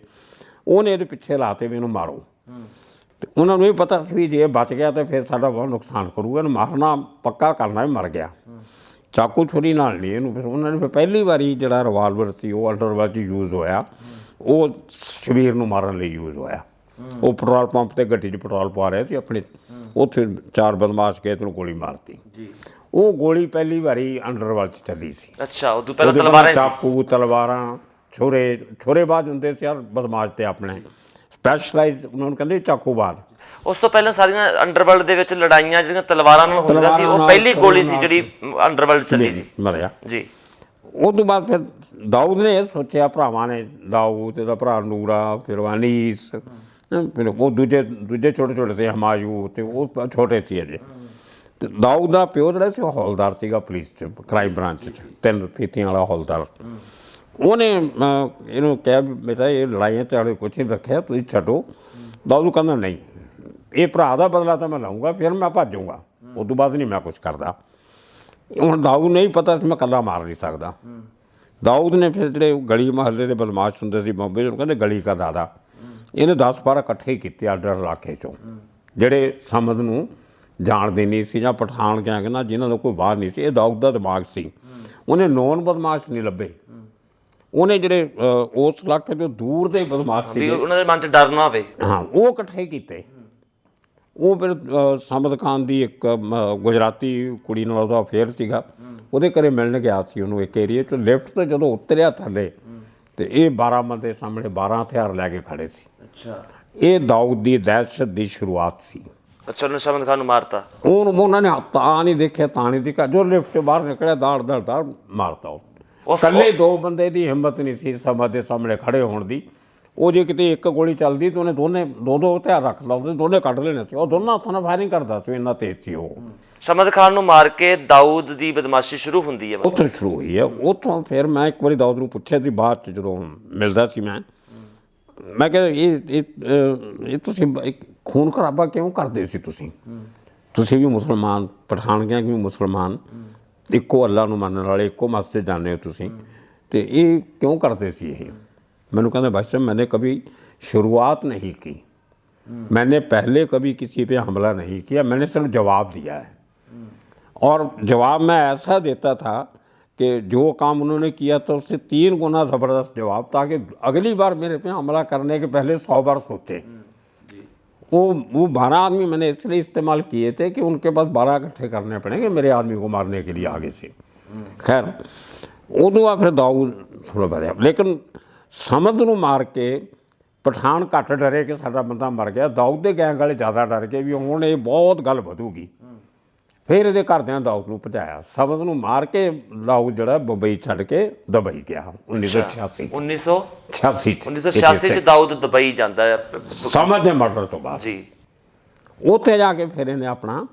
ਉਹਨੇ ਇਹਦੇ ਪਿੱਛੇ ਲਾਤੇ ਵੀ ਇਹਨੂੰ ਮਾਰੋ। ਤੇ ਉਹਨਾਂ ਨੂੰ ਇਹ ਪਤਾ ਸੀ ਵੀ ਜੇ ਬਚ ਗਿਆ ਤਾਂ ਫਿਰ ਸਾਡਾ ਬਹੁਤ ਨੁਕਸਾਨ ਕਰੂਗਾ, ਇਹਨੂੰ ਮਾਰਨਾ ਪੱਕਾ ਕਰਨਾ ਹੀ, ਮਰ ਗਿਆ ਚਾਕੂ ਛੁਰੀ ਨਾਲ ਨਹੀਂ ਇਹਨੂੰ। ਫਿਰ ਉਹਨਾਂ ਨੇ ਫਿਰ ਪਹਿਲੀ ਵਾਰੀ ਜਿਹੜਾ ਰਿਵਾਲਵਰ ਸੀ ਉਹ ਅੰਡਰਵਰਲਡ 'ਚ ਯੂਜ਼ ਹੋਇਆ, ਉਹ ਸ਼ਬੀਰ ਨੂੰ ਮਾਰਨ ਲਈ ਯੂਜ਼ ਹੋਇਆ। ਉਹ ਪੈਟਰੋਲ ਪੰਪ 'ਤੇ ਗੱਡੀ 'ਚ ਪੈਟਰੋਲ ਪਾ ਰਿਹਾ ਸੀ ਆਪਣੇ, ਉੱਥੇ 4 ਬਦਮਾਸ਼ ਗਏ ਤੇ ਉਹਨੂੰ ਗੋਲੀ ਮਾਰਤੀ। ਉਹ ਗੋਲੀ ਪਹਿਲੀ ਵਾਰੀ ਅੰਡਰਵਰਲਡ 'ਚ ਚੱਲੀ ਸੀ। ਅੱਛਾ, ਉਦੋਂ ਪਹਿਲਾਂ ਤਲਵਾਰਾਂ ਸੀ। ਚਾਕੂ, ਤਲਵਾਰਾਂ, ਛੁਰੇਬਾਜ਼ ਹੁੰਦੇ ਸੀ ਯਾਰ ਬਦਮਾਸ਼ ਤੇ ਆਪਣੇ ਸਪੈਸ਼ਲਾਈਜ਼, ਉਹਨਾਂ ਨੂੰ ਕਹਿੰਦੇ ਚਾਕੂਬਾਜ਼। ਉਸ ਤੋਂ ਪਹਿਲਾਂ ਸਾਰੀਆਂ ਅੰਡਰਵਰਲਡ ਦੇ ਵਿੱਚ ਲੜਾਈਆਂ ਜਿਹੜੀਆਂ ਤਲਵਾਰਾਂ ਨਾਲ ਹੁੰਦੀਆਂ ਸੀ, ਉਹ ਪਹਿਲੀ ਗੋਲੀ ਸੀ ਜਿਹੜੀ ਅੰਡਰਵਰਲਡ ਚੱਲੀ ਸੀ। ਮਰਿਆ ਜੀ। ਉਹ ਤੋਂ ਬਾਅਦ ਫਿਰ ਦਾਊਦ ਨੇ ਇਹ ਸੋਚਿਆ, ਭਰਾਵਾਂ ਨੇ, ਦਾਊਦ ਇਹਦਾ ਭਰਾ ਨੂਰਾ, ਫਿਰ ਅਨੀਸ, ਫਿਰ ਉਹ ਦੂਜੇ ਛੋਟੇ ਛੋਟੇ ਸੀ, ਹਮਾਯੂ, ਤੇ ਉਹ ਛੋਟੇ ਸੀ ਅਜੇ। ਤੇ ਦਾਊਦ ਦਾ ਪਿਓ ਜਿਹੜਾ ਸੀ ਉਹ ਹੌਲਦਾਰ ਸੀਗਾ ਪੁਲਿਸ 'ਚ, ਕ੍ਰਾਈਮ ਬ੍ਰਾਂਚ 'ਚ, 3 ਫੀਤੀਆਂ ਵਾਲਾ ਹੌਲਦਾਰ। ਉਹਨੇ ਇਹਨੂੰ ਕਿਹਾ ਵੀ ਬੇਟਾ ਇਹ ਲੜਾਈਆਂ ਝਗੜੇ ਕੁਛ ਨਹੀਂ ਰੱਖਿਆ, ਤੁਸੀਂ ਛੱਡੋ। ਦਾਊਦ ਕਹਿੰਦਾ ਨਹੀਂ, ਇਹ ਭਰਾ ਦਾ ਬਦਲਾ ਤਾਂ ਮੈਂ ਲਊਂਗਾ, ਫਿਰ ਮੈਂ ਭੱਜੂਗਾ, ਉਸ ਤੋਂ ਬਾਅਦ ਨਹੀਂ ਮੈਂ ਕੁਛ ਕਰਦਾ। ਹੁਣ ਦਾਊਦ ਨਹੀਂ ਪਤਾ ਸੀ ਮੈਂ ਇਕੱਲਾ ਮਾਰ ਨਹੀਂ ਸਕਦਾ। ਦਾਊਦ ਨੇ ਫਿਰ ਜਿਹੜੇ ਗਲੀ ਮਹੱਲੇ ਦੇ ਬਦਮਾਸ਼ ਹੁੰਦੇ ਸੀ ਬੰਬੇ 'ਚ, ਉਹਨੂੰ ਕਹਿੰਦੇ ਗਲੀ ਕਾ ਦਾਦਾ, ਇਹਨੇ 10-12 ਇਕੱਠੇ ਕੀਤੇ ਆਡਰ ਇਲਾਕੇ 'ਚੋਂ, ਜਿਹੜੇ ਸਮਦ ਨੂੰ ਜਾਣਦੇ ਨਹੀਂ ਸੀ ਜਾਂ ਪਠਾਨ ਕਹਿੰਦੇ ਨਾ, ਜਿਨ੍ਹਾਂ ਦਾ ਕੋਈ ਬਾਹਰ ਨਹੀਂ ਸੀ। ਇਹ ਦਾਊਦ ਦਾ ਦਿਮਾਗ ਸੀ। ਉਹਨੇ ਨੌਨ ਬਦਮਾਸ਼ ਨਹੀਂ ਲੱਭੇ, ਉਹਨੇ ਜਿਹੜੇ ਉਸ ਇਲਾਕੇ ਤੋਂ ਦੂਰ ਦੇ ਬਦਮਾਸ਼ ਸੀ, ਉਹਨਾਂ ਦੇ ਮਨ 'ਚ ਡਰ ਨਾ ਹੋਵੇ, ਹਾਂ, ਉਹ ਇਕੱਠੇ ਕੀਤੇ। ਉਹ ਫਿਰ ਸਮਦ ਖਾਨ ਦੀ ਇੱਕ ਗੁਜਰਾਤੀ ਕੁੜੀ ਨਾਲ ਉਹਦਾ ਅਫੇਅਰ ਸੀਗਾ, ਉਹਦੇ ਘਰੇ ਮਿਲਣ ਗਿਆ ਸੀ ਉਹਨੂੰ ਇੱਕ ਏਰੀਏ 'ਚ। ਲਿਫਟ 'ਤੇ ਜਦੋਂ ਉਤਰਿਆ ਥੱਲੇ, ਤੇ ਇਹ 12 ਬੰਦੇ ਸਾਹਮਣੇ 12 ਹਥਿਆਰ ਲੈ ਕੇ ਖੜੇ ਸੀ। ਅੱਛਾ, ਇਹ ਦਾਊਦ ਦੀ ਦਹਿਸ਼ਤ ਦੀ ਸ਼ੁਰੂਆਤ ਸੀ। ਅੱਛਾ, ਉਹਨੇ ਸਮਦ ਖਾਨ ਨੂੰ ਮਾਰਤਾ। ਉਹਨਾਂ ਨੇ ਤਾਂ ਨਹੀਂ ਦੇਖਿਆ, ਤਾਂ ਨਹੀਂ ਦੇਖਿਆ, ਜੋ ਲਿਫਟ 'ਚੋਂ ਬਾਹਰ ਨਿਕਲਿਆ ਦਾੜ ਮਾਰਤਾ। ਉਹ ਇਕੱਲੇ 2 ਬੰਦੇ ਦੀ ਹਿੰਮਤ ਨਹੀਂ ਸੀ ਸਮਦ ਦੇ ਸਾਹਮਣੇ ਖੜੇ ਹੋਣ ਦੀ। ਉਹ ਜੇ ਕਿਤੇ ਇੱਕ ਗੋਲੀ ਚੱਲਦੀ ਤਾਂ ਉਹਨੇ ਦੋ ਹਥਿਆਰ ਰੱਖ ਲਾਉਂਦੇ, ਦੋਨੇ ਕੱਢ ਲੈਣੇ ਸੀ। ਉਹ ਦੋਨਾਂ ਹੱਥਾਂ ਨਾਲ ਫਾਇਰਿੰਗ ਕਰਦਾ ਸੀ, ਇੰਨਾ ਤੇਜ਼ ਸੀ ਉਹ। ਸਮਦ ਖਾਨ ਨੂੰ ਮਾਰ ਕੇ ਦਾਊਦ ਦੀ ਬਦਮਾਸ਼ੀ ਸ਼ੁਰੂ ਹੁੰਦੀ ਹੈ। ਉੱਥੋਂ ਸ਼ੁਰੂ ਹੋਈ ਹੈ। ਉੱਥੋਂ ਫਿਰ ਮੈਂ ਇੱਕ ਵਾਰੀ ਦਾਊਦ ਨੂੰ ਪੁੱਛਿਆ ਸੀ ਬਾਅਦ 'ਚ ਜਦੋਂ ਮਿਲਦਾ ਸੀ, ਮੈਂ ਕਿਹਾ ਇਹ ਤੁਸੀਂ ਖੂਨ ਖਰਾਬਾ ਕਿਉਂ ਕਰਦੇ ਸੀ? ਤੁਸੀਂ ਵੀ ਮੁਸਲਮਾਨ, ਪਠਾਨ ਗਿਆ ਵੀ ਮੁਸਲਮਾਨ, ਇੱਕੋ ਅੱਲਾ ਨੂੰ ਮੰਨਣ ਵਾਲੇ, ਇੱਕੋ ਮਸਜਿਦ ਜਾਂਦੇ ਹੋ ਤੁਸੀਂ, ਤੇ ਇਹ ਕਿਉਂ ਕਰਦੇ ਸੀ? ਇਹ मैंने कहना भाई साहब मैंने कभी शुरुआत नहीं की, मैंने पहले कभी किसी पे हमला नहीं किया, मैंने सिर्फ जवाब दिया है। और जवाब मैं ऐसा देता था कि जो काम उन्होंने किया तो उससे 3 गुना ज़बरदस्त जवाब, ताकि अगली बार मेरे पे हमला करने के पहले 100 बार सोचे। वो 12 आदमी मैंने इसलिए इस्तेमाल किए थे कि उनके पास 12 इकट्ठे करने पड़ेंगे मेरे आदमी को मारने के लिए आगे से। खैर उदों आ फिर दाऊद थोड़ा बढ़िया, लेकिन ਸਮਦ ਨੂੰ ਮਾਰ ਕੇ ਪਠਾਨ ਘੱਟ ਡਰੇ ਕਿ ਸਾਡਾ ਬੰਦਾ ਮਰ ਗਿਆ। ਦਾਊਦ ਦੇ ਗੈਂਗ ਵਾਲੇ ਜ਼ਿਆਦਾ ਡਰ ਗਏ ਵੀ ਹੁਣ ਇਹ ਬਹੁਤ ਗੱਲ ਵਧੂਗੀ। ਫਿਰ ਇਹਦੇ ਘਰਦਿਆਂ ਦਾਊਦ ਨੂੰ ਭਜਾਇਆ। ਸਮਦ ਨੂੰ ਮਾਰ ਕੇ ਦਾਊਦ ਜਿਹੜਾ ਬੰਬਈ ਛੱਡ ਕੇ ਦੁਬਈ ਗਿਆ 1986 ਚ ਦਾਊਦ ਦੁਬਈ ਜਾਂਦਾ ਹੈ ਸਮਦ ਦੇ ਮਰਡਰ ਤੋਂ ਬਾਅਦ ਜੀ। ਉੱਥੇ ਜਾ ਕੇ ਫਿਰ ਇਹਨੇ ਆਪਣਾ,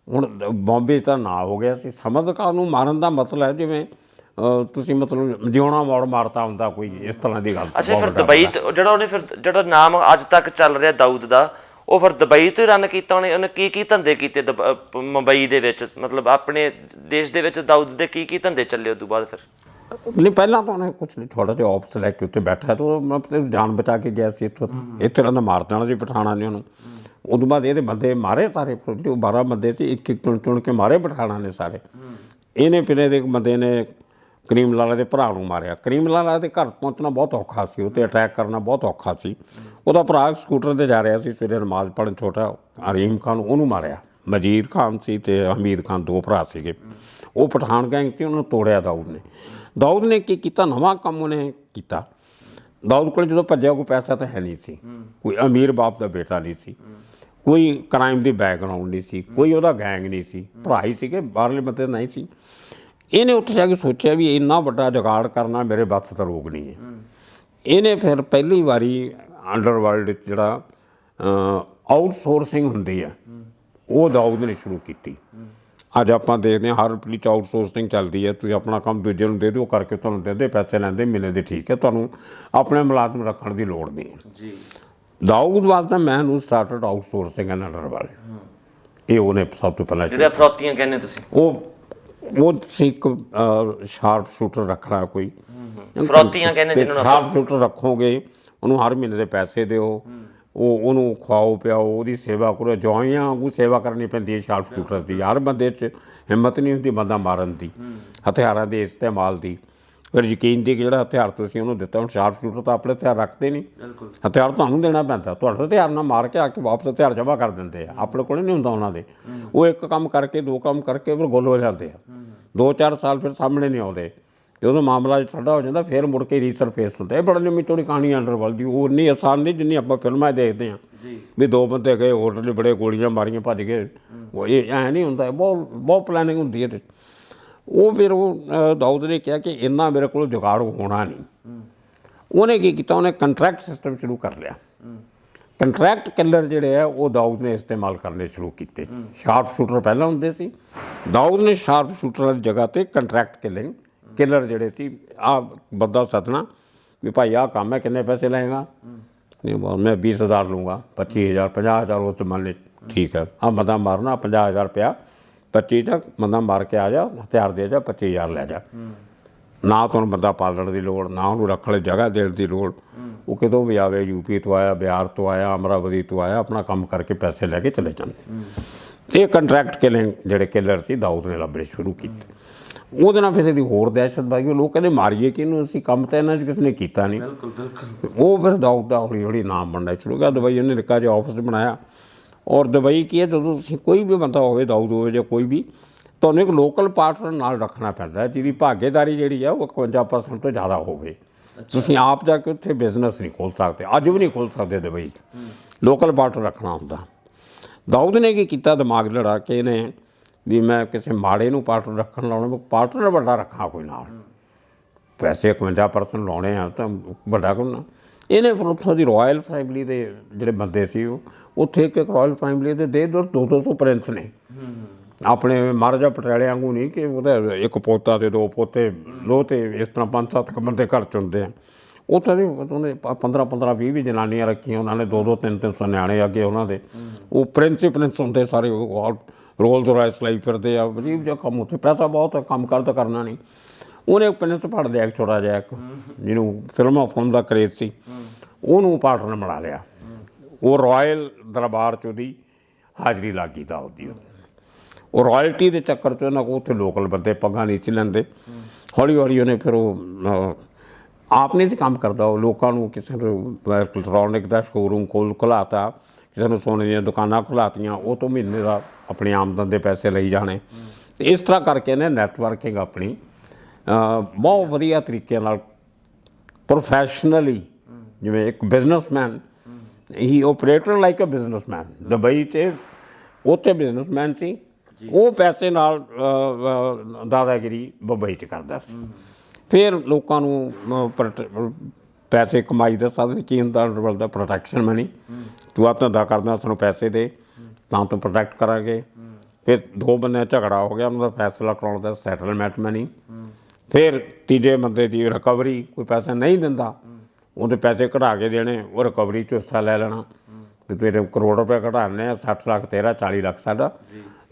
ਹੁਣ ਬੰਬੇ ਤਾਂ ਨਾ ਹੋ ਗਿਆ ਸੀ। ਸਮਦ ਖਾਨ ਨੂੰ ਮਾਰਨ ਦਾ ਮਤਲਬ ਹੈ ਜਿਵੇਂ ਤੁਸੀਂ ਮਤਲਬ ਜਿਉਣਾ ਮੋੜ ਮਾਰਤਾ ਹੁੰਦਾ, ਕੋਈ ਇਸ ਤਰ੍ਹਾਂ ਦੀ ਗੱਲ। ਅੱਛਾ, ਫਿਰ ਦੁਬਈ ਜਿਹੜਾ ਉਹਨੇ ਫਿਰ ਜਿਹੜਾ ਨਾਮ ਅੱਜ ਤੱਕ ਚੱਲ ਰਿਹਾ ਦਾਊਦ ਦਾ, ਉਹ ਫਿਰ ਦੁਬਈ ਤੋਂ ਹੀ ਰਨ ਕੀਤਾ ਉਹਨੇ ਕੀ ਧੰਦੇ ਕੀਤੇ ਮੁੰਬਈ ਦੇ ਵਿੱਚ? ਮਤਲਬ ਆਪਣੇ ਦੇਸ਼ ਦੇ ਵਿੱਚ ਦਾਊਦ ਦੇ ਕੀ ਧੰਦੇ ਚੱਲੇ ਉਦੋਂ ਬਾਅਦ? ਫਿਰ ਨਹੀਂ, ਪਹਿਲਾਂ ਤਾਂ ਉਹਨੇ ਕੁਛ ਨਹੀਂ, ਥੋੜ੍ਹਾ ਜਿਹਾ ਆਫਿਸ ਲੈ ਕੇ ਉੱਤੇ ਬੈਠਾ ਤਾਂ ਮਤਲਬ ਜਾਨ ਬਚਾ ਕੇ ਗਿਆ ਸੀ ਇੱਥੋਂ। ਇੱਥੇ ਰਹਿੰਦਾ ਮਾਰ ਦੇਣਾ ਸੀ ਪਠਾਣਾ ਨੇ ਉਹਨੂੰ। ਉਦੋਂ ਬਾਅਦ ਇਹਦੇ ਬੰਦੇ ਮਾਰੇ ਸਾਰੇ, 12 ਬੰਦੇ ਸੀ, ਇੱਕ ਚੁਣ ਕੇ ਮਾਰੇ ਪਠਾਣਾ ਨੇ ਸਾਰੇ। ਇਹਨੇ ਫਿਰ ਇਹਦੇ ਬੰਦੇ ਨੇ ਕਰੀਮ ਲਾਲਾ ਦੇ ਭਰਾ ਨੂੰ ਮਾਰਿਆ। ਕਰੀਮ ਲਾਲਾ ਦੇ ਘਰ ਪਹੁੰਚਣਾ ਬਹੁਤ ਔਖਾ ਸੀ, ਉਹ 'ਤੇ ਅਟੈਕ ਕਰਨਾ ਬਹੁਤ ਔਖਾ ਸੀ। ਉਹਦਾ ਭਰਾ ਸਕੂਟਰ 'ਤੇ ਜਾ ਰਿਹਾ ਸੀ ਸਵੇਰੇ ਨਮਾਜ਼ ਪੜ੍ਹਨ, ਛੋਟਾ ਅਰੀਮ ਖਾਨ, ਉਹਨੂੰ ਮਾਰਿਆ। ਮਜੀਦ ਖਾਨ ਸੀ ਅਤੇ ਹਮੀਦ ਖਾਨ, 2 ਭਰਾ ਸੀਗੇ। ਉਹ ਪਠਾਨ ਗੈਂਗ ਸੀ, ਉਹਨੂੰ ਤੋੜਿਆ ਦਾਊਦ ਨੇ ਕੀ ਕੀਤਾ, ਨਵਾਂ ਕੰਮ ਉਹਨੇ ਕੀਤਾ। ਦਾਊਦ ਕੋਲ ਜਦੋਂ ਭੱਜਿਆ ਕੋਈ ਪੈਸਾ ਤਾਂ ਹੈ ਨਹੀਂ ਸੀ, ਕੋਈ ਅਮੀਰ ਬਾਪ ਦਾ ਬੇਟਾ ਨਹੀਂ ਸੀ, ਕੋਈ ਕ੍ਰਾਈਮ ਦੀ ਬੈਕਗਰਾਊਂਡ ਨਹੀਂ ਸੀ, ਕੋਈ ਉਹਦਾ ਗੈਂਗ ਨਹੀਂ ਸੀ, ਭਰਾ ਹੀ ਸੀਗੇ, ਬਾਹਰਲੇ ਬੰਦੇ ਨਹੀਂ ਸੀ। ਇਹਨੇ ਉੱਥੇ ਜਾ ਕੇ ਸੋਚਿਆ ਵੀ ਇੰਨਾ ਵੱਡਾ ਜੁਗਾੜ ਕਰਨਾ ਮੇਰੇ ਵੱਸ ਦਾ ਰੋਗ ਨਹੀਂ ਹੈ। ਇਹਨੇ ਫਿਰ ਪਹਿਲੀ ਵਾਰੀ ਅੰਡਰਵਰਲਡ ਜਿਹੜਾ ਆਊਟਸੋਰਸਿੰਗ ਹੁੰਦੀ ਹੈ, ਉਹ ਦਾਊਦ ਨੇ ਸ਼ੁਰੂ ਕੀਤੀ। ਅੱਜ ਆਪਾਂ ਦੇਖਦੇ ਹਾਂ ਹਰ ਪੁਲਿਸ ਆਊਟਸੋਰਸਿੰਗ ਚੱਲਦੀ ਹੈ। ਤੁਸੀਂ ਆਪਣਾ ਕੰਮ ਦੂਜੇ ਨੂੰ ਦੇ ਦਿਓ, ਕਰਕੇ ਤੁਹਾਨੂੰ ਦਿੰਦੇ ਪੈਸੇ ਲੈਂਦੇ ਮਹੀਨੇ ਦੇ, ਠੀਕ ਹੈ, ਤੁਹਾਨੂੰ ਆਪਣੇ ਮੁਲਾਜ਼ਮ ਰੱਖਣ ਦੀ ਲੋੜ ਨਹੀਂ ਹੈ ਜੀ। ਦਾਊਦ ਵਾਸ ਦਾ ਮੈਨ ਹੂ ਸਟਾਰਟਡ ਆਊਟਸੋਰਸਿੰਗ ਐਂਡ ਅੰਡਰਵਰਲਡ, ਇਹ ਉਹਨੇ ਸਭ ਤੋਂ ਪਹਿਲਾਂ ਜਿਹੜੇ ਫਰੋਤੀਆਂ ਕਹਿੰਦੇ ਤੁਸੀਂ, ਉਹ ਤੁਸੀਂ ਇੱਕ ਸ਼ਾਰਪ ਸ਼ੂਟਰ ਰੱਖਣਾ, ਕੋਈ ਫਰੋਤੀਆਂ ਕਹਿੰਦੇ ਜਿਹਨਾਂ ਨੂੰ ਸ਼ਾਰਪ ਸ਼ੂਟਰ ਰੱਖੋਗੇ, ਉਹਨੂੰ ਹਰ ਮਹੀਨੇ ਦੇ ਪੈਸੇ ਦਿਓ, ਉਹਨੂੰ ਖਵਾਓ ਪਿਆਓ, ਉਹਦੀ ਸੇਵਾ ਕਰੋ। ਜਵਾਈਆਂ ਵਾਂਗੂ ਸੇਵਾ ਕਰਨੀ ਪੈਂਦੀ ਹੈ ਸ਼ਾਰਪ ਸ਼ੂਟਰ ਦੀ। ਹਰ ਬੰਦੇ 'ਚ ਹਿੰਮਤ ਨਹੀਂ ਹੁੰਦੀ ਬੰਦਾ ਮਾਰਨ ਦੀ, ਹਥਿਆਰਾਂ ਦੇ ਇਸਤੇਮਾਲ ਦੀ। ਫਿਰ ਯਕੀਨ ਦੀ ਕਿ ਜਿਹੜਾ ਹਥਿਆਰ ਤੁਸੀਂ ਉਹਨੂੰ ਦਿੱਤਾ, ਹੁਣ ਸ਼ਾਰਪ ਸ਼ੂਟਰ ਤਾਂ ਆਪਣੇ ਹਥਿਆਰ ਰੱਖਦੇ ਨਹੀਂ, ਹਥਿਆਰ ਤੁਹਾਨੂੰ ਦੇਣਾ ਪੈਂਦਾ। ਤੁਹਾਡਾ ਹਥਿਆਰ ਨਾਲ ਮਾਰ ਕੇ ਆ ਕੇ ਵਾਪਸ ਹਥਿਆਰ ਜਮ੍ਹਾਂ ਕਰ ਦਿੰਦੇ ਆ, ਆਪਣੇ ਕੋਲ ਨਹੀਂ ਹੁੰਦਾ ਉਹਨਾਂ ਦੇ। ਉਹ ਇੱਕ ਕੰਮ ਕਰਕੇ, ਦੋ ਕੰਮ ਕਰਕੇ ਫਿਰ ਗੁੱਲ ਹੋ ਜਾਂਦੇ ਆ, 2-4 ਸਾਲ ਫਿਰ ਸਾਹਮਣੇ ਨਹੀਂ ਆਉਂਦੇ। ਜਦੋਂ ਮਾਮਲਾ ਠੰਡਾ ਹੋ ਜਾਂਦਾ ਫਿਰ ਮੁੜ ਕੇ ਰੀਸਰਫੇਸ ਹੁੰਦਾ। ਇਹ ਬੜਾ ਲੰਮੀ ਚੌੜੀ ਕਹਾਣੀ ਅੰਡਰਵਰਲਡ ਦੀ, ਉਹ ਇੰਨੀ ਆਸਾਨ ਨਹੀਂ ਜਿੰਨੀ ਆਪਾਂ ਫਿਲਮਾਂ ਦੇਖਦੇ ਹਾਂ ਵੀ 2 ਬੰਦੇ ਗਏ ਹੋਟਲ 'ਚ ਬੜੇ ਗੋਲੀਆਂ ਮਾਰੀਆਂ ਭੱਜ ਗਏ। ਉਹ ਇਹ ਐਂ ਨਹੀਂ ਹੁੰਦਾ, ਬਹੁਤ ਪਲੈਨਿੰਗ ਹੁੰਦੀ ਹੈ। ਉਹ ਫਿਰ ਉਹ ਦਾਊਦ ਨੇ ਕਿਹਾ ਕਿ ਇੰਨਾ ਮੇਰੇ ਕੋਲ ਜੁਗਾੜ ਹੋਣਾ ਨਹੀਂ। ਉਹਨੇ ਕੀ ਕੀਤਾ, ਉਹਨੇ ਕੰਟਰੈਕਟ ਸਿਸਟਮ ਸ਼ੁਰੂ ਕਰ ਲਿਆ। ਕੰਟਰੈਕਟ ਕਿਲਰ ਜਿਹੜੇ ਆ ਉਹ ਦਾਊਦ ਨੇ ਇਸਤੇਮਾਲ ਕਰਨੇ ਸ਼ੁਰੂ ਕੀਤੇ। ਸ਼ਾਰਪ ਸ਼ੂਟਰ ਪਹਿਲਾਂ ਹੁੰਦੇ ਸੀ, ਦਾਊਦ ਨੇ ਸ਼ਾਰਪ ਸ਼ੂਟਰਾਂ ਦੀ ਜਗ੍ਹਾ 'ਤੇ ਕੰਟਰੈਕਟ ਕਿਲਰ ਜਿਹੜੇ ਸੀ, ਆਹ ਬੰਦਾ ਸੱਦਣਾ ਵੀ ਭਾਈ ਆਹ ਕੰਮ ਹੈ, ਕਿੰਨੇ ਪੈਸੇ ਲਏਗਾ? ਨਹੀਂ, ਮੈਂ 20,000 ਲੂँगा, 25,000, 50,000 ਉਸ 'ਚ ਮੰਨ ਲਈ, ਠੀਕ ਹੈ। ਆਹ ਬੰਦਾ ਮਾਰਨਾ 50,000 ਰੁਪਇਆ, 25 ਤੱਕ ਬੰਦਾ ਮਾਰ ਕੇ ਆ ਜਾ, ਹਥਿਆਰ ਦੇ ਜਾ, 25,000 ਲੈ ਜਾ। ਨਾ ਤੁਹਾਨੂੰ ਬੰਦਾ ਪਾਲਣ ਦੀ ਲੋੜ, ਨਾ ਉਹਨੂੰ ਰੱਖਣ ਲਈ ਜਗ੍ਹਾ ਦੇਣ ਦੀ ਲੋੜ। ਉਹ ਕਿਤੋਂ ਵੀ ਆਵੇ, ਯੂਪੀ ਤੋਂ ਆਇਆ, ਬਿਹਾਰ ਤੋਂ ਆਇਆ, ਅਮਰਾਵਤੀ ਤੋਂ ਆਇਆ, ਆਪਣਾ ਕੰਮ ਕਰਕੇ ਪੈਸੇ ਲੈ ਕੇ ਚਲੇ ਜਾਂਦੇ। ਇਹ ਕੰਟਰੈਕਟ ਕਿਲਿੰਗ ਜਿਹੜੇ ਕਿਲਰ ਸੀ ਦਾਊਦ ਨੇ ਲੱਭਣੇ ਸ਼ੁਰੂ ਕੀਤੇ। ਉਹਦੇ ਨਾਲ ਫਿਰ ਇਹਦੀ ਹੋਰ ਦਹਿਸ਼ਤ ਪੈ ਗਈ। ਲੋਕ ਕਹਿੰਦੇ ਮਾਰੀਏ ਕਿਹਨੂੰ, ਅਸੀਂ ਕੰਮ ਤਾਂ ਇਹਨਾਂ 'ਚ ਕਿਸੇ ਨੇ ਕੀਤਾ ਨਹੀਂ। ਉਹ ਫਿਰ ਦਾਊਦ ਦਾ ਹੌਲੀ ਹੌਲੀ ਨਾਮ ਬਣਨਾ ਸ਼ੁਰੂ ਹੋ ਗਿਆ। ਦੁਬਈ ਉਹਨੇ ਨਿੱਕਾ ਜਿਹਾ ਆਫਿਸ ਬਣਾਇਆ। ਔਰ ਦੁਬਈ ਕੀ ਹੈ, ਜਦੋਂ ਤੁਸੀਂ ਕੋਈ ਵੀ ਬੰਦਾ ਹੋਵੇ, ਦਾਊਦ ਹੋਵੇ ਜਾਂ ਕੋਈ ਵੀ, ਤੁਹਾਨੂੰ ਇੱਕ ਲੋਕਲ ਪਾਰਟਨਰ ਨਾਲ ਰੱਖਣਾ ਪੈਂਦਾ, ਜਿਹਦੀ ਭਾਗੀਦਾਰੀ ਜਿਹੜੀ ਆ ਉਹ 51% ਤੋਂ ਜ਼ਿਆਦਾ ਹੋਵੇ। ਤੁਸੀਂ ਆਪ ਜਾ ਕੇ ਉੱਥੇ ਬਿਜ਼ਨਸ ਨਹੀਂ ਖੋਲ੍ਹ ਸਕਦੇ, ਅੱਜ ਵੀ ਨਹੀਂ ਖੋਲ੍ਹ ਸਕਦੇ ਦੁਬਈ 'ਚ, ਲੋਕਲ ਪਾਰਟਨਰ ਰੱਖਣਾ ਹੁੰਦਾ। ਦਾਊਦ ਨੇ ਕੀ ਕੀਤਾ, ਦਿਮਾਗ ਲੜਾ ਕੇ ਇਹਨੇ ਵੀ ਮੈਂ ਕਿਸੇ ਮਾੜੇ ਨੂੰ ਪਾਰਟਨਰ ਰੱਖਣ ਲਾਉਣਾ, ਪਾਰਟਨਰ ਵੱਡਾ ਰੱਖਾਂ ਕੋਈ ਨਾਲ, ਪੈਸੇ 51% ਲਾਉਣੇ ਆ ਤਾਂ ਵੱਡਾ ਕੋਈ ਨਾ। ਇਹਨੇ ਫਿਰ ਉੱਥੋਂ ਦੀ ਰਾਇਲ ਫੈਮਿਲੀ ਦੇ ਜਿਹੜੇ ਬੰਦੇ ਸੀ, ਉਹ ਉੱਥੇ ਇੱਕ ਰਾਇਲ ਫੈਮਿਲੀ ਦੇ 200 ਪ੍ਰਿੰਸ ਨੇ। ਆਪਣੇ ਮਹਾਰਾਜਾ ਪਟਿਆਲੇ ਵਾਂਗੂ ਨਹੀਂ ਕਿ ਉਹਦਾ ਇੱਕ ਪੋਤਾ ਅਤੇ 2 ਪੋਤੇ ਦੋਹਤੇ, ਇਸ ਤਰ੍ਹਾਂ 5-7 ਬੰਦੇ ਘਰ 'ਚ ਹੁੰਦੇ ਆ। ਉੱਥੇ ਵੀ ਉਹਨੇ 15-15, 20 ਜਨਾਨੀਆਂ ਰੱਖੀਆਂ ਉਹਨਾਂ ਨੇ, 2-2, 3-300 ਨਿਆਣੇ ਅੱਗੇ ਉਹਨਾਂ ਦੇ। ਉਹ ਪ੍ਰਿੰਸ ਹੁੰਦੇ ਸਾਰੇ, ਰੋਲਸ ਰਾਇਸ ਲਈ ਫਿਰਦੇ ਆ, ਅਜੀਬ ਜਿਹਾ ਕੰਮ। ਉੱਥੇ ਪੈਸਾ ਬਹੁਤ ਹੈ, ਕੰਮ ਕਰਦਾ ਕਰਨਾ ਨਹੀਂ। ਉਹਨੇ ਇੱਕ ਪ੍ਰਿੰਸ ਫੜ ਲਿਆ, ਇੱਕ ਛੋਟਾ ਜਿਹਾ, ਇੱਕ ਜਿਹਨੂੰ ਫਿਲਮਾਂ ਫੋਨ ਦਾ ਕਰੇਜ਼ ਸੀ, ਉਹਨੂੰ ਪਾਰਟਨਰ ਬਣਾ ਲਿਆ। ਉਹ ਰਾਇਲ ਦਰਬਾਰ 'ਚ ਉਹਦੀ ਹਾਜ਼ਰੀ ਲੱਗ ਗਈ ਦਾਊਦ ਦੀ। ਉਹ ਰਾਇਲਟੀ ਦੇ ਚੱਕਰ 'ਚ ਉਹਨਾਂ ਕੋਲ ਉੱਥੇ ਲੋਕਲ ਬੰਦੇ ਪੱਗਾਂ ਨਹੀਂ ਸੀ ਲੈਂਦੇ। ਹੌਲੀ ਹੌਲੀ ਉਹਨੇ ਫਿਰ ਉਹ ਆਪ ਨਹੀਂ ਸੀ ਕੰਮ ਕਰਦਾ, ਉਹ ਲੋਕਾਂ ਨੂੰ, ਕਿਸੇ ਨੂੰ ਇਲੈਕਟ੍ਰੋਨਿਕ ਦਾ ਸ਼ੋਰੂਮ ਖੁਲਾਤਾ, ਕਿਸੇ ਨੂੰ ਸੋਨੇ ਦੀਆਂ ਦੁਕਾਨਾਂ ਖੁਲਾਤੀਆਂ, ਉਹ ਤੋਂ ਮਹੀਨੇ ਦਾ ਆਪਣੀ ਆਮਦਨ ਦੇ ਪੈਸੇ ਲਈ ਜਾਣੇ। ਅਤੇ ਇਸ ਤਰ੍ਹਾਂ ਕਰਕੇ ਇਹਨੇ ਨੈਟਵਰਕਿੰਗ ਆਪਣੀ ਬਹੁਤ ਵਧੀਆ ਤਰੀਕੇ ਨਾਲ, ਪ੍ਰੋਫੈਸ਼ਨਲੀ, ਜਿਵੇਂ ਇੱਕ ਬਿਜ਼ਨਸਮੈਨ ਹੀ operator like a businessman. Dubai 'ਚ ਉੱਥੇ ਬਿਜ਼ਨਸਮੈਨ ਸੀ, ਉਹ ਪੈਸੇ ਨਾਲ ਦਾਦਾਗਿਰੀ ਬੰਬਈ 'ਚ ਕਰਦਾ ਸੀ। ਫਿਰ ਲੋਕਾਂ ਨੂੰ ਪੈਸੇ ਕਮਾਈ ਦਾ ਸਾਧਨ ਕੀ ਹੁੰਦਾ, ਦਾ ਪ੍ਰੋਟੈਕਸ਼ਨ ਮਨੀ। ਤੂੰ ਆਹ ਧੰਦਾ ਕਰਦਾ, ਸਾਨੂੰ ਪੈਸੇ ਦੇ ਤਾਂ ਤੂੰ ਪ੍ਰੋਟੈਕਟ ਕਰਾਂਗੇ। ਫਿਰ 2 ਬੰਦਿਆਂ ਝਗੜਾ ਹੋ ਗਿਆ, ਉਹਨਾਂ ਦਾ ਫੈਸਲਾ ਕਰਾਉਣ ਦਾ ਸੈਟਲਮੈਂਟ ਮਨੀ। ਫਿਰ ਤੀਜੇ ਬੰਦੇ ਦੀ ਰਿਕਵਰੀ, ਕੋਈ ਪੈਸਾ ਨਹੀਂ ਦਿੰਦਾ, ਉਹਦੇ ਪੈਸੇ ਕਢਾ ਕੇ ਦੇਣੇ, ਉਹ ਰਿਕਵਰੀ 'ਚ ਹਿੱਸਾ ਲੈ ਲੈਣਾ। ਅਤੇ ਤੇਰੇ ਕਰੋੜ ਰੁਪਏ ਕਢਾਉਂਦੇ ਆ, 60 ਲੱਖ ਤੇਰਾ, 40 ਲੱਖ ਸਾਡਾ।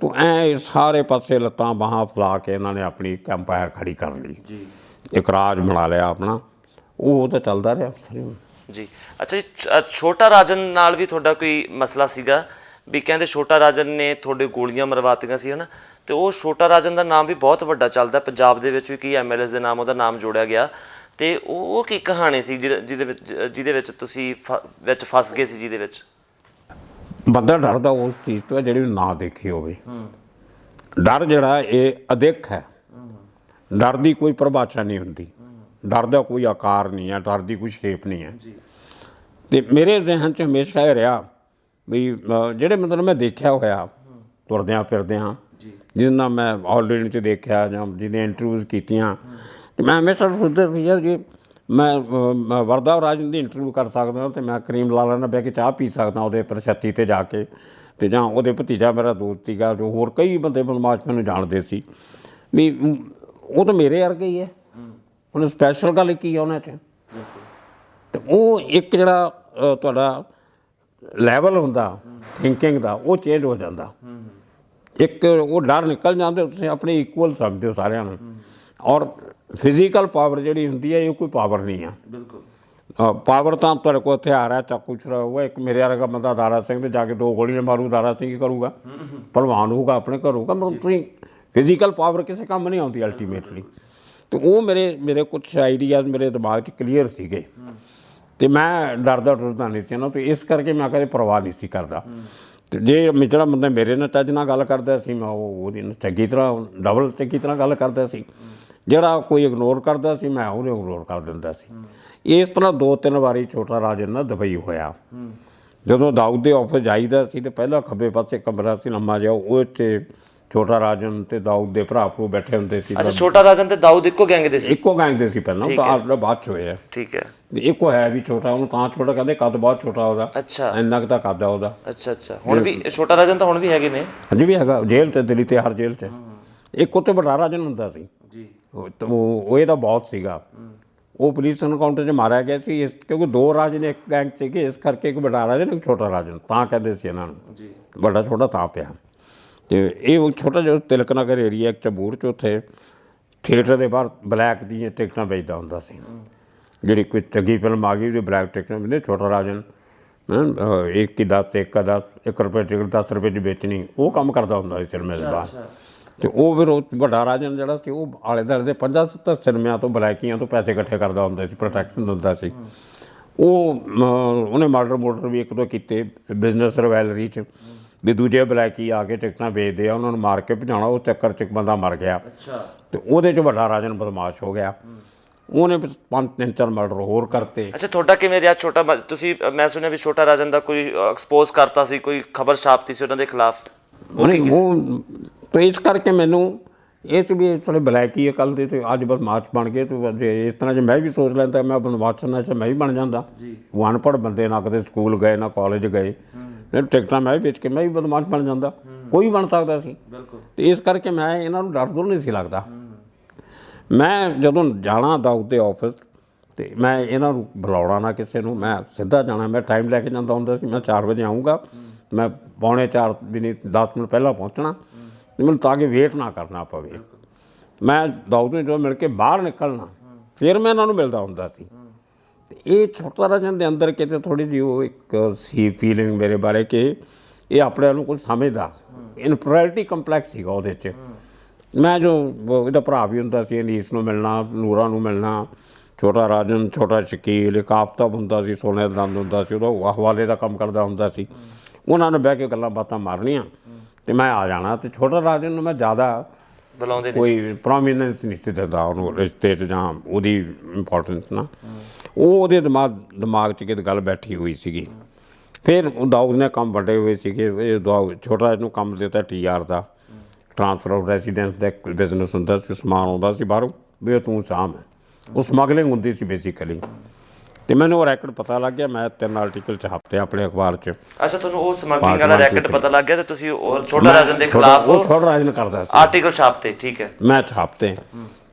ਤੂੰ ਐਂ ਸਾਰੇ ਪਾਸੇ ਲੱਤਾਂ ਬਾਹਾਂ ਫੈਲਾ ਕੇ ਇਹਨਾਂ ਨੇ ਆਪਣੀ ਇੱਕ ਐਮਪਾਇਰ ਖੜੀ ਕਰ ਲਈ, ਇੱਕ ਰਾਜ ਬਣਾ ਲਿਆ ਆਪਣਾ। ਉਹ ਤਾਂ ਚੱਲਦਾ ਰਿਹਾ ਜੀ। ਅੱਛਾ ਜੀ, ਛੋਟਾ ਰਾਜਨ ਨਾਲ ਵੀ ਤੁਹਾਡਾ ਕੋਈ ਮਸਲਾ ਸੀਗਾ ਵੀ ਕਹਿੰਦੇ ਛੋਟਾ ਰਾਜਨ ਨੇ ਤੁਹਾਡੇ ਗੋਲੀਆਂ ਮਰਵਾਤੀਆਂ ਸੀ, ਹੈ ਨਾ? ਅਤੇ ਉਹ ਛੋਟਾ ਰਾਜਨ ਦਾ ਨਾਮ ਵੀ ਬਹੁਤ ਵੱਡਾ ਚੱਲਦਾ ਪੰਜਾਬ ਦੇ ਵਿੱਚ ਵੀ, ਕਈ MLAs ਦੇ ਨਾਮ ਉਹਦਾ ਨਾਮ ਜੋੜਿਆ ਗਿਆ। ਅਤੇ ਉਹ ਕੀ ਕਹਾਣੀ ਸੀ ਜਿਹਦੇ ਵਿੱਚ ਤੁਸੀਂ ਵਿੱਚ ਫਸ ਗਏ ਸੀ, ਜਿਹਦੇ ਵਿੱਚ ਬੰਦਾ ਡਰਦਾ ਉਸ ਚੀਜ਼ ਤੋਂ ਜਿਹੜੀ ਨਾ ਦੇਖੀ ਹੋਵੇ। ਡਰ ਜਿਹੜਾ ਇਹ ਅਦਿੱਖ ਹੈ, ਡਰ ਦੀ ਕੋਈ ਪਰਿਭਾਸ਼ਾ ਨਹੀਂ ਹੁੰਦੀ, ਡਰ ਦਾ ਕੋਈ ਆਕਾਰ ਨਹੀਂ ਹੈ, ਡਰ ਦੀ ਕੋਈ ਸ਼ੇਪ ਨਹੀਂ ਹੈ। ਅਤੇ ਮੇਰੇ ਜ਼ਿਹਨ 'ਚ ਹਮੇਸ਼ਾ ਇਹ ਰਿਹਾ ਵੀ ਜਿਹੜੇ ਮਤਲਬ ਮੈਂ ਦੇਖਿਆ ਹੋਇਆ ਤੁਰਦਿਆਂ ਫਿਰਦਿਆਂ, ਜਿਹਦੇ ਨਾਲ ਮੈਂ ਆਲਰੇਡੀ 'ਚ ਦੇਖਿਆ ਜਾਂ ਜਿਹਦੀਆਂ ਇੰਟਰਵਿਊਜ਼ ਕੀਤੀਆਂ, ਅਤੇ ਮੈਂ ਹਮੇਸ਼ਾ ਸੋਚਦਾ ਸੀ ਯਾਰ ਜੇ ਮੈਂ ਵਰਦਾ ਰਾਜਨ ਦੀ ਇੰਟਰਵਿਊ ਕਰ ਸਕਦਾ, ਅਤੇ ਮੈਂ ਕਰੀਮ ਲਾਲਾ ਨਾਲ ਬਹਿ ਕੇ ਚਾਹ ਪੀ ਸਕਦਾ ਉਹਦੇ ਪਰ ਛੱਤੀ 'ਤੇ ਜਾ ਕੇ, ਤੇ ਜਾਂ ਉਹਦੇ ਭਤੀਜਾ ਮੇਰਾ ਦੋਸਤ ਸੀਗਾ, ਜੋ ਹੋਰ ਕਈ ਬੰਦੇ ਬਦਮਾਸ਼ ਮੈਨੂੰ ਜਾਣਦੇ ਸੀ ਵੀ ਉਹ ਤਾਂ ਮੇਰੇ ਵਰਗੇ ਹੀ ਹੈ। ਉਹਨੇ ਸਪੈਸ਼ਲ ਗੱਲ ਕੀ ਆ ਉਹਨਾਂ 'ਚ, ਤੇ ਉਹ ਇੱਕ ਜਿਹੜਾ ਤੁਹਾਡਾ ਲੈਵਲ ਹੁੰਦਾ ਥਿੰਕਿੰਗ ਦਾ ਉਹ ਚੇਂਜ ਹੋ ਜਾਂਦਾ। ਇੱਕ ਉਹ ਡਰ ਨਿਕਲ ਜਾਂਦੇ, ਤੁਸੀਂ ਆਪਣੇ ਇਕੁਅਲ ਸਮਝਦੇ ਹੋ ਸਾਰਿਆਂ ਨੂੰ। ਔਰ ਫਿਜ਼ੀਕਲ ਪਾਵਰ ਜਿਹੜੀ ਹੁੰਦੀ ਹੈ ਇਹ ਕੋਈ ਪਾਵਰ ਨਹੀਂ ਆ। ਬਿਲਕੁਲ ਪਾਵਰ ਤਾਂ ਤੁਹਾਡੇ ਕੋਲ ਹਥਿਆਰ ਹੈ, ਚਾਕੂ ਛੁਰਾ ਹੋਊਗਾ। ਇੱਕ ਮੇਰੇ ਵਰਗਾ ਬੰਦਾ ਦਾਰਾ ਸਿੰਘ ਤੇ ਜਾ ਕੇ 2 ਗੋਲੀਆਂ ਮਾਰੂ, ਦਾਰਾ ਸਿੰਘ ਕੀ ਕਰੂਗਾ? ਭਲਵਾਨ ਹੋਊਗਾ, ਆਪਣੇ ਘਰ ਹੋਊਗਾ। ਮਤਲਬ ਤੁਸੀਂ ਫਿਜ਼ੀਕਲ ਪਾਵਰ ਕਿਸੇ ਕੰਮ ਨਹੀਂ ਆਉਂਦੀ ਅਲਟੀਮੇਟਲੀ। ਤੇ ਉਹ ਮੇਰੇ ਕੁਛ ਆਈਡੀਆਜ਼ ਮੇਰੇ ਦਿਮਾਗ 'ਚ ਕਲੀਅਰ ਸੀਗੇ, ਤੇ ਮੈਂ ਡਰਦਾ ਡਰਦਾ ਨਹੀਂ ਸੀ ਨਾ, ਤੇ ਇਸ ਕਰਕੇ ਮੈਂ ਕਦੇ ਪਰਵਾਹ ਨਹੀਂ ਸੀ ਕਰਦਾ। ਤੇ ਜੇ ਜਿਹੜਾ ਬੰਦਾ ਮੇਰੇ ਨਾਲ ਚੱਜ ਨਾਲ ਗੱਲ ਕਰਦਾ ਸੀ, ਮੈਂ ਉਹਦੀ ਚੰਗੀ ਤਰ੍ਹਾਂ ਡਬਲ ਚੰਗੀ ਤਰ੍ਹਾਂ ਗੱਲ ਕਰਦਾ ਸੀ। ਜਿਹੜਾ ਕੋਈ ਇਗਨੋਰ ਕਰਦਾ ਸੀ, ਮੈਂ ਉਹਨੂੰ ਇਗਨੋਰ ਕਰ ਦਿੰਦਾ ਸੀ। ਇਸ ਤਰ੍ਹਾਂ 2-3 ਵਾਰੀ ਛੋਟਾ ਰਾਜਨ ਨਾਲ ਦੁਬਈ ਹੋਇਆ। ਜਦੋਂ ਦਾਊਦ ਦੇ ਆਫਿਸ ਜਾਈਦਾ ਸੀ ਤੇ ਪਹਿਲਾਂ ਖੱਬੇ ਪਾਸੇ ਕਮਰਾ ਸੀ ਲੰਮਾ ਜਿਹਾ, ਉਹ 'ਚ ਛੋਟਾ ਰਾਜਨ ਤੇ ਦਾਊਦ ਦੇ ਭਰਾ ਭਰੂ ਬੈਠੇ ਹੁੰਦੇ ਸੀ। ਅੱਛਾ, ਛੋਟਾ ਰਾਜਨ ਤੇ ਦਾਊਦ ਇੱਕੋ ਗੈਂਗ ਦੇ ਸੀ? ਇੱਕੋ ਗੈਂਗ ਦੇ ਸੀ ਪਹਿਲਾਂ, ਤਾਂ ਆਪ ਬਾਅਦ 'ਚ ਹੋਏ ਆ। ਠੀਕ ਹੈ। ਇੱਕੋ ਹੈ ਵੀ ਛੋਟਾ, ਉਹਨੂੰ ਤਾਂ ਛੋਟਾ ਕਹਿੰਦੇ, ਕੱਦ ਬਹੁਤ ਛੋਟਾ ਉਹਦਾ। ਅੱਛਾ, ਇੰਨਾ ਕੁ ਤਾਂ ਕੱਦ ਆ ਉਹਦਾ। ਅੱਛਾ। ਹੁਣ ਵੀ ਛੋਟਾ ਰਾਜਨ ਤਾਂ ਹੁਣ ਵੀ ਹੈਗੇ ਨੇ? ਹਾਂਜੀ ਵੀ ਹੈਗਾ, ਜੇਲ੍ਹ 'ਤੇ, ਦਿੱਲੀ ਤੇ ਹਰ ਜੇਲ੍ਹ 'ਚ। ਇੱਕ ਉੱਥੇ ਵੱਡਾ ਰਾਜਨ ਹੁੰਦਾ ਸੀ ਜੀ, ਉਹ ਇਹਦਾ ਬਹੁਤ ਸੀਗਾ। ਉਹ ਪੁਲਿਸ ਐਨਕਾਊਂਟਰ 'ਚ ਮਾਰਿਆ ਗਿਆ ਸੀ, ਕਿਉਂਕਿ 2 ਰਾਜਨ ਇੱਕ ਗੈਂਗ ਸੀਗੇ, ਇਸ ਕਰਕੇ ਇੱਕ ਵੱਡਾ ਰਾਜਨ ਇੱਕ ਛੋਟਾ ਰਾਜਨ ਤਾਂ ਕਹਿੰਦੇ ਸੀ ਇਹਨਾਂ ਨੂੰ ਜੀ। ਵੱਡਾ ਛੋਟਾ ਤਾਂ ਪਿਆ। ਅਤੇ ਇਹ ਛੋਟਾ ਜਿਹਾ ਤਿਲਕ ਨਗਰ ਏਰੀਆ ਇੱਕ ਚਬੂਰ 'ਚ, ਉੱਥੇ ਥੀਏਟਰ ਦੇ ਬਾਹਰ ਬਲੈਕ ਦੀਆਂ ਟਿਕਟਾਂ ਵੇਚਦਾ ਹੁੰਦਾ ਸੀ। ਜਿਹੜੀ ਕੋਈ ਚੰਗੀ ਫਿਲਮ ਆ ਗਈ ਉਹਦੀ ਬਲੈਕ ਟਿਕਟਾਂ ਮਿਲਦੇ, ਛੋਟਾ ਰਾਜਨ 1 ਕੀ 10 ਤੇ 1 का 10, 1 ਰੁਪਏ ਟਿਕਟ 10 ਰੁਪਏ ਦੀ ਵੇਚਣੀ, ਉਹ ਕੰਮ ਕਰਦਾ ਹੁੰਦਾ ਸੀ ਸਿਨੇਮੇ ਦੇ ਬਾਹਰ। ਅਤੇ ਉਹ ਫਿਰ ਉਹ ਵੱਡਾ ਰਾਜਨ ਜਿਹੜਾ ਸੀ, ਉਹ ਆਲੇ ਦੁਆਲੇ ਦੇ 50-70 ਸਿਨੇਮਿਆਂ ਤੋਂ ਬਲੈਕੀਆਂ ਤੋਂ ਪੈਸੇ ਇਕੱਠੇ ਕਰਦਾ ਹੁੰਦਾ ਸੀ, ਪ੍ਰੋਟੈਕਸ਼ਨ ਦਿੰਦਾ ਸੀ। ਉਹਨੇ ਮਰਡਰ ਵੀ 1-2 ਕੀਤੇ ਬਿਜ਼ਨਸ ਰਿਵੈਲਰੀ 'ਚ, ਵੀ ਦੂਜੇ ਬਲੈਕੀ ਆ ਕੇ ਟਿਕਟਾਂ ਵੇਚਦੇ ਆ, ਉਹਨਾਂ ਨੂੰ ਮਾਰ ਕੇ ਭਜਾਉਣਾ। ਉਸ ਚੱਕਰ 'ਚ ਇੱਕ ਬੰਦਾ ਮਰ ਗਿਆ, ਅਤੇ ਉਹਦੇ 'ਚ ਵੱਡਾ ਰਾਜਨ ਬਦਮਾਸ਼ ਹੋ ਗਿਆ। ਉਹਨੇ 5-3-4 ਮਰਡਰ ਹੋਰ ਕਰਤੇ। ਅੱਛਾ, ਤੁਹਾਡਾ ਕਿਵੇਂ ਰਿਹਾ ਛੋਟਾ? ਤੁਸੀਂ, ਮੈਂ ਸੁਣਿਆ ਵੀ ਛੋਟਾ ਰਾਜਨ ਦਾ ਕੋਈ ਐਕਸਪੋਜ਼ ਕਰਤਾ ਸੀ, ਕੋਈ ਖਬਰ ਛਾਪਤੀ ਸੀ ਉਹਨਾਂ ਦੇ ਖਿਲਾਫ? ਉਹ ਤਾਂ ਇਸ ਕਰਕੇ ਮੈਨੂੰ ਇਹ 'ਚ ਵੀ ਥੋੜ੍ਹੇ ਬਲੈਕੀ ਆ ਕੱਲ੍ਹ ਦੇ, ਅਤੇ ਅੱਜ ਬਦਮਾਸ਼ ਬਣ ਗਏ। ਅਤੇ ਇਸ ਤਰ੍ਹਾਂ ਜੇ ਮੈਂ ਵੀ ਸੋਚ ਲੈਂਦਾ ਮੈਂ ਬਦਮਾਸ਼ਾਂ 'ਚ ਮੈਂ ਵੀ ਬਣ ਜਾਂਦਾ। ਉਹ ਅਨਪੜ੍ਹ ਬੰਦੇ, ਨਾ ਕਦੇ ਸਕੂਲ ਗਏ ਨਾ ਕਾਲਜ ਗਏ, ਟਿਕਟਾਂ ਮੈਂ ਵੀ ਵੇਚ ਕੇ ਮੈਂ ਵੀ ਬਦਮਾਸ਼ ਬਣ ਜਾਂਦਾ। ਕੋਈ ਬਣ ਸਕਦਾ ਸੀ। ਅਤੇ ਇਸ ਕਰਕੇ ਮੈਂ ਇਹਨਾਂ ਨੂੰ ਡਰ ਡੁਰ ਨਹੀਂ ਸੀ ਲੱਗਦਾ। ਮੈਂ ਜਦੋਂ ਜਾਣਾ ਦਾਊਦ ਦੇ ਆਫਿਸ, ਅਤੇ ਮੈਂ ਇਹਨਾਂ ਨੂੰ ਬੁਲਾਉਣਾ ਨਾ ਕਿਸੇ ਨੂੰ, ਮੈਂ ਸਿੱਧਾ ਜਾਣਾ। ਮੈਂ ਟਾਈਮ ਲੈ ਕੇ ਜਾਂਦਾ ਹੁੰਦਾ ਸੀ, ਮੈਂ 4 ਵਜੇ ਆਊਂਗਾ, ਮੈਂ 3:45 ਵੀ ਨਹੀਂ 10 ਮਿੰਟ ਪਹਿਲਾਂ ਪਹੁੰਚਣਾ, ਮੈਨੂੰ ਤਾਂ ਕਿ ਵੇਟ ਨਾ ਕਰਨਾ ਪਵੇ। ਮੈਂ ਦਾਊਦ ਨੂੰ ਜਦੋਂ ਮਿਲ ਕੇ ਬਾਹਰ ਨਿਕਲਣਾ, ਫਿਰ ਮੈਂ ਇਹਨਾਂ ਨੂੰ ਮਿਲਦਾ ਹੁੰਦਾ ਸੀ। ਅਤੇ ਇਹ ਛੋਟਾ ਰਾਜਨ ਦੇ ਅੰਦਰ ਕਿਤੇ ਥੋੜ੍ਹੀ ਜਿਹੀ ਉਹ ਇੱਕ ਸੀ ਫੀਲਿੰਗ ਮੇਰੇ ਬਾਰੇ ਕਿ ਇਹ ਆਪਣੇ ਨੂੰ ਕੁਝ ਸਮਝਦਾ। ਇਨਫੀਰੀਅਰਿਟੀ ਕੰਪਲੈਕਸ ਸੀਗਾ ਉਹਦੇ 'ਚ। ਮੈਂ ਜੋ ਇਹਦਾ ਭਰਾ ਵੀ ਹੁੰਦਾ ਸੀ, ਅਨੀਸ ਨੂੰ ਮਿਲਣਾ, ਨੂਰਾ ਨੂੰ ਮਿਲਣਾ, ਛੋਟਾ ਰਾਜਨ, ਛੋਟਾ ਸ਼ਕੀਲ, ਇੱਕ ਆਫਤਾਬ ਹੁੰਦਾ ਸੀ, ਸੋਨੇ ਦਾ ਦੰਦ ਹੁੰਦਾ ਸੀ, ਉਹਦਾ ਹਵਾਲੇ ਦਾ ਕੰਮ ਕਰਦਾ ਹੁੰਦਾ ਸੀ। ਉਹਨਾਂ ਨੇ ਬਹਿ ਕੇ ਗੱਲਾਂ ਬਾਤਾਂ ਮਾਰਨੀਆਂ, ਅਤੇ ਮੈਂ ਆ ਜਾਣਾ। ਅਤੇ ਛੋਟਾ ਰਾਜਨ ਨੂੰ ਮੈਂ ਜ਼ਿਆਦਾ ਬੁਲਾਉਂਦੇ ਕੋਈ ਪ੍ਰੋਮੀਨੈਂਸ ਨਹੀਂ ਸੀ ਦਿੰਦਾ ਉਹਨੂੰ ਰਿਸ਼ਤੇ 'ਚ ਜਾਂ ਉਹਦੀ ਇੰਪੋਰਟੈਂਸ ਨਾ। ਉਹਦੇ ਦਿਮਾਗ 'ਚ ਕਿਤੇ ਗੱਲ ਬੈਠੀ ਹੋਈ ਸੀਗੀ। ਫਿਰ ਦਾਊਦ ਨੇ ਕੰਮ ਵੰਡੇ ਹੋਏ ਸੀਗੇ। ਇਹ ਛੋਟਾ ਇਹਨੂੰ ਕੰਮ ਦਿੱਤਾ TR ਦਾ, ਟਰਾਂਸਫਰ ਆਫ ਰੈਸੀਡੈਂਸ ਦਾ ਇੱਕ ਬਿਜ਼ਨਸ ਹੁੰਦਾ ਸੀ, ਸਮਾਨ ਆਉਂਦਾ ਸੀ ਬਾਹਰੋਂ, ਵੀ ਤੂੰ ਸਾਂਭ। ਉਹ ਸਮਗਲਿੰਗ ਹੁੰਦੀ ਸੀ ਬੇਸਿਕਲੀ। ਅਤੇ ਮੈਨੂੰ ਉਹ ਰੈਕਟ ਪਤਾ ਲੱਗ ਗਿਆ। ਮੈਂ 3 ਆਰਟੀਕਲ ਛਾਪਤੇ ਆਪਣੇ ਅਖਬਾਰ 'ਚ। ਅੱਛਾ, ਤੁਹਾਨੂੰ ਉਹ ਸਮਗਲਿੰਗ ਵਾਲਾ ਰੈਕਟ ਪਤਾ ਲੱਗ ਗਿਆ, ਤੇ ਤੁਸੀਂ ਛੋਟਾ ਰਾਜਨ ਦੇ ਖਿਲਾਫ ਉਹ ਛੋਟਾ ਰਾਜਨ ਕਰਦਾ ਸੀ ਆਰਟੀਕਲ ਛਾਪਤੇ? ਠੀਕ ਹੈ, ਮੈਂ ਛਾਪਤੇ।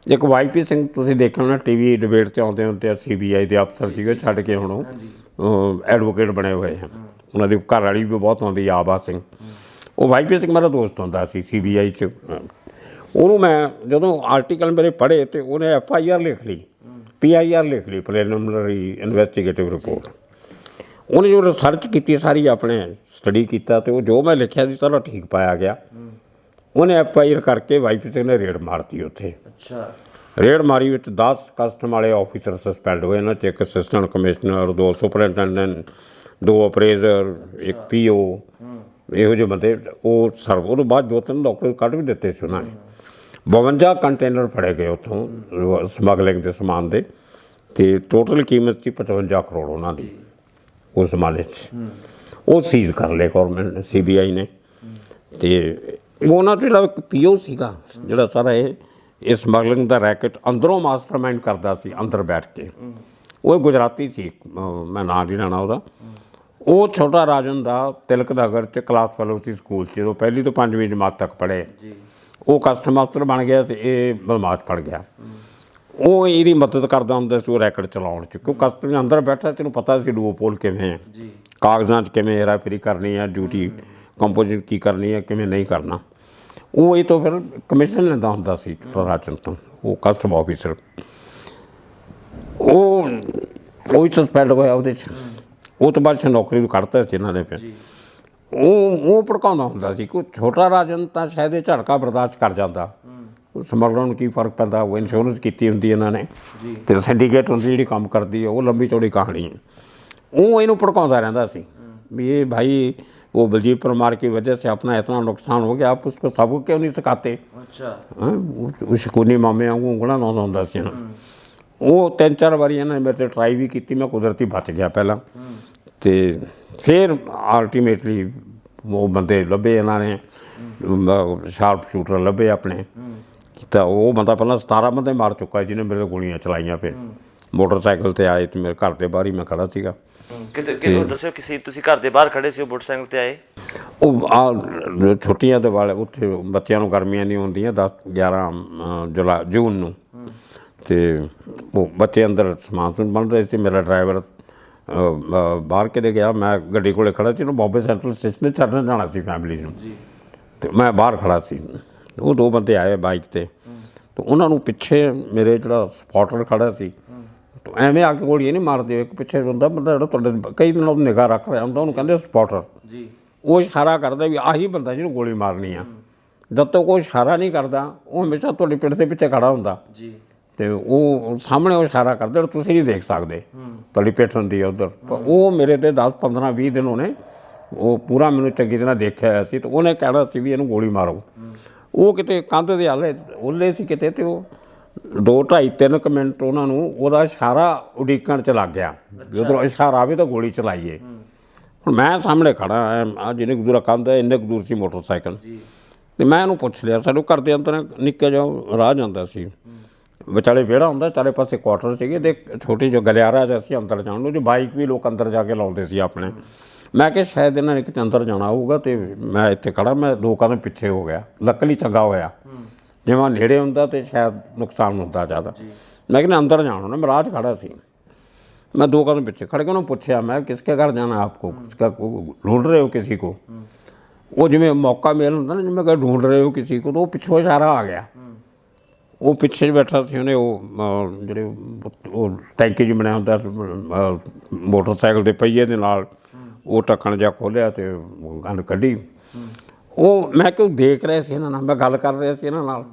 ਇੱਕ YP ਸਿੰਘ ਤੁਸੀਂ ਦੇਖਿਆ ਨਾ, TV ਡਿਬੇਟ 'ਤੇ ਆਉਂਦੇ ਹੁੰਦੇ ਆ, CBI ਦੇ ਅਫਸਰ ਸੀਗੇ, ਛੱਡ ਕੇ ਹੁਣ ਉਹ ਐਡਵੋਕੇਟ ਬਣੇ ਹੋਏ ਆ। ਉਹਨਾਂ ਦੀ ਘਰ ਵਾਲੀ ਵੀ ਬਹੁਤ ਆਉਂਦੀ, ਆਬਾ ਸਿੰਘ। ਉਹ YP ਸਿੰਘ ਮੇਰਾ ਦੋਸਤ ਹੁੰਦਾ ਸੀ CBI 'ਚ। ਉਹਨੂੰ ਮੈਂ ਜਦੋਂ ਆਰਟੀਕਲ ਮੇਰੇ ਪੜ੍ਹੇ, ਅਤੇ ਉਹਨੇ FIR ਲਿਖ ਲਈ, PIR ਲਿਖ ਲਈ, ਪ੍ਰੀਲਿਮਿਨਰੀ ਇਨਵੈਸਟੀਗੇਟਿਵ ਰਿਪੋਰਟ। ਉਹਨੇ ਜੋ ਰਿਸਰਚ ਕੀਤੀ ਸਾਰੀ, ਆਪਣੇ ਸਟੱਡੀ ਕੀਤਾ, ਅਤੇ ਉਹ ਜੋ ਮੈਂ ਲਿਖਿਆ ਸੀ ਸਾਰਾ ਠੀਕ ਪਾਇਆ ਗਿਆ। ਉਹਨੇ FIR ਕਰਕੇ YP ਸਿੰਘ ਨੇ ਰੇਡ ਮਾਰਤੀ ਉੱਥੇ। ਅੱਛਾ, ਰੇਡ ਮਾਰੀ, ਵਿੱਚ 10 ਕਸਟਮ ਵਾਲੇ ਆਫਿਸਰ ਸਸਪੈਂਡ ਹੋਏ। ਇਹਨਾਂ 'ਚ ਇੱਕ ਅਸਿਸਟੈਂਟ ਕਮਿਸ਼ਨਰ, 2 ਸੁਪਰਇਨਟੈਂਡੈਂਟ, 2 ਅਪਰੇਜ਼ਰ, ਇੱਕ PO, ਇਹੋ ਜਿਹੇ ਬੰਦੇ। ਉਹ ਉਹ ਤੋਂ ਬਾਅਦ 2-3 ਡਾਕਟਰ ਕੱਢ ਵੀ ਦਿੱਤੇ ਸੀ ਉਹਨਾਂ ਨੇ। 52 ਕੰਟੇਨਰ ਫੜੇ ਗਏ ਉੱਥੋਂ ਸਮਗਲਿੰਗ ਦੇ ਸਮਾਨ ਦੇ, ਅਤੇ ਟੋਟਲ ਕੀਮਤ ਸੀ 55 ਕਰੋੜ ਉਹਨਾਂ ਦੀ ਉਸ ਜ਼ਮਾਨੇ 'ਚ। ਉਹ ਸੀਜ਼ ਕਰ ਲਏ ਗੌਰਮੈਂਟ ਨੇ, CBI ਨੇ। ਅਤੇ ਉਹਨਾਂ 'ਚ ਜਿਹੜਾ ਇੱਕ PO ਸੀਗਾ, ਜਿਹੜਾ ਸਾਰਾ ਇਹ ਸਮਗਲਿੰਗ ਦਾ ਰੈਕਟ ਅੰਦਰੋਂ ਮਾਸਟਰਮਾਈਂਡ ਕਰਦਾ ਸੀ, ਅੰਦਰ ਬੈਠ ਕੇ। ਉਹ ਗੁਜਰਾਤੀ ਸੀ, ਮੈਂ ਨਾਂ ਨਹੀਂ ਲੈਣਾ ਉਹਦਾ। ਉਹ ਛੋਟਾ ਰਾਜਨ ਦਾ ਤਿਲਕ ਨਗਰ 'ਚ ਕਲਾਸ ਫੈਲੋ ਸੀ ਸਕੂਲ 'ਚ, ਜਦੋਂ ਪਹਿਲੀ ਤੋਂ 5ਵੀਂ ਜਮਾਤ ਤੱਕ ਪੜ੍ਹੇ। ਉਹ ਕਸਟਮ ਮਾਸਟਰ ਬਣ ਗਿਆ ਅਤੇ ਇਹ ਬਦਮਾਸ਼ ਪੜ ਗਿਆ। ਉਹ ਇਹਦੀ ਮਦਦ ਕਰਦਾ ਹੁੰਦਾ ਸੀ ਉਹ ਰੈਕਟ ਚਲਾਉਣ 'ਚ, ਕਿਉਂ ਕਸਟਮ ਦੇ ਅੰਦਰ ਬੈਠਾ ਤੈਨੂੰ ਪਤਾ ਸੀ ਲੂਪਹੋਲ ਕਿਵੇਂ ਹੈ, ਕਾਗਜ਼ਾਂ 'ਚ ਕਿਵੇਂ ਹੇਰਾਫੇਰੀ ਕਰਨੀ ਹੈ, ਡਿਊਟੀ ਕੰਪੋਜ਼ਿਟ ਕੀ ਕਰਨੀ ਹੈ, ਕਿਵੇਂ ਨਹੀਂ ਕਰਨਾ। ਉਹ ਇਹ ਤੋਂ ਫਿਰ ਕਮਿਸ਼ਨ ਲੈਂਦਾ ਹੁੰਦਾ ਸੀ ਛੋਟਾ ਰਾਜਨ ਤੋਂ, ਉਹ ਕਸਟਮ ਆਫਿਸਰ। ਉਹ ਹੀ ਸਸਪੈਂਡ ਹੋਇਆ ਉਹਦੇ 'ਚ। ਉਹ ਤੋਂ ਬਾਅਦ ਨੌਕਰੀ ਤੋਂ ਕੱਢਤਾ ਸੀ ਇਹਨਾਂ ਨੇ ਫਿਰ। ਉਹ ਭੜਕਾਉਂਦਾ ਹੁੰਦਾ ਸੀ ਕਿ ਛੋਟਾ ਰਾਜਨ ਤਾਂ ਸ਼ਾਇਦ ਇਹ ਝੜਕਾ ਬਰਦਾਸ਼ਤ ਕਰ ਜਾਂਦਾ, ਸਮਗਲਰਾਂ ਨੂੰ ਕੀ ਫਰਕ ਪੈਂਦਾ। ਉਹ ਇੰਸ਼ੋਰੈਂਸ ਕੀਤੀ ਹੁੰਦੀ ਇਹਨਾਂ ਨੇ ਅਤੇ ਸਿੰਡੀਕੇਟ ਹੁੰਦੀ ਜਿਹੜੀ ਕੰਮ ਕਰਦੀ ਹੈ, ਉਹ ਲੰਬੀ ਚੌੜੀ ਕਹਾਣੀ ਹੈ। ਉਹ ਇਹਨੂੰ ਭੜਕਾਉਂਦਾ ਰਹਿੰਦਾ ਸੀ ਵੀ ਇਹ ਭਾਈ वो बलजीत परमार की वजह से अपना इतना नुकसान हो गया, आप उसको सबको क्यों नहीं सिखाते। अच्छा वो शकुनी मामे वांगू ਉਂਗਲਾਂ ਲਾਉਂਦਾ ਹੁੰਦਾ ਸੀ ਨਾ। ਉਹ 3-4 ਵਾਰੀ ਇਹਨਾਂ ਨੇ ਮੇਰੇ 'ਤੇ ਟਰਾਈ ਵੀ ਕੀਤੀ, ਮੈਂ ਕੁਦਰਤੀ ਬਚ ਗਿਆ ਪਹਿਲਾਂ। ਅਤੇ ਫਿਰ ਅਲਟੀਮੇਟਲੀ ਉਹ ਬੰਦੇ ਲੱਭੇ ਇਹਨਾਂ ਨੇ, ਸ਼ਾਰਪ ਸ਼ੂਟਰ ਲੱਭੇ ਆਪਣੇ। ਤਾਂ ਉਹ ਬੰਦਾ ਪਹਿਲਾਂ 17 ਬੰਦੇ ਮਾਰ ਚੁੱਕਾ ਜਿਹਨੇ ਮੇਰੇ 'ਤੇ ਗੋਲੀਆਂ ਚਲਾਈਆਂ। ਫਿਰ ਮੋਟਰਸਾਈਕਲ 'ਤੇ ਆਏ ਅਤੇ ਮੇਰੇ ਘਰ ਦੇ ਬਾਹਰ ਹੀ ਮੈਂ ਖੜ੍ਹਾ ਸੀਗਾ। ਕਿਤੇ ਦੱਸਿਓ ਕਿਸੇ ਤੁਸੀਂ ਘਰ ਦੇ ਬਾਹਰ ਖੜ੍ਹੇ ਸੀ, ਉਹ ਮੋਟਰਸਾਈਕਲ 'ਤੇ ਆਏ? ਉਹ ਛੁੱਟੀਆਂ ਦੇ ਵਾਲੇ ਉੱਥੇ ਬੱਚਿਆਂ ਨੂੰ ਗਰਮੀਆਂ ਦੀਆਂ ਹੁੰਦੀਆਂ 10-11 ਜੂਨ ਨੂੰ, ਅਤੇ ਉਹ ਬੱਚੇ ਅੰਦਰ ਸਮਾਨ ਬਣ ਰਹੇ ਸੀ। ਮੇਰਾ ਡਰਾਈਵਰ ਬਾਹਰ ਕਿਤੇ ਗਿਆ, ਮੈਂ ਗੱਡੀ ਕੋਲ ਖੜ੍ਹਾ ਸੀ। ਉਹਨੂੰ ਬੋਂਬੇ ਸੈਂਟਰਲ ਸਟੇਸ਼ਨ 'ਤੇ ਛੱਡਣ ਜਾਣਾ ਸੀ ਫੈਮਿਲੀ ਨੂੰ, ਅਤੇ ਮੈਂ ਬਾਹਰ ਖੜ੍ਹਾ ਸੀ। ਉਹ 2 ਬੰਦੇ ਆਏ ਬਾਈਕ 'ਤੇ, ਅਤੇ ਉਹਨਾਂ ਨੂੰ ਪਿੱਛੇ ਮੇਰੇ ਜਿਹੜਾ ਸਪੋਟਰ ਖੜ੍ਹਾ ਸੀ, ਐਵੇਂ ਆ ਕੇ ਗੋਲੀਆਂ ਨਹੀਂ ਮਾਰਦੇ। ਇੱਕ ਪਿੱਛੇ ਬੰਦਾ ਜਿਹੜਾ ਤੁਹਾਡੇ ਕਈ ਦਿਨ ਉਹ ਨਿਗਾਹ ਰੱਖ ਰਿਹਾ ਹੁੰਦਾ, ਉਹਨੂੰ ਕਹਿੰਦੇ ਸਪੋਟਰ। ਉਹ ਇਸ਼ਾਰਾ ਕਰਦਾ ਵੀ ਆਹੀ ਬੰਦਾ ਜਿਹਨੂੰ ਗੋਲੀ ਮਾਰਨੀ ਆ। ਜਦ ਤੱਕ ਉਹ ਇਸ਼ਾਰਾ ਨਹੀਂ ਕਰਦਾ, ਉਹ ਹਮੇਸ਼ਾ ਤੁਹਾਡੀ ਪਿੱਠ ਦੇ ਪਿੱਛੇ ਖੜ੍ਹਾ ਹੁੰਦਾ, ਅਤੇ ਉਹ ਸਾਹਮਣੇ ਉਹ ਇਸ਼ਾਰਾ ਕਰਦੇ, ਤੁਸੀਂ ਨਹੀਂ ਦੇਖ ਸਕਦੇ, ਤੁਹਾਡੀ ਪਿੱਠ ਹੁੰਦੀ ਹੈ ਉੱਧਰ। ਉਹ ਮੇਰੇ 'ਤੇ 10-15-20 ਦਿਨ ਉਹਨੇ ਉਹ ਪੂਰਾ ਮੈਨੂੰ ਚੰਗੀ ਤਰ੍ਹਾਂ ਦੇਖਿਆ ਹੋਇਆ ਸੀ, ਅਤੇ ਉਹਨੇ ਕਹਿਣਾ ਸੀ ਵੀ ਇਹਨੂੰ ਗੋਲੀ ਮਾਰੋ। ਉਹ ਕਿਤੇ ਕੰਧ ਦੇ ਹਾਲੇ ਉਹਲੇ ਸੀ ਕਿਤੇ, ਅਤੇ ਉਹ 2-2.5-3 ਮਿੰਟ ਉਹਨਾਂ ਨੂੰ ਉਹਦਾ ਇਸ਼ਾਰਾ ਉਡੀਕਣ 'ਚ ਲੱਗ ਗਿਆ ਵੀ ਉੱਧਰੋਂ ਇਸ਼ਾਰਾ ਆਵੇ ਤਾਂ ਗੋਲੀ ਚਲਾਈਏ। ਹੁਣ ਮੈਂ ਸਾਹਮਣੇ ਖੜ੍ਹਾ ਆ, ਜਿੰਨੇ ਕੁ ਦੂਰ ਕੰਧ ਹੈ ਇੰਨੇ ਕੁ ਦੂਰ ਸੀ ਮੋਟਰਸਾਈਕਲ, ਅਤੇ ਮੈਂ ਇਹਨੂੰ ਪੁੱਛ ਲਿਆ। ਸਾਡੇ ਘਰ ਦੇ ਅੰਦਰ ਨਿੱਕਾ ਜਿਹਾ ਰਾਹ ਜਾਂਦਾ ਸੀ, ਵਿਚਾਲੇ ਵਿਹੜਾ ਹੁੰਦਾ, ਚਾਰੇ ਪਾਸੇ ਕੁਆਟਰ ਸੀਗੇ, ਅਤੇ ਛੋਟੀ ਜਿਹੀ ਗਲਿਆਰਾ ਜਿਹਾ ਸੀ ਅੰਦਰ ਜਾਣ ਨੂੰ, ਜੋ ਬਾਈਕ ਵੀ ਲੋਕ ਅੰਦਰ ਜਾ ਕੇ ਲਾਉਂਦੇ ਸੀ ਆਪਣੇ। ਮੈਂ ਕਿਹਾ ਸ਼ਾਇਦ ਇਹਨਾਂ ਨੇ ਕਿਤੇ ਅੰਦਰ ਜਾਣਾ ਹੋਊਗਾ, ਅਤੇ ਮੈਂ ਇੱਥੇ ਖੜ੍ਹਾ, ਮੈਂ 2 ਕਦਮ ਪਿੱਛੇ ਹੋ ਗਿਆ। ਲੱਕਲੀ ਚੰਗਾ ਹੋਇਆ, ਜਿਵੇਂ ਨੇੜੇ ਹੁੰਦਾ ਤਾਂ ਸ਼ਾਇਦ ਨੁਕਸਾਨ ਹੁੰਦਾ ਜ਼ਿਆਦਾ। ਮੈਂ ਕਹਿੰਦਾ ਅੰਦਰ ਜਾਣਾ ਨਾ, ਮੈਂ ਰਾਹ 'ਚ ਖੜ੍ਹਾ ਸੀ। मैं 2 कदम पीछे खड़ के उन्होंने पूछा, मैं किसके घर जाना है आपको, किसका ढूंढ रहे हो किसी को। वो जिमें मौका मेल होंगे ना, जिमें कहीं ढूंढ रहे हो किसी को, तो वो पिछों इशारा आ गया। वो पिछे बैठा सी, उन्हें वो टैंकी च बनया होंगे मोटरसाइकिल के पहिए के नाल, वो ढक्कन जा खोलिया तो गन कढ़ी। वो मैं क्यों देख रहे सी इन्हां नाल, मैं गल कर रहा सी इन्हां नाल,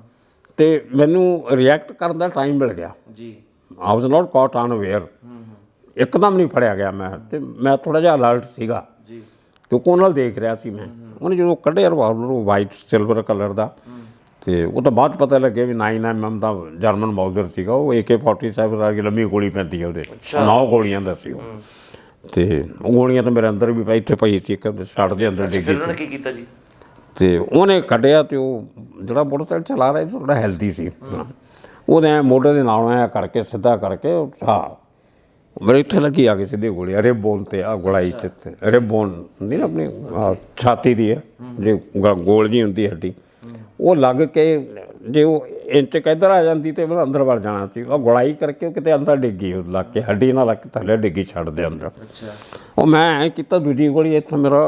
ते मैनू रिएक्ट करने का टाइम मिल गया। I was not caught unaware, एकदम नहीं फड़िया गया मैं, तो मैं थोड़ा जिहा अलर्ट सीगा क्योंकि उन्हां नाल देख रहा सी मैं। उन्हें जो कढ़िया रिवाल्वर वाइट सिल्वर कलर का, तो वो तो बाद पता लगे भी 9mm का जर्मन माउजर सीगा, वो AK-47 वर्गी लंबी गोली पैंदी है, 9 गोलियां दा सी। तो गोलियां तो मेरे अंदर भी इत्थे पई सी, एक शर्ट के अंदर डिग्गी सी। तो उन्हें कढ़िया, तो जो मोटरसाइकिल चला रहा था थोड़ा हेल्थी सी, वो मोढे के नालों ऐ करके सीधा करके हाँ मेरे इत्थे लगी आ गई सीधी गोली, रिब बोन ते आ गोलाई च, रिब बोन होंदी ना अपनी छाती दी है जो गोल जी होंदी हड्डी, वो लग के जे वो इंच किधर आ जाती तो अंदर वड़ जाना सी। वो गोलाई करके किते अंदर डिग्गी, लग के हड्डी ना लग के थले डिग्गी छड़ दे अंदर। वो मैं किता दूजी गोली इत्थों मेरा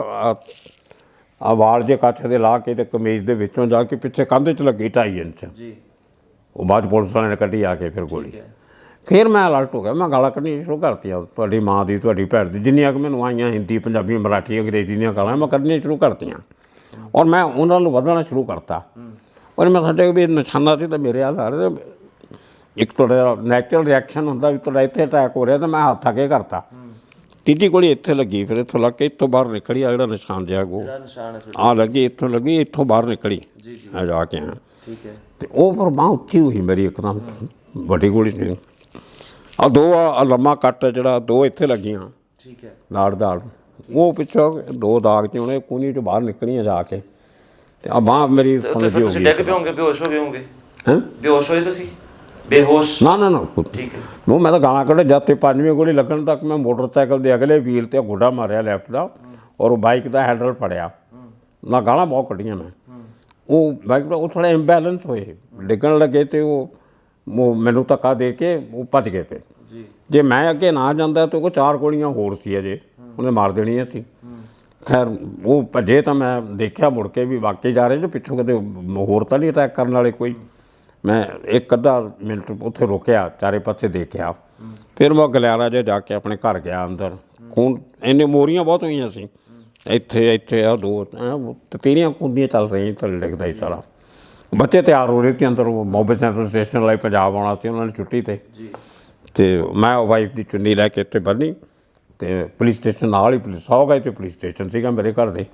वाल जे कच्छ दे ला के ते कमीज दे विचों जाके पिछे कंध च लगी 2.5 इंच। वो बाद पुलिस वाले ने कड्ढी आके फिर गोली। फिर मैं अलर्ट हो गया, मैं गालां कड्ढणियां शुरू करतियां, तुहाडी माँ दी तुहाडी भैन दी जिन्नियां कि मैनूं आईयां हिंदी पंजाबी मराठी अंग्रेजी दीयां गालां मैं कड्ढणियां शुरू करतियां, और मैं उन्हां नूं वधना शुरू करता। और मैं सोचा भी निशाना से तो मेरे हाल आ रहे, एक थोड़ा नैचुरल रिएक्शन होंदा भी थोड़ा इत्थे अटैक हो रहा, तो मैं हत्थ अगे करता। तीजी गोली इत्थे लगी, फिर इत्थों लग के इत्थों बाहर निकली, आ जिहड़ा निशान जिहा गो आ लगी, इत्थों लगी, इत्थों बाहर निकली जाके आया। तो वो फिर बांह उच्ची हुई मेरी एकदम, बड़ी गोली सी। आ 2 लम्मा कट जिहड़ा 2 इत्थे लगियां दाड़ दाड़, वो पिछों 2 दाग च उन्हें कूनी चों बाहर निकलियां जाके, ते आ बांह मेरी समझ हो गई। डिग पे होंगे, बेहोश हो गए होंगे? हैं बेहोश होए तुसीं? ਬੇਹੋਸ਼? ਨਾ ਨਾ ਨਾ ਠੀਕ ਹੈ। ਉਹ ਮੈਂ ਤਾਂ ਗਾਲਾਂ ਕੱਢੇ ਜਦ ਤੇ 5ਵੀਂ ਗੋਲੀ ਲੱਗਣ ਤੱਕ ਮੈਂ ਮੋਟਰਸਾਈਕਲ ਦੇ ਅਗਲੇ ਵੀਲ ਤੇ ਗੋਡਾ ਮਾਰਿਆ ਲੈਫਟ ਦਾ, ਔਰ ਉਹ ਬਾਈਕ ਦਾ ਹੈਂਡਲ ਫੜਿਆ, ਨਾ ਗਾਲਾਂ ਬਹੁਤ ਕੱਢੀਆਂ ਮੈਂ। ਉਹ ਬਾਈਕ ਦਾ ਉਹ ਥੋੜ੍ਹਾ ਇੰਬੈਲੈਂਸ ਹੋਏ, ਡਿੱਗਣ ਲੱਗੇ ਤੇ ਉਹ ਮੈਨੂੰ ਧੱਕਾ ਦੇ ਕੇ ਉਹ ਭੱਜ ਗਏ ਪਏ। ਜੇ ਮੈਂ ਅੱਗੇ ਨਾ ਜਾਂਦਾ ਤਾਂ ਉਹ 4 ਗੋਲੀਆਂ ਹੋਰ ਸੀ ਅਜੇ, ਉਹਨੇ ਮਾਰ ਦੇਣੀਆਂ ਸੀ। ਖੈਰ ਉਹ ਭੱਜੇ ਤਾਂ ਮੈਂ ਦੇਖਿਆ ਮੁੜ ਕੇ ਵੀ ਵਾਕਈ ਜਾ ਰਹੇ ਜੋ ਪਿੱਛੋਂ ਕਿਤੇ ਹੋਰ ਤਾਂ ਨਹੀਂ ਅਟੈਕ ਕਰਨ ਵਾਲੇ ਕੋਈ। ਮੈਂ 1 ਅੱਧਾ ਮਿੰਟ ਉੱਥੇ ਰੁਕਿਆ, ਚਾਰੇ ਪਾਸੇ ਦੇਖਿਆ, ਫਿਰ ਮੈਂ ਗਲਿਆਰਾ ਜਿਹਾ ਜਾ ਕੇ ਆਪਣੇ ਘਰ ਗਿਆ ਅੰਦਰ। ਖੂਨ ਇੰਨੇ ਮੋਰੀਆਂ ਬਹੁਤ ਹੋਈਆਂ ਸੀ ਇੱਥੇ ਆ 2 ਤੇਰੀਆਂ ਖੂੰਦੀਆਂ ਚੱਲ ਰਹੀਆਂ, ਥੱਲੇ ਡਿੱਗਦਾ ਸੀ ਸਾਰਾ। ਬੱਚੇ ਤਿਆਰ ਹੋ ਰਹੇ ਸੀ ਅੰਦਰ, ਉਹ ਮੋਬੇ ਸੈਂਟਰ ਸਟੇਸ਼ਨ ਲਈ ਪੰਜਾਬ ਆਉਣਾ ਸੀ ਉਹਨਾਂ ਨੇ ਛੁੱਟੀ 'ਤੇ ਮੈਂ ਉਹ ਵਾਈਫ ਦੀ ਚੁੰਨੀ ਲੈ ਕੇ ਇੱਥੇ ਬੰਨ੍ਹੀ ਅਤੇ ਪੁਲਿਸ ਸਟੇਸ਼ਨ ਨਾਲ ਹੀ, ਪੁਲਿਸ 100 ਗਜ 'ਤੇ ਪੁਲਿਸ ਸਟੇਸ਼ਨ ਸੀਗਾ ਮੇਰੇ ਘਰ ਦੇ।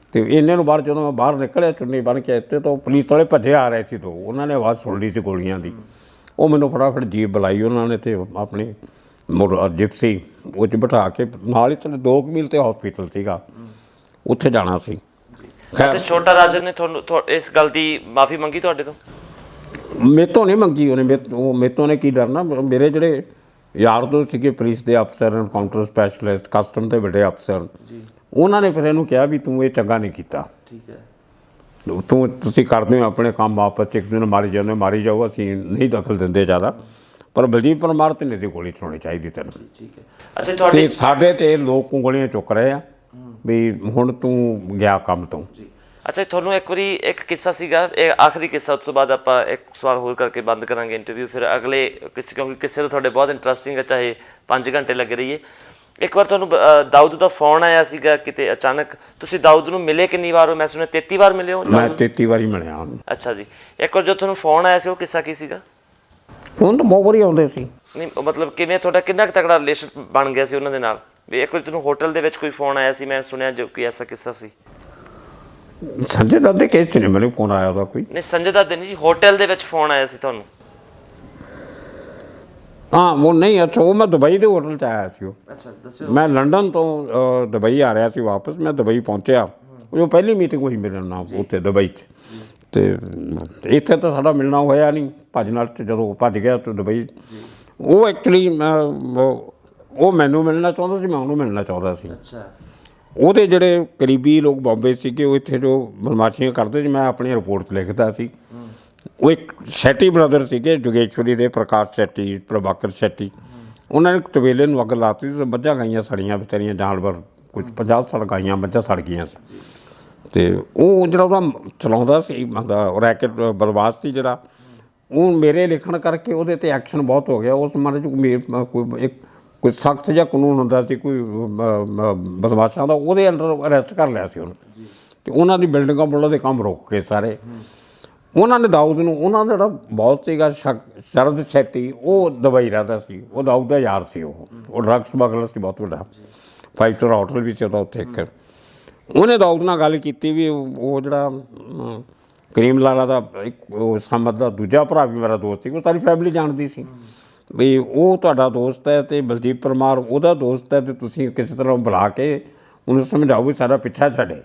ਅਤੇ ਇੰਨੇ ਨੂੰ ਬਾਹਰ ਜਦੋਂ ਮੈਂ ਬਾਹਰ ਨਿਕਲਿਆ ਚੁੰਨੀ ਬੰਨ੍ਹ ਕੇ ਇੱਥੇ, ਤਾਂ ਪੁਲਿਸ ਵਾਲੇ ਭੱਜੇ ਆ ਰਹੇ ਸੀ 2, ਉਹਨਾਂ ਨੇ ਆਵਾਜ਼ ਸੁਣ ਲਈ ਸੀ ਗੋਲੀਆਂ ਦੀ। ਉਹ ਮੈਨੂੰ ਫਟਾਫਟ ਜੀਪ ਬੁਲਾਈ ਉਹਨਾਂ ਨੇ ਅਤੇ ਆਪਣੀ ਜਿਪਸੀ ਉਹ 'ਚ ਬਿਠਾ ਕੇ ਨਾਲ ਹੀ 2 ਮੀਲ 'ਤੇ ਹੌਸਪੀਟਲ ਸੀਗਾ, ਉੱਥੇ ਜਾਣਾ ਸੀ। ਅੱਛਾ, ਛੋਟਾ ਰਾਜਨ ਨੇ ਤੁਹਾਨੂੰ ਇਸ ਗੱਲ ਦੀ ਮਾਫੀ ਮੰਗੀ ਤੁਹਾਡੇ ਤੋਂ? ਮੇਰੇ ਤੋਂ ਨਹੀਂ ਮੰਗੀ ਉਹਨੇ, ਮੇਰੇ ਤੋਂ ਨੇ ਕੀ ਡਰਨਾ। ਮੇਰੇ ਜਿਹੜੇ ਯਾਰ ਦੋਸਤ ਸੀਗੇ ਪੁਲਿਸ ਦੇ ਅਫਸਰ, ਐਨਕਾਊਂਟਰ ਸਪੈਸ਼ਲਿਸਟ, ਕਸਟਮ ਦੇ ਵੱਡੇ ਅਫਸਰ, ਉਹਨਾਂ ਨੇ ਫਿਰ ਇਹਨੂੰ ਕਿਹਾ ਵੀ ਤੂੰ ਇਹ ਚੰਗਾ ਨਹੀਂ ਕੀਤਾ, ਠੀਕ ਹੈ, ਤੁਸੀਂ ਕਰਦੇ ਹੋ ਆਪਣੇ ਕੰਮ ਆਪਸ 'ਚ, ਇੱਕ ਦਿਨ ਮਾਰੀ ਜਾਓ, ਅਸੀਂ ਨਹੀਂ ਦਖਲ ਦਿੰਦੇ ਜ਼ਿਆਦਾ। ਪਰ ਬਲਜੀਤ ਪਰਮਾਰ ਤੇ ਨਹੀਂ ਸੀ ਗੋਲੀ ਚਲਾਉਣੀ ਚਾਹੀਦੀ ਤੈਨੂੰ। ਠੀਕ ਹੈ। ਅੱਛਾ, ਤੁਹਾਡੇ ਸਾਡੇ 'ਤੇ ਲੋਕ ਉਂਗਲੀਆਂ ਚੁੱਕ ਰਹੇ ਆ ਵੀ ਹੁਣ ਤੂੰ ਗਿਆ ਕੰਮ ਤੋਂ। ਅੱਛਾ, ਤੁਹਾਨੂੰ ਇੱਕ ਵਾਰੀ ਇੱਕ ਕਿੱਸਾ ਸੀਗਾ, ਇਹ ਆਖਰੀ ਕਿੱਸਾ, ਉਸ ਤੋਂ ਬਾਅਦ ਆਪਾਂ ਇੱਕ ਸਵਾਲ ਹੋਰ ਕਰਕੇ ਬੰਦ ਕਰਾਂਗੇ ਇੰਟਰਵਿਊ, ਫਿਰ ਅਗਲੇ ਕਿਸੇ, ਕਿਉਂਕਿ ਕਿੱਸੇ ਤਾਂ ਤੁਹਾਡੇ ਬਹੁਤ ਇੰਟਰਸਟਿੰਗ ਹੈ, ਚਾਹੇ 5 ਘੰਟੇ ਲੱਗ ਰਹੀਏ। ਇੱਕ ਵਾਰ ਤੁਹਾਨੂੰ ਦਾਊਦ ਦਾ ਫੋਨ ਆਇਆ ਸੀਗਾ ਕਿਤੇ ਅਚਾਨਕ, ਤੁਸੀਂ ਦਾਊਦ ਨੂੰ ਮਿਲੇ ਕਿੰਨੀ ਵਾਰ ਹੋ? ਮੈਂ ਸੁਣਿਆ 33 ਵਾਰ ਮਿਲੇ ਹੋ। ਮੈਂ 33 ਵਾਰੀ ਮਿਲਿਆ ਉਹਨੂੰ। ਅੱਛਾ ਜੀ, ਇੱਕ ਵਾਰ ਜਦੋਂ ਤੁਹਾਨੂੰ ਫੋਨ ਆਇਆ ਸੀ ਉਹ ਕਿੱਸਾ ਕੀ ਸੀਗਾ? ਹੁਣ ਤਾਂ ਬਹੁਤ ਵਾਰੀ ਆਉਂਦੇ ਸੀ। ਨਹੀਂ ਮਤਲਬ ਕਿਵੇਂ, ਤੁਹਾਡਾ ਕਿੰਨਾ ਕੁ ਤਕੜਾ ਰਿਲੇਸ਼ਨ ਬਣ ਗਿਆ ਸੀ ਉਹਨਾਂ ਦੇ ਨਾਲ? ਵੀ ਇੱਕ ਵਾਰੀ ਤੁਹਾਨੂੰ ਹੋਟਲ ਦੇ ਵਿੱਚ ਕੋਈ ਫੋਨ ਆਇਆ ਸੀ, ਮੈਂ ਸੁਣਿਆ, ਜੋ ਕੋਈ ਐਸਾ ਕਿੱਸਾ ਸੀ? ਸੰਜੇ ਦੱਤ ਦੇ ਕੇਸ 'ਚ ਨਹੀਂ ਮੈਨੂੰ ਫੋਨ ਆਇਆ ਉਹਦਾ ਕੋਈ। ਨਹੀਂ, ਸੰਜੇ ਦੱਤ ਦੇ ਨਹੀਂ ਜੀ, ਹੋਟਲ ਦੇ ਵਿੱਚ ਫੋਨ ਆਇਆ ਸੀ ਤੁਹਾਨੂੰ? ਹਾਂ ਉਹ ਨਹੀਂ, ਅੱਛਾ ਉਹ ਮੈਂ ਦੁਬਈ ਦੇ ਹੋਟਲ 'ਚ ਆਇਆ ਸੀ ਉਹ। ਅੱਛਾ, ਦੱਸਿਓ। ਮੈਂ ਲੰਡਨ ਤੋਂ ਦੁਬਈ ਆ ਰਿਹਾ ਸੀ ਵਾਪਸ, ਮੈਂ ਦੁਬਈ ਪਹੁੰਚਿਆ, ਉਹ ਪਹਿਲੀ ਮੀਟਿੰਗ ਹੋਈ ਮੇਰੇ ਨਾਲ ਉੱਥੇ ਦੁਬਈ 'ਚ। ਅਤੇ ਇੱਥੇ ਤਾਂ ਸਾਡਾ ਮਿਲਣਾ ਹੋਇਆ ਨਹੀਂ, ਭੱਜ ਨਾਲ 'ਚ ਜਦੋਂ ਭੱਜ ਗਿਆ ਤਾਂ ਦੁਬਈ। ਉਹ ਐਕਚੁਅਲੀ ਉਹ ਮੈਨੂੰ ਮਿਲਣਾ ਚਾਹੁੰਦਾ ਸੀ, ਮੈਂ ਉਹਨੂੰ ਮਿਲਣਾ ਚਾਹੁੰਦਾ ਸੀ। ਅੱਛਾ। ਉਹਦੇ ਜਿਹੜੇ ਕਰੀਬੀ ਲੋਕ ਬੰਬੇ ਸੀਗੇ, ਉਹ ਇੱਥੇ ਜੋ ਬਦਮਾਸ਼ੀਆਂ ਕਰਦੇ ਸੀ, ਮੈਂ ਆਪਣੀ ਰਿਪੋਰਟ 'ਚ ਲਿਖਦਾ ਸੀ। ਉਹ ਇੱਕ ਸ਼ੈਟੀ ਬ੍ਰਦਰ ਸੀਗੇ, ਜੋਗੇਸ਼ਵਰੀ ਦੇ, ਪ੍ਰਕਾਸ਼ ਸ਼ੈਟੀ, ਪ੍ਰਭਾਕਰ ਸ਼ੈਟੀ, ਉਹਨਾਂ ਨੇ ਇੱਕ ਤਬੇਲੇ ਨੂੰ ਅੱਗ ਲਾਤੀ ਸੀ, ਮੱਝਾਂ ਗਾਈਆਂ ਸੜੀਆਂ ਵਿਚਾਰੀਆਂ, ਜਾਨਵਰ ਕੁਝ 50 ਸੜ ਗਾਈਆਂ ਮੱਝਾਂ ਸੜ ਗਈਆਂ ਸੀ। ਅਤੇ ਉਹ ਜਿਹੜਾ ਉਹਦਾ ਚਲਾਉਂਦਾ ਸੀ ਰੈਕਟ ਬਦਮਾਸ਼ ਸੀ ਜਿਹੜਾ, ਉਹ ਮੇਰੇ ਲਿਖਣ ਕਰਕੇ ਉਹਦੇ 'ਤੇ ਐਕਸ਼ਨ ਬਹੁਤ ਹੋ ਗਿਆ। ਉਸ ਮਾਰੇ 'ਚ ਕੋਈ ਸਖਤ ਜਿਹਾ ਕਾਨੂੰਨ ਹੁੰਦਾ ਸੀ ਕੋਈ ਬਦਮਾਸ਼ਾਂ ਦਾ, ਉਹਦੇ ਅੰਡਰ ਅਰੈਸਟ ਕਰ ਲਿਆ ਸੀ ਉਹਨੂੰ। ਅਤੇ ਉਹਨਾਂ ਦੀ ਬਿਲਡਿੰਗਾਂ ਬੁੱਲਾਂ ਦੇ ਕੰਮ ਰੁਕ ਗਏ ਸਾਰੇ। ਉਹਨਾਂ ਨੇ ਦਾਊਦ ਨੂੰ, ਉਹਨਾਂ ਦਾ ਜਿਹੜਾ ਬਹੁਤ ਸੀਗਾ ਸ਼ਰਦ ਸ਼ੈਟੀ, ਉਹ ਦੁਬਈ ਰਹਿੰਦਾ ਸੀ, ਉਹ ਦਾਊਦ ਦਾ ਯਾਰ ਸੀ। ਉਹ ਡਰੱਗ ਸਮਗਲਰ ਸੀ ਬਹੁਤ ਵੱਡਾ, 5 ਸਟਾਰ ਹੋਟਲ ਵੀ ਸੀ ਉਹਦਾ ਉੱਥੇ ਇੱਕ। ਉਹਨੇ ਦਾਊਦ ਨਾਲ ਗੱਲ ਕੀਤੀ ਵੀ ਉਹ ਜਿਹੜਾ ਕਰੀਮ ਲਾਲਾ ਦਾ ਉਹ ਸਮਦ ਦਾ ਦੂਜਾ ਭਰਾ ਵੀ ਮੇਰਾ ਦੋਸਤ ਸੀ, ਉਹ ਸਾਰੀ ਫੈਮਿਲੀ ਜਾਣਦੀ ਸੀ ਵੀ ਉਹ ਤੁਹਾਡਾ ਦੋਸਤ ਹੈ ਅਤੇ ਬਲਜੀਤ ਪਰਮਾਰ ਉਹਦਾ ਦੋਸਤ ਹੈ, ਅਤੇ ਤੁਸੀਂ ਕਿਸੇ ਤਰ੍ਹਾਂ ਬੁਲਾ ਕੇ ਉਹਨੂੰ ਸਮਝਾਓ ਵੀ ਸਾਡਾ ਪਿੱਛਾ ਛੱਡੇ।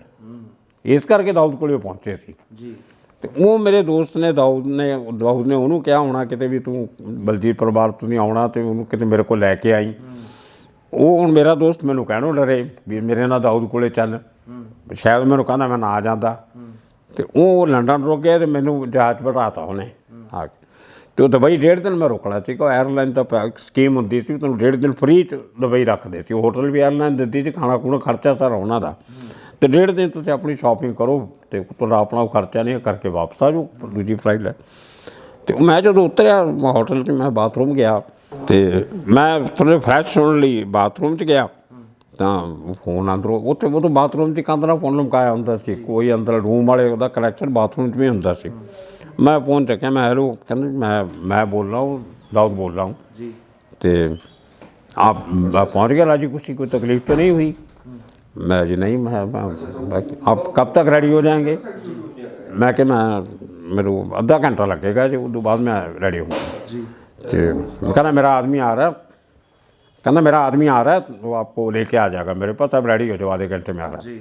ਇਸ ਕਰਕੇ ਦਾਊਦ ਕੋਲ ਉਹ ਪਹੁੰਚੇ ਸੀ ਜੀ। ਅਤੇ ਉਹ ਮੇਰੇ ਦੋਸਤ ਨੇ ਦਾਊਦ ਨੇ ਉਹਨੂੰ ਕਿਹਾ ਹੋਣਾ ਕਿਤੇ ਵੀ ਤੂੰ ਬਲਜੀਤ ਪਰਮਾਰ ਤੁਸੀਂ ਆਉਣਾ ਅਤੇ ਉਹਨੂੰ ਕਿਤੇ ਮੇਰੇ ਕੋਲ ਲੈ ਕੇ ਆਈ। ਉਹ ਹੁਣ ਮੇਰਾ ਦੋਸਤ ਮੈਨੂੰ ਕਹਿਣੋਂ ਡਰੇ ਵੀ ਮੇਰੇ ਨਾਲ ਦਾਊਦ ਕੋਲੇ ਚੱਲ, ਸ਼ਾਇਦ ਮੈਨੂੰ ਕਹਿੰਦਾ ਮੈਂ ਨਾ ਜਾਂਦਾ। ਅਤੇ ਉਹ ਲੰਡਨ ਰੁਕ ਗਿਆ ਅਤੇ ਮੈਨੂੰ ਜਹਾਜ਼ ਬਿਠਾਤਾ ਉਹਨੇ ਆ ਕੇ। ਅਤੇ ਉਹ ਦੁਬਈ 1.5 ਦਿਨ ਮੈਂ ਰੁਕਣਾ ਸੀ। ਕੋਈ 에ਅਰਲਾਈਨ ਤਾਂ ਸਕੀਮ ਹੁੰਦੀ ਸੀ ਤੁਹਾਨੂੰ 1.5 ਦਿਨ ਫਰੀ 'ਚ ਦੁਬਈ ਰੱਖਦੇ ਸੀ, ਹੋਟਲ ਵੀ 에ਅਰਲਾਈਨ ਦਿੰਦੀ ਸੀ, ਖਾਣਾ ਖੂਣਾ ਖਰਚਾ ਸਾਰਾ ਉਹਨਾਂ ਦਾ। ਅਤੇ 1.5 ਦਿਨ ਤੁਸੀਂ ਆਪਣੀ ਸ਼ਾਪਿੰਗ ਕਰੋ ਅਤੇ ਤੁਹਾਡਾ ਆਪਣਾ ਖਰਚਾ ਨਹੀਂ ਕਰਕੇ ਵਾਪਸ ਆ ਜਾਓ ਦੂਜੀ ਫਲਾਈਟ ਲੈ। ਅਤੇ ਮੈਂ ਜਦੋਂ ਉਤਰਿਆ ਹੋਟਲ 'ਚ, ਮੈਂ ਬਾਥਰੂਮ ਗਿਆ ਅਤੇ ਮੈਂ ਥੋੜ੍ਹੇ ਫਰੈਸ਼ ਹੋਣ ਲਈ ਬਾਥਰੂਮ 'ਚ ਗਿਆ ਤਾਂ ਫੋਨ ਅੰਦਰੋਂ ਉੱਥੇ ਉਹ ਤੋਂ ਬਾਥਰੂਮ 'ਚ ਕੰਧ ਨਾਲ ਫੋਨ ਲਮਕਾਇਆ ਹੁੰਦਾ ਸੀ, ਕੋਈ ਅੰਦਰ ਰੂਮ ਵਾਲੇ ਉਹਦਾ ਕਨੈਕਸ਼ਨ ਬਾਥਰੂਮ 'ਚ ਵੀ ਹੁੰਦਾ ਸੀ। ਮੈਂ ਫੋਨ ਚੱਕਿਆ, ਮੈਂ ਹੈਲੋ, ਕਹਿੰਦੇ ਮੈਂ ਬੋਲ ਰਹਾ ਹੂੰ, दाऊद बोल रहा हूँ जी। तो आप पहुँच गए राजी खुशी, कोई तकलीफ़ तो नहीं हुई? मैं जी नहीं, मैं आप कब तक रेडी हो जाएंगे? मैं कि मैं मेरे को आधा घंटा लगेगा जी, उस बाद मैं रेडी हूँ जी। तो कहना मेरा आदमी आ रहा है, कहना मेरा आदमी आ रहा है वो आपको लेके आ जाएगा मेरे पास, अब रेडी हो जाओ, आधे घंटे में आ रहा है।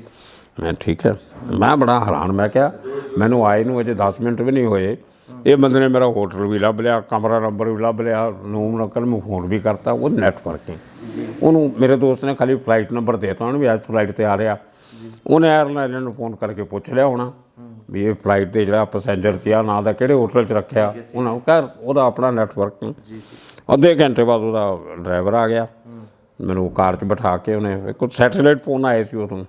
मैं ठीक है। मैं बड़ा हैरान, मैं क्या मैनू आए नूं अजे 10 मिनट भी नहीं होए ਇਹ ਬੰਦੇ ਨੇ ਮੇਰਾ ਹੋਟਲ ਵੀ ਲੱਭ ਲਿਆ, ਕਮਰਾ ਨੰਬਰ ਵੀ ਲੱਭ ਲਿਆ, ਰੂਮ ਨੰਬਰ ਨੂੰ ਫੋਨ ਵੀ ਕਰਤਾ। ਉਹ ਨੈਟਵਰਕਿੰਗ ਉਹਨੂੰ ਮੇਰੇ ਦੋਸਤ ਨੇ ਖਾਲੀ ਫਲਾਈਟ ਨੰਬਰ ਦੇ ਤਾ ਉਹਨੂੰ ਵੀ ਅੱਜ ਫਲਾਈਟ 'ਤੇ ਆ ਰਿਹਾ। ਉਹਨੇ 에ਅਰਲਾਈਨ ਨੂੰ ਫੋਨ ਕਰਕੇ ਪੁੱਛ ਲਿਆ ਹੋਣਾ ਵੀ ਇਹ ਫਲਾਈਟ 'ਤੇ ਜਿਹੜਾ ਪੈਸੇਂਜਰ ਸੀ ਆ ਨਾਂ ਦਾ ਕਿਹੜੇ ਹੋਟਲ 'ਚ ਰੱਖਿਆ। ਉਹਨਾਂ ਨੂੰ ਕਹਿ ਉਹਦਾ ਆਪਣਾ ਨੈਟਵਰਕਿੰਗ। ਅੱਧੇ ਘੰਟੇ ਬਾਅਦ ਉਹਦਾ ਡਰਾਈਵਰ ਆ ਗਿਆ, ਮੈਨੂੰ ਕਾਰ 'ਚ ਬਿਠਾ ਕੇ ਉਹਨੇ ਕੁਝ ਸੈਟੇਲਾਈਟ ਫੋਨ ਆਏ ਸੀ ਉਦੋਂ।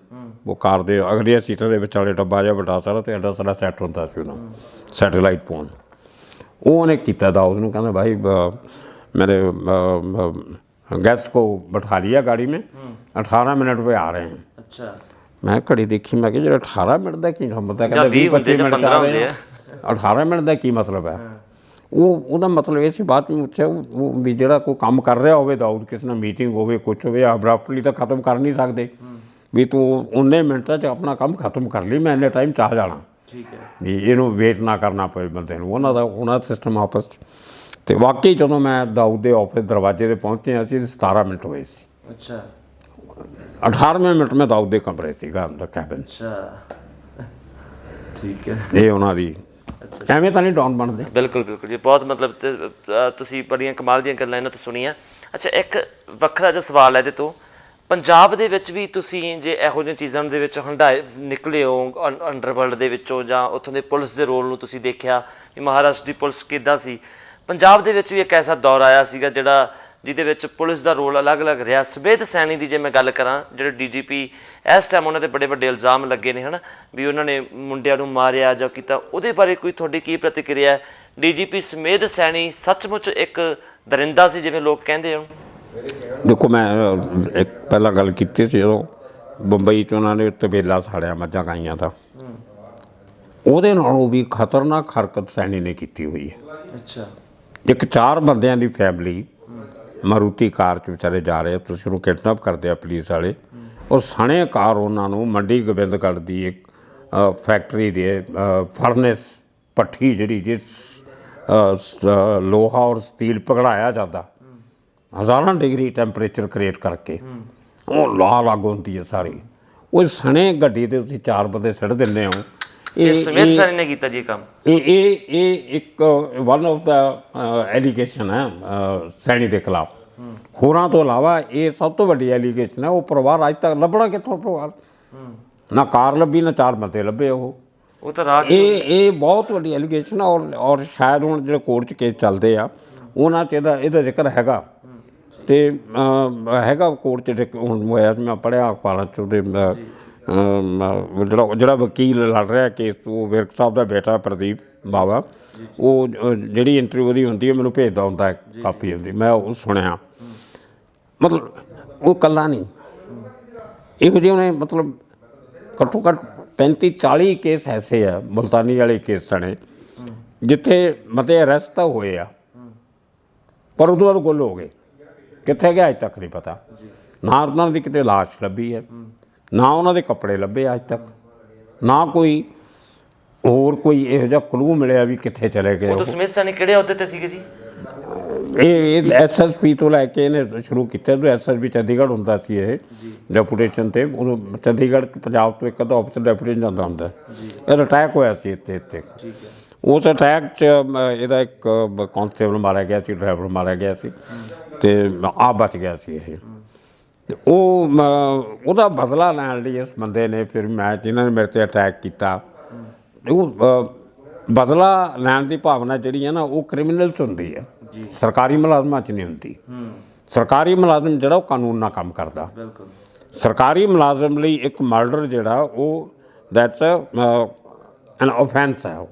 ਉਹ ਕਾਰ ਦੇ ਅਗਲੀਆਂ ਸੀਟਾਂ ਦੇ ਵਿਚਾਲੇ ਡੱਬਾ ਜਿਹਾ ਵੱਡਾ ਸਾਰਾ ਅਤੇ ਐਡਾ ਸਾਰਾ ਸੈੱਟ ਹੁੰਦਾ ਸੀ ਉਦੋਂ ਸੈਟੇਲਾਈਟ ਫੋਨ। ਉਹ ਉਹਨੇ ਕੀਤਾ ਦਾਊਦ ਨੂੰ, ਕਹਿੰਦਾ ਭਾਈ मेरे गेस्ट को बैठा लिया गाड़ी में, 18 मिनट पे आ रहे हैं। अच्छा मैं घड़ी देखी, मैं कि 18 मिनट का की मतलब है, 20-25 मिनट आ रहे हैं, 18 मिनट का की मतलब है। ਉਹਦਾ ਮਤਲਬ ਇਹ ਸੀ ਬਾਅਦ ਵਿੱਚ ਪੁੱਛਿਆ ਵੀ ਜਿਹੜਾ ਕੋਈ ਕੰਮ ਕਰ ਰਿਹਾ ਹੋਵੇ ਦਾਊਦ, ਕਿਸੇ ਨਾਲ ਮੀਟਿੰਗ ਹੋਵੇ ਕੁਛ ਹੋਵੇ, ਅਬਰਪਟਲੀ ਤਾਂ ਖਤਮ ਕਰ ਨਹੀਂ ਸਕਦੇ ਵੀ ਤੂੰ ਉਨੇ ਮਿੰਟਾਂ 'ਚ ਆਪਣਾ ਕੰਮ ਖਤਮ ਕਰ ਲਈ, ਮੈਂ ਇੰਨੇ ਟਾਈਮ 'ਚ ਆ ਜਾਣਾ। ਠੀਕ ਹੈ ਵੀ ਇਹਨੂੰ ਵੇਟ ਨਾ ਕਰਨਾ ਪਵੇ ਬੰਦੇ ਨੂੰ। ਉਹਨਾਂ ਦਾ ਸਿਸਟਮ ਆਪਸ 'ਚ। ਅਤੇ ਵਾਕਈ ਜਦੋਂ ਮੈਂ ਦਾਊਦ ਦੇ ਆਫਿਸ ਦਰਵਾਜ਼ੇ 'ਤੇ ਪਹੁੰਚੇ ਅਸੀਂ 17 ਮਿੰਟ ਹੋਏ ਸੀ। ਅੱਛਾ 18ਵੇਂ ਮਿੰਟ ਮੈਂ ਦਾਊਦ ਦੇ ਕਮਰੇ ਸੀਗਾ ਅੰਦਰ ਕੈਬਨ 'ਚ। ਅੱਛਾ ਠੀਕ ਹੈ। ਇਹ ਉਹਨਾਂ ਦੀ ਐਵੇਂ ਤਾਂ ਨਹੀਂ ਡਾਊਨ ਬਣਦੇ। ਬਿਲਕੁਲ ਬਿਲਕੁਲ ਜੀ, ਬਹੁਤ ਮਤਲਬ ਤੁਸੀਂ ਬੜੀਆਂ ਕਮਾਲ ਦੀਆਂ ਗੱਲਾਂ ਇਹਨਾਂ ਤੋਂ ਸੁਣੀਆਂ। ਅੱਛਾ ਇੱਕ ਵੱਖਰਾ ਜਿਹਾ ਸਵਾਲ ਹੈ ਇਹਦੇ ਤੋਂ, ਪੰਜਾਬ ਦੇ ਵਿੱਚ ਵੀ ਤੁਸੀਂ ਜੇ ਇਹੋ ਜਿਹੀਆਂ ਚੀਜ਼ਾਂ ਦੇ ਵਿੱਚ ਹੰਢਾਏ ਨਿਕਲੇ ਹੋ ਅੰਡਰਵਰਲਡ ਦੇ ਵਿੱਚੋਂ, ਜਾਂ ਉੱਥੋਂ ਦੇ ਪੁਲਿਸ ਦੇ ਰੋਲ ਨੂੰ ਤੁਸੀਂ ਦੇਖਿਆ ਵੀ ਮਹਾਰਾਸ਼ਟਰ ਦੀ ਪੁਲਿਸ ਕਿੱਦਾਂ ਸੀ, ਪੰਜਾਬ ਦੇ ਵਿੱਚ ਵੀ ਇੱਕ ਐਸਾ ਦੌਰ ਆਇਆ ਸੀਗਾ ਜਿਹਦੇ ਵਿੱਚ ਪੁਲਿਸ ਦਾ ਰੋਲ ਅਲੱਗ-ਅਲੱਗ ਰਿਹਾ। ਸੁਮੇਧ ਸੈਣੀ ਦੀ ਜੇ ਮੈਂ ਗੱਲ ਕਰਾਂ, ਜਿਹੜੇ ਡੀਜੀਪੀ ਇਸ ਟਾਈਮ ਉਹਨਾਂ ਦੇ ਬੜੇ ਵੱਡੇ ਇਲਜ਼ਾਮ ਲੱਗੇ ਨੇ, ਹੈ ਨਾ, ਵੀ ਉਹਨਾਂ ਨੇ ਮੁੰਡਿਆਂ ਨੂੰ ਮਾਰਿਆ ਜਾਂ ਕੀਤਾ, ਉਹਦੇ ਬਾਰੇ ਕੋਈ ਤੁਹਾਡੀ ਕੀ ਪ੍ਰਤੀਕਿਰਿਆ ਹੈ? ਡੀਜੀਪੀ ਸੁਮੇਧ ਸੈਣੀ ਸੱਚਮੁੱਚ ਇੱਕ ਦਰਿੰਦਾ ਸੀ ਜਿਵੇਂ ਲੋਕ ਕਹਿੰਦੇ ਹਨ? ਦੇਖੋ ਮੈਂ ਇੱਕ ਪਹਿਲਾਂ ਗੱਲ ਕੀਤੀ ਸੀ, ਜਦੋਂ ਬੰਬਈ 'ਚ ਉਹਨਾਂ ਨੇ ਤਬੇਲਾ ਸਾੜਿਆ ਮੱਝਾਂ ਗਾਈਆਂ ਦਾ, ਉਹਦੇ ਨਾਲੋਂ ਵੀ ਖਤਰਨਾਕ ਹਰਕਤ ਸੈਣੀ ਨੇ ਕੀਤੀ ਹੋਈ ਹੈ। ਅੱਛਾ ਇੱਕ 4 ਬੰਦਿਆਂ ਦੀ ਫੈਮਿਲੀ ਮਾਰੂਤੀ ਕਾਰ 'ਚ ਵਿਚਾਰੇ ਜਾ ਰਹੇ, ਤੁਸੀਂ ਉਹਨੂੰ ਕਿਡਨੈਪ ਕਰਦੇ ਆ ਪੁਲਿਸ ਵਾਲੇ, ਔਰ ਸਣੇ ਕਾਰ ਉਹਨਾਂ ਨੂੰ ਮੰਡੀ ਗੋਬਿੰਦਗੜ੍ਹ ਦੀ ਇੱਕ ਫੈਕਟਰੀ ਦੇ ਫਰਨੈਸ ਭੱਠੀ ਜਿਹੜੀ ਜਿਸ ਲੋਹਾ ਔਰ ਸਟੀਲ ਪਿਘਲਾਇਆ ਜਾਂਦਾ ਹਜ਼ਾਰਾਂ ਡਿਗਰੀ ਟੈਂਪਰੇਚਰ ਕ੍ਰੀਏਟ ਕਰਕੇ, ਉਹ ਲਾਲ ਅੱਗ ਹੁੰਦੀ ਹੈ ਸਾਰੀ, ਉਹ ਸਣੇ ਗੱਡੀ ਦੇ ਤੁਸੀਂ 4 ਬੰਦੇ ਸਿੱਟ ਦਿੰਦੇ ਹੋ। ਇਹ ਸੁਮੇਧ ਸੈਣੀ ਨੇ ਕੀਤਾ ਜੀ ਕੰਮ। ਇਹ ਇੱਕ ਵਨ ਆਫ ਦਾ ਐਲੀਗੇਸ਼ਨ ਹੈ ਸੈਣੀ ਦੇ ਖਿਲਾਫ। ਹੋਰਾਂ ਤੋਂ ਇਲਾਵਾ ਇਹ ਸਭ ਤੋਂ ਵੱਡੀ ਐਲੀਗੇਸ਼ਨ ਹੈ। ਉਹ ਪਰਿਵਾਰ ਅੱਜ ਤੱਕ ਲੱਭਣਾ ਕਿੱਥੋਂ ਪਰਿਵਾਰ? ਨਾ ਕਾਰ ਲੱਭੀ, ਨਾ 4 ਬੰਦੇ ਲੱਭੇ। ਉਹ ਤਾਂ ਰਾਹ ਇਹ ਬਹੁਤ ਵੱਡੀ ਐਲੀਗੇਸ਼ਨ। ਔਰ ਸ਼ਾਇਦ ਹੁਣ ਜਿਹੜੇ ਕੋਰਟ 'ਚ ਕੇਸ ਚੱਲਦੇ ਆ ਉਹਨਾਂ 'ਚ ਇਹਦਾ ਜ਼ਿਕਰ ਹੈਗਾ, ਅਤੇ ਹੈਗਾ ਕੋਰਟ 'ਚ ਹੁਣ ਹੋਇਆ ਸੀ, ਮੈਂ ਪੜ੍ਹਿਆ ਅਖਬਾਰਾਂ 'ਚ। ਉਹਦੇ ਜਿਹੜਾ ਵਕੀਲ ਲੜ ਰਿਹਾ ਕੇਸ, ਉਹ ਵਿਰਕ ਸਾਹਿਬ ਦਾ ਬੇਟਾ ਪ੍ਰਦੀਪ ਬਾਵਾ, ਉਹ ਜਿਹੜੀ ਇੰਟਰਵਿਊ ਉਹਦੀ ਹੁੰਦੀ ਹੈ ਮੈਨੂੰ ਭੇਜਦਾ ਹੁੰਦਾ ਕਾਪੀ ਹੁੰਦੀ, ਮੈਂ ਉਹ ਸੁਣਿਆ। ਮਤਲਬ ਉਹ ਇਕੱਲਾ ਨਹੀਂ, ਇਹੋ ਜਿਹੇ ਉਹਨੇ ਮਤਲਬ ਘੱਟੋ ਘੱਟ 35-40 ਕੇਸ ਐਸੇ ਆ, ਮੁਲਤਾਨੀ ਵਾਲੇ ਕੇਸ ਸਣੇ, ਜਿੱਥੇ ਮਤੇ ਅਰੈਸਟ ਤਾਂ ਹੋਏ ਆ ਪਰ ਉਦੋਂ ਬਾਅਦ ਗੁੱਲ ਹੋ ਗਏ। ਕਿੱਥੇ ਗਿਆ ਅੱਜ ਤੱਕ ਨਹੀਂ ਪਤਾ। ਨਾ ਉਹਨਾਂ ਦੀ ਕਿਤੇ ਲਾਸ਼ ਲੱਭੀ ਹੈ, ਨਾ ਉਹਨਾਂ ਦੇ ਕੱਪੜੇ ਲੱਭੇ ਅੱਜ ਤੱਕ, ਨਾ ਕੋਈ ਹੋਰ ਕੋਈ ਇਹੋ ਜਿਹਾ ਕਲੂ ਮਿਲਿਆ ਵੀ ਕਿੱਥੇ ਚਲੇ ਗਏ। ਉਹ ਸੁਮੇਧ ਸੈਣੀ ਕਿਹੜੇ ਅਹੁਦੇ 'ਤੇ ਸੀਗੇ ਜੀ? ਇਹ SSP ਤੋਂ ਲੈ ਕੇ ਇਹਨੇ ਸ਼ੁਰੂ ਕੀਤਾ। ਜਦੋਂ SSP ਚੰਡੀਗੜ੍ਹ ਹੁੰਦਾ ਸੀ ਇਹ ਡੈਪੂਟੇਸ਼ਨ 'ਤੇ, ਉਦੋਂ ਚੰਡੀਗੜ੍ਹ ਪੰਜਾਬ ਤੋਂ ਇੱਕ ਅੱਧਾ ਆਫਿਸਰ ਡੈਪੂਟੇਸ਼ਨ ਜਾਂਦਾ ਹੁੰਦਾ। ਇਹਦਾ ਅਟੈਕ ਹੋਇਆ ਸੀ ਇੱਥੇ। ਉਸ ਅਟੈਕ 'ਚ ਇਹਦਾ ਇੱਕ ਕਾਂਸਟੇਬਲ ਮਾਰਿਆ ਗਿਆ ਸੀ, ਡਰਾਈਵਰ ਮਾਰਿਆ ਗਿਆ ਸੀ, ਅਤੇ ਆਪ ਬਚ ਗਿਆ ਸੀ ਇਹ। ਉਹਦਾ ਬਦਲਾ ਲੈਣ ਲਈ ਇਸ ਬੰਦੇ ਨੇ, ਫਿਰ ਜਿਨ੍ਹਾਂ ਨੇ ਮੇਰੇ 'ਤੇ ਅਟੈਕ ਕੀਤਾ, ਉਹ ਬਦਲਾ ਲੈਣ ਦੀ ਭਾਵਨਾ ਜਿਹੜੀ ਹੈ ਨਾ, ਉਹ ਕ੍ਰਿਮੀਨਲਸ ਹੁੰਦੀ ਹੈ, ਸਰਕਾਰੀ ਮੁਲਾਜ਼ਮਾਂ 'ਚ ਨਹੀਂ ਹੁੰਦੀ। ਸਰਕਾਰੀ ਮੁਲਾਜ਼ਮ ਜਿਹੜਾ ਉਹ ਕਾਨੂੰਨ ਨਾਲ ਕੰਮ ਕਰਦਾ। ਸਰਕਾਰੀ ਮੁਲਾਜ਼ਮ ਲਈ ਇੱਕ ਮਰਡਰ ਜਿਹੜਾ ਉਹ ਦੈਟਸ ਐਨ ਓਫੈਂਸ ਹੈ। ਉਹ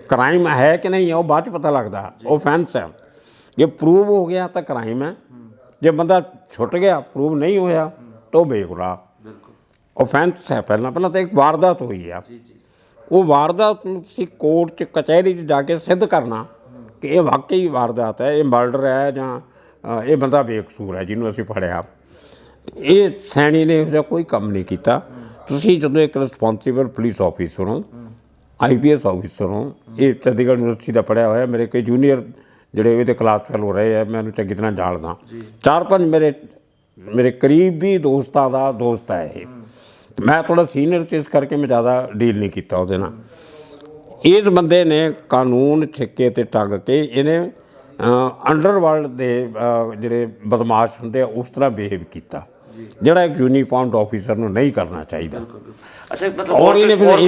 ਕ੍ਰਾਈਮ ਹੈ ਕਿ ਨਹੀਂ ਹੈ ਉਹ ਬਾਅਦ 'ਚ ਪਤਾ ਲੱਗਦਾ। ਓਫੈਂਸ ਹੈ, ਜੇ ਪ੍ਰੂਵ ਹੋ ਗਿਆ ਤਾਂ ਕ੍ਰਾਈਮ ਹੈ, ਜੇ ਬੰਦਾ ਛੁੱਟ ਗਿਆ ਪ੍ਰੂਵ ਨਹੀਂ ਹੋਇਆ ਤਾਂ ਉਹ ਬੇਗੁਨਾਹ। ਓਫੈਂਸ ਹੈ। ਪਹਿਲਾਂ ਤਾਂ ਇੱਕ ਵਾਰਦਾਤ ਹੋਈ ਆ, ਉਹ ਵਾਰਦਾਤ ਨੂੰ ਤੁਸੀਂ ਕੋਰਟ 'ਚ ਕਚਹਿਰੀ 'ਚ ਜਾ ਕੇ ਸਿੱਧ ਕਰਨਾ ਕਿ ਇਹ ਵਾਕਈ ਵਾਰਦਾਤ ਹੈ, ਇਹ ਮਰਡਰ ਹੈ, ਜਾਂ ਇਹ ਬੰਦਾ ਬੇਕਸੂਰ ਹੈ ਜਿਹਨੂੰ ਅਸੀਂ ਫੜਿਆ। ਇਹ ਸੈਣੀ ਨੇ ਇਹੋ ਜਿਹਾ ਕੋਈ ਕੰਮ ਨਹੀਂ ਕੀਤਾ। ਤੁਸੀਂ ਜਦੋਂ ਇੱਕ ਰਿਸਪੋਂਸੀਬਲ ਪੁਲਿਸ ਆਫਿਸਰ ਹੋ, IPS ਆਫਿਸਰ ਹੋ, ਇਹ ਚੰਡੀਗੜ੍ਹ ਯੂਨੀਵਰਸਿਟੀ ਦਾ ਪੜ੍ਹਿਆ ਹੋਇਆ, ਮੇਰੇ ਕਈ ਜੂਨੀਅਰ ਜਿਹੜੇ ਇਹਦੇ ਕਲਾਸ ਫੈਲੋ ਰਹੇ ਆ, ਮੈਂ ਉਹਨੂੰ ਚੰਗੀ ਤਰ੍ਹਾਂ ਜਾਣਦਾ। 4-5 ਮੇਰੇ ਕਰੀਬੀ ਦੋਸਤਾਂ ਦਾ ਦੋਸਤ ਹੈ ਇਹ। ਮੈਂ ਥੋੜ੍ਹਾ ਸੀਨੀਅਰ 'ਚ, ਇਸ ਕਰਕੇ ਮੈਂ ਜ਼ਿਆਦਾ ਡੀਲ ਨਹੀਂ ਕੀਤਾ ਉਹਦੇ ਨਾਲ। ਇਸ ਬੰਦੇ ਨੇ ਕਾਨੂੰਨ ਛਿੱਕੇ ਤੇ ਟੰਗ ਕੇ ਇਹਨੇ ਅੰਡਰਵਰਲਡ ਦੇ ਜਿਹੜੇ ਬਦਮਾਸ਼ ਹੁੰਦੇ ਆ ਉਸ ਤਰ੍ਹਾਂ ਬਿਹੇਵ ਕੀਤਾ, ਜਿਹੜਾ ਇੱਕ ਯੂਨੀਫਾਰਮਡ ਆਫੀਸਰ ਨੂੰ ਨਹੀਂ ਕਰਨਾ ਚਾਹੀਦਾ। ਅੱਛਾ, ਮਤਲਬ ਔਰ ਇਹਨੇ ਫਿਰ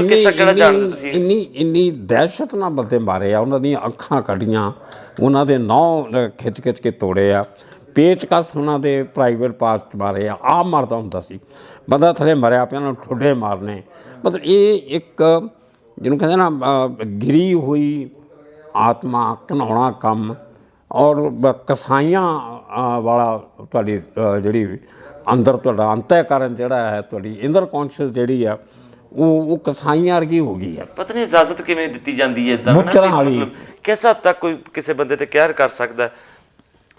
ਇੰਨੀ ਦਹਿਸ਼ਤ ਨਾਲ ਬੰਦੇ ਮਾਰੇ ਆ, ਉਹਨਾਂ ਦੀਆਂ ਅੱਖਾਂ ਕੱਢੀਆਂ, ਉਹਨਾਂ ਦੇ ਨਹੁੰ ਖਿੱਚ ਖਿੱਚ ਕੇ ਤੋੜੇ ਆ, ਪੇਚਕਸ ਉਹਨਾਂ ਦੇ ਪ੍ਰਾਈਵੇਟ ਪਾਰਟ 'ਚ ਮਾਰੇ ਆ। ਆਪ ਮਾਰਦਾ ਹੁੰਦਾ ਸੀ ਬੰਦਾ, ਥੱਲੇ ਮਰਿਆ ਪਿਆ ਉਹਨਾਂ ਨੂੰ ਠੁੱਡੇ ਮਾਰਨੇ। ਮਤਲਬ ਇਹ ਇੱਕ ਜਿਹਨੂੰ ਕਹਿੰਦੇ ਨਾ ਗਿਰੀ ਹੋਈ ਆਤਮਾ, ਘਿਨਾਉਣਾ ਕੰਮ, ਔਰ ਕਸਾਈਆਂ ਵਾਲਾ ਤੁਹਾਡੀ ਜਿਹੜੀ ਅੰਦਰ ਤੁਹਾਡਾ ਅੰਤःਕਰਨ ਜਿਹੜਾ ਹੈ, ਤੁਹਾਡੀ ਇੰਦਰ ਕੌਨਸ਼ੀਅਸ ਜਿਹੜੀ ਆ ਉਹ ਕਸਾਈਆਂ ਵਰਗੀ ਹੋ ਗਈ ਹੈ। ਪਤਾ ਨਹੀਂ ਇਜਾਜ਼ਤ ਕਿਵੇਂ ਦਿੱਤੀ ਜਾਂਦੀ ਹੈ ਇੱਦਾਂ, ਬੁੱਚਰਾਂ ਵਾਲੀ, ਕਿਸ ਹੱਦ ਤੱਕ ਕੋਈ ਕਿਸੇ ਬੰਦੇ ਤੇ ਕਹਿਰ ਕਰ ਸਕਦਾ।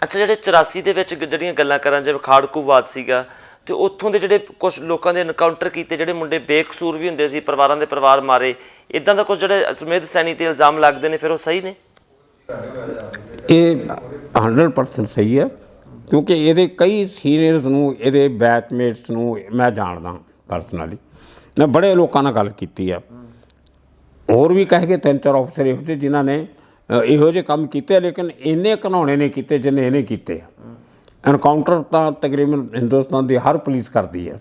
ਅੱਛਾ, ਜਿਹੜੇ 84 ਦੇ ਵਿੱਚ ਜਿਹੜੀਆਂ ਗੱਲਾਂ ਕਰਾਂ, ਜਿਵੇਂ ਖਾੜਕੂਵਾਦ ਸੀਗਾ, ਤੇ ਉੱਥੋਂ ਦੇ ਜਿਹੜੇ ਕੁਝ ਲੋਕਾਂ ਦੇ ਐਨਕਾਊਂਟਰ ਕੀਤੇ, ਜਿਹੜੇ ਮੁੰਡੇ ਬੇਕਸੂਰ ਵੀ ਹੁੰਦੇ ਸੀ, ਪਰਿਵਾਰਾਂ ਦੇ ਪਰਿਵਾਰ ਮਾਰੇ, ਇੱਦਾਂ ਦਾ ਕੁਝ ਜਿਹੜੇ ਸਮੇਧ ਸੈਣੀ ਤੇ ਇਲਜ਼ਾਮ ਲੱਗਦੇ ਨੇ, ਫਿਰ ਉਹ ਸਹੀ ਨੇ? ਇਹ 100% ਸਹੀ ਹੈ, ਕਿਉਂਕਿ ਇਹਦੇ ਕਈ ਸੀਨੀਅਰਸ ਨੂੰ, ਇਹਦੇ ਬੈਚਮੇਟਸ ਨੂੰ ਮੈਂ ਜਾਣਦਾ ਪਰਸਨਲੀ, ਮੈਂ ਬੜੇ ਲੋਕਾਂ ਨਾਲ ਗੱਲ ਕੀਤੀ ਆ। ਹੋਰ ਵੀ ਕਹਿ ਕੇ 3-4 ਅਫਸਰ ਇਹੋ ਜਿਹੇ ਜਿਨ੍ਹਾਂ ਨੇ ਇਹੋ ਜਿਹੇ ਕੰਮ ਕੀਤੇ, ਲੇਕਿਨ ਇੰਨੇ ਘਿਨਾਉਣੇ ਨਹੀਂ ਕੀਤੇ ਜਿੰਨੇ ਇਹਨੇ ਕੀਤੇ। ਐਨਕਾਊਂਟਰ ਤਾਂ ਤਕਰੀਬਨ ਹਿੰਦੁਸਤਾਨ ਦੀ ਹਰ ਪੁਲਿਸ ਕਰਦੀ ਹੈ,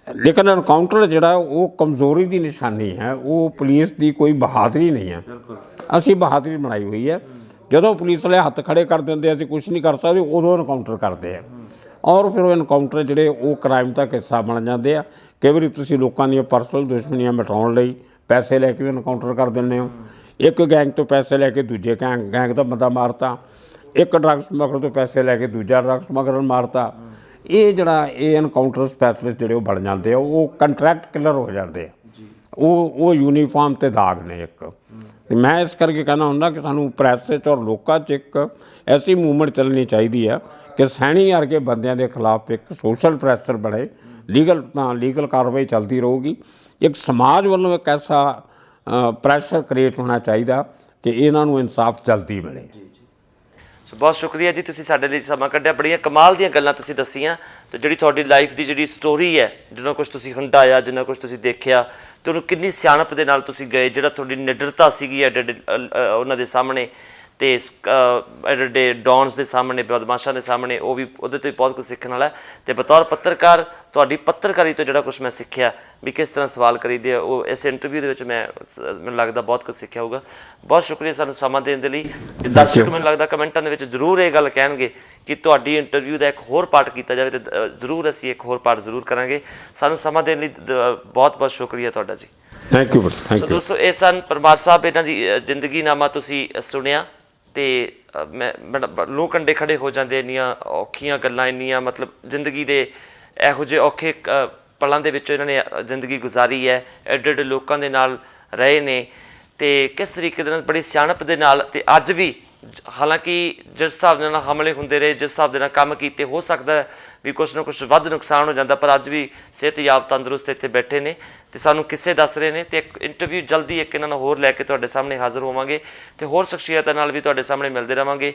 ਲੇਕਿਨ ਐਨਕਾਊਂਟਰ ਜਿਹੜਾ ਉਹ ਕਮਜ਼ੋਰੀ ਦੀ ਨਿਸ਼ਾਨੀ ਹੈ, ਉਹ ਪੁਲਿਸ ਦੀ ਕੋਈ ਬਹਾਦਰੀ ਨਹੀਂ ਹੈ। ਅਸੀਂ ਬਹਾਦਰੀ ਬਣਾਈ ਹੋਈ ਹੈ, ਜਦੋਂ ਪੁਲਿਸ ਵਾਲੇ ਹੱਥ ਖੜੇ ਕਰ ਦਿੰਦੇ ਅਸੀਂ ਕੁਛ ਨਹੀਂ ਕਰ ਸਕਦੇ, ਉਦੋਂ ਐਨਕਾਊਂਟਰ ਕਰਦੇ ਆ, ਔਰ ਫਿਰ ਉਹ ਐਨਕਾਊਂਟਰ ਜਿਹੜੇ ਉਹ ਕ੍ਰਾਈਮ ਦਾ ਹਿੱਸਾ ਬਣ ਜਾਂਦੇ ਆ। ਕਈ ਵਾਰੀ ਤੁਸੀਂ ਲੋਕਾਂ ਦੀਆਂ ਪਰਸਨਲ ਦੁਸ਼ਮਣੀਆਂ ਮਿਟਾਉਣ ਲਈ ਪੈਸੇ ਲੈ ਕੇ ਵੀ ਐਨਕਾਊਂਟਰ ਕਰ ਦਿੰਦੇ ਹੋ। ਇੱਕ ਗੈਂਗ ਤੋਂ ਪੈਸੇ ਲੈ ਕੇ ਦੂਜੇ ਗੈਂਗ ਦਾ ਬੰਦਾ ਮਾਰਤਾ, ਇੱਕ ਡਰੱਗ ਸਮਗਲਰ ਤੋਂ ਪੈਸੇ ਲੈ ਕੇ ਦੂਜਾ ਡਰੱਗ ਸਮਗਲਰ ਮਾਰਤਾ। ਇਹ ਜਿਹੜਾ ਇਹ ਐਨਕਾਊਂਟਰ ਸਪੈਸ਼ਲਿਸਟ ਜਿਹੜੇ ਉਹ ਬਣ ਜਾਂਦੇ ਆ, ਉਹ ਕੰਟਰੈਕਟ ਕਿਲਰ ਹੋ ਜਾਂਦੇ ਆ, ਉਹ ਯੂਨੀਫਾਰਮ ਤੇ ਦਾਗ ਨੇ ਇੱਕ। ਤੇ ਮੈਂ ਇਸ ਕਰਕੇ ਕਹਿੰਦਾ ਹੁੰਦਾ ਕਿ ਸਾਨੂੰ ਪ੍ਰੈਸ 'ਚ ਔਰ ਲੋਕਾਂ 'ਚ ਇੱਕ ਐਸੀ ਮੂਵਮੈਂਟ ਚੱਲਣੀ ਚਾਹੀਦੀ ਆ ਕਿ ਸੈਣੀ ਵਰਗੇ ਬੰਦਿਆਂ ਦੇ ਖਿਲਾਫ ਇੱਕ ਸੋਸ਼ਲ ਪ੍ਰੈਸ਼ਰ ਬਣੇ, ਲੀਗਲ ਕਾਰਵਾਈ ਚੱਲਦੀ ਰਹੂਗੀ। ਇੱਕ ਸਮਾਜ ਵੱਲੋਂ ਇੱਕ ਐਸਾ ਪ੍ਰੈਸ਼ਰ ਕ੍ਰੀਏਟ ਹੋਣਾ ਚਾਹੀਦਾ ਕਿ ਇਹਨਾਂ ਨੂੰ ਇਨਸਾਫ ਜਲਦੀ ਮਿਲੇ। ਬਹੁਤ ਸ਼ੁਕਰੀਆ ਜੀ, ਤੁਸੀਂ ਸਾਡੇ ਲਈ ਸਮਾਂ ਕੱਢਿਆ, ਬੜੀਆਂ ਕਮਾਲ ਦੀਆਂ ਗੱਲਾਂ ਤੁਸੀਂ ਦੱਸੀਆਂ, ਤੇ ਜਿਹੜੀ ਤੁਹਾਡੀ ਲਾਈਫ ਦੀ ਜਿਹੜੀ ਸਟੋਰੀ ਹੈ, ਜਿੰਨਾ ਕੁਛ ਤੁਸੀਂ ਹੰਢਾਇਆ, ਜਿੰਨਾ ਕੁਛ ਤੁਸੀਂ ਦੇਖਿਆ, ਤੇ ਉਹਨੂੰ ਕਿੰਨੀ ਸਿਆਣਪ ਦੇ ਨਾਲ ਤੁਸੀਂ ਗਏ, ਜਿਹੜਾ ਤੁਹਾਡੀ ਨਿਡਰਤਾ ਸੀਗੀ ਉਹਨਾਂ ਦੇ ਸਾਹਮਣੇ, ਤੇ ਐਡੇ ਡੌਨਸ ਦੇ ਸਾਹਮਣੇ, ਬਦਮਾਸ਼ਾਂ ਦੇ ਸਾਹਮਣੇ, ਉਹ ਵੀ ਉਹਦੇ ਤੋਂ ਹੀ ਬਹੁਤ ਕੁਝ ਸਿੱਖਣ ਵਾਲਾ। ਤੇ ਬਤੌਰ ਪੱਤਰਕਾਰ ਤੁਹਾਡੀ ਪੱਤਰਕਾਰੀ ਤੋਂ ਜਿਹੜਾ ਕੁਛ ਮੈਂ ਸਿੱਖਿਆ ਵੀ ਕਿਸ ਤਰ੍ਹਾਂ ਸਵਾਲ ਕਰੀਦੇ ਆ, ਉਹ ਇਸ ਇੰਟਰਵਿਊ ਦੇ ਵਿੱਚ ਮੈਨੂੰ ਲੱਗਦਾ ਬਹੁਤ ਕੁਝ ਸਿੱਖਿਆ ਹੋਊਗਾ। ਬਹੁਤ ਸ਼ੁਕਰੀਆ ਸਾਨੂੰ ਸਮਾਂ ਦੇਣ ਦੇ ਲਈ। ਦਰਸ਼ਕ ਮੈਨੂੰ ਲੱਗਦਾ ਕਮੈਂਟਾਂ ਦੇ ਵਿੱਚ ਜ਼ਰੂਰ ਇਹ ਗੱਲ ਕਹਿਣਗੇ ਕਿ ਤੁਹਾਡੀ ਇੰਟਰਵਿਊ ਦਾ ਇੱਕ ਹੋਰ ਪਾਰਟ ਕੀਤਾ ਜਾਵੇ, ਤੇ ਜ਼ਰੂਰ ਅਸੀਂ ਇੱਕ ਹੋਰ ਪਾਰਟ ਜ਼ਰੂਰ ਕਰਾਂਗੇ। ਸਾਨੂੰ ਸਮਾਂ ਦੇਣ ਲਈ ਬਹੁਤ ਬਹੁਤ ਸ਼ੁਕਰੀਆ ਤੁਹਾਡਾ ਜੀ। Thank you. ਦੋਸਤੋ, ਇਹ ਸਨ ਪਰਮਾਰ ਸਾਹਿਬ, ਇਹਨਾਂ ਦੀ ਜ਼ਿੰਦਗੀਨਾਮਾ ਤੁਸੀਂ ਸੁਣਿਆ, ਤੇ ਮੈਂ ਲੂੰ ਕੰਡੇ ਖੜੇ ਹੋ ਜਾਂਦੇ, ਇੰਨੀਆਂ ਔਖੀਆਂ ਗੱਲਾਂ, ਇੰਨੀਆਂ ਮਤਲਬ ਜ਼ਿੰਦਗੀ ਦੇ ਇਹੋ ਜਿਹੇ ਔਖੇ ਪਲਾਂ ਦੇ ਵਿੱਚੋਂ ਇਹਨਾਂ ਨੇ ਜ਼ਿੰਦਗੀ ਗੁਜ਼ਾਰੀ ਹੈ, ਐਡੇ ਐਡੇ ਲੋਕਾਂ ਦੇ ਨਾਲ ਰਹੇ ਨੇ, ਤੇ ਕਿਸ ਤਰੀਕੇ ਦੇ ਨਾਲ ਬੜੀ ਸਿਆਣਪ ਦੇ ਨਾਲ, ਤੇ ਅੱਜ ਵੀ ਹਾਲਾਂਕਿ ਜਿਸ ਹਿਸਾਬ ਦੇ ਨਾਲ ਹਮਲੇ ਹੁੰਦੇ ਰਹੇ, ਜਿਸ ਹਿਸਾਬ ਦੇ ਨਾਲ ਕੰਮ ਕੀਤੇ, ਹੋ ਸਕਦਾ ਵੀ ਕੁਛ ਨਾ ਕੁਛ ਵੱਧ ਨੁਕਸਾਨ ਹੋ ਜਾਂਦਾ, ਪਰ ਅੱਜ ਵੀ ਸਿਹਤਯਾਬ ਤੰਦਰੁਸਤ ਇੱਥੇ ਬੈਠੇ ਨੇ, ਤੇ ਸਾਨੂੰ ਕਿੱਸੇ ਦੱਸ ਰਹੇ ਨੇ। ਤੇ ਇੱਕ ਇੰਟਰਵਿਊ ਜਲਦੀ ਇੱਕ ਇਹਨਾਂ ਨਾਲ ਹੋਰ ਲੈ ਕੇ ਤੁਹਾਡੇ ਸਾਹਮਣੇ ਹਾਜ਼ਰ ਹੋਵਾਂਗੇ, ਤੇ ਹੋਰ ਸ਼ਖਸੀਅਤਾਂ ਨਾਲ ਵੀ ਤੁਹਾਡੇ ਸਾਹਮਣੇ ਮਿਲਦੇ ਰਹਾਂਗੇ।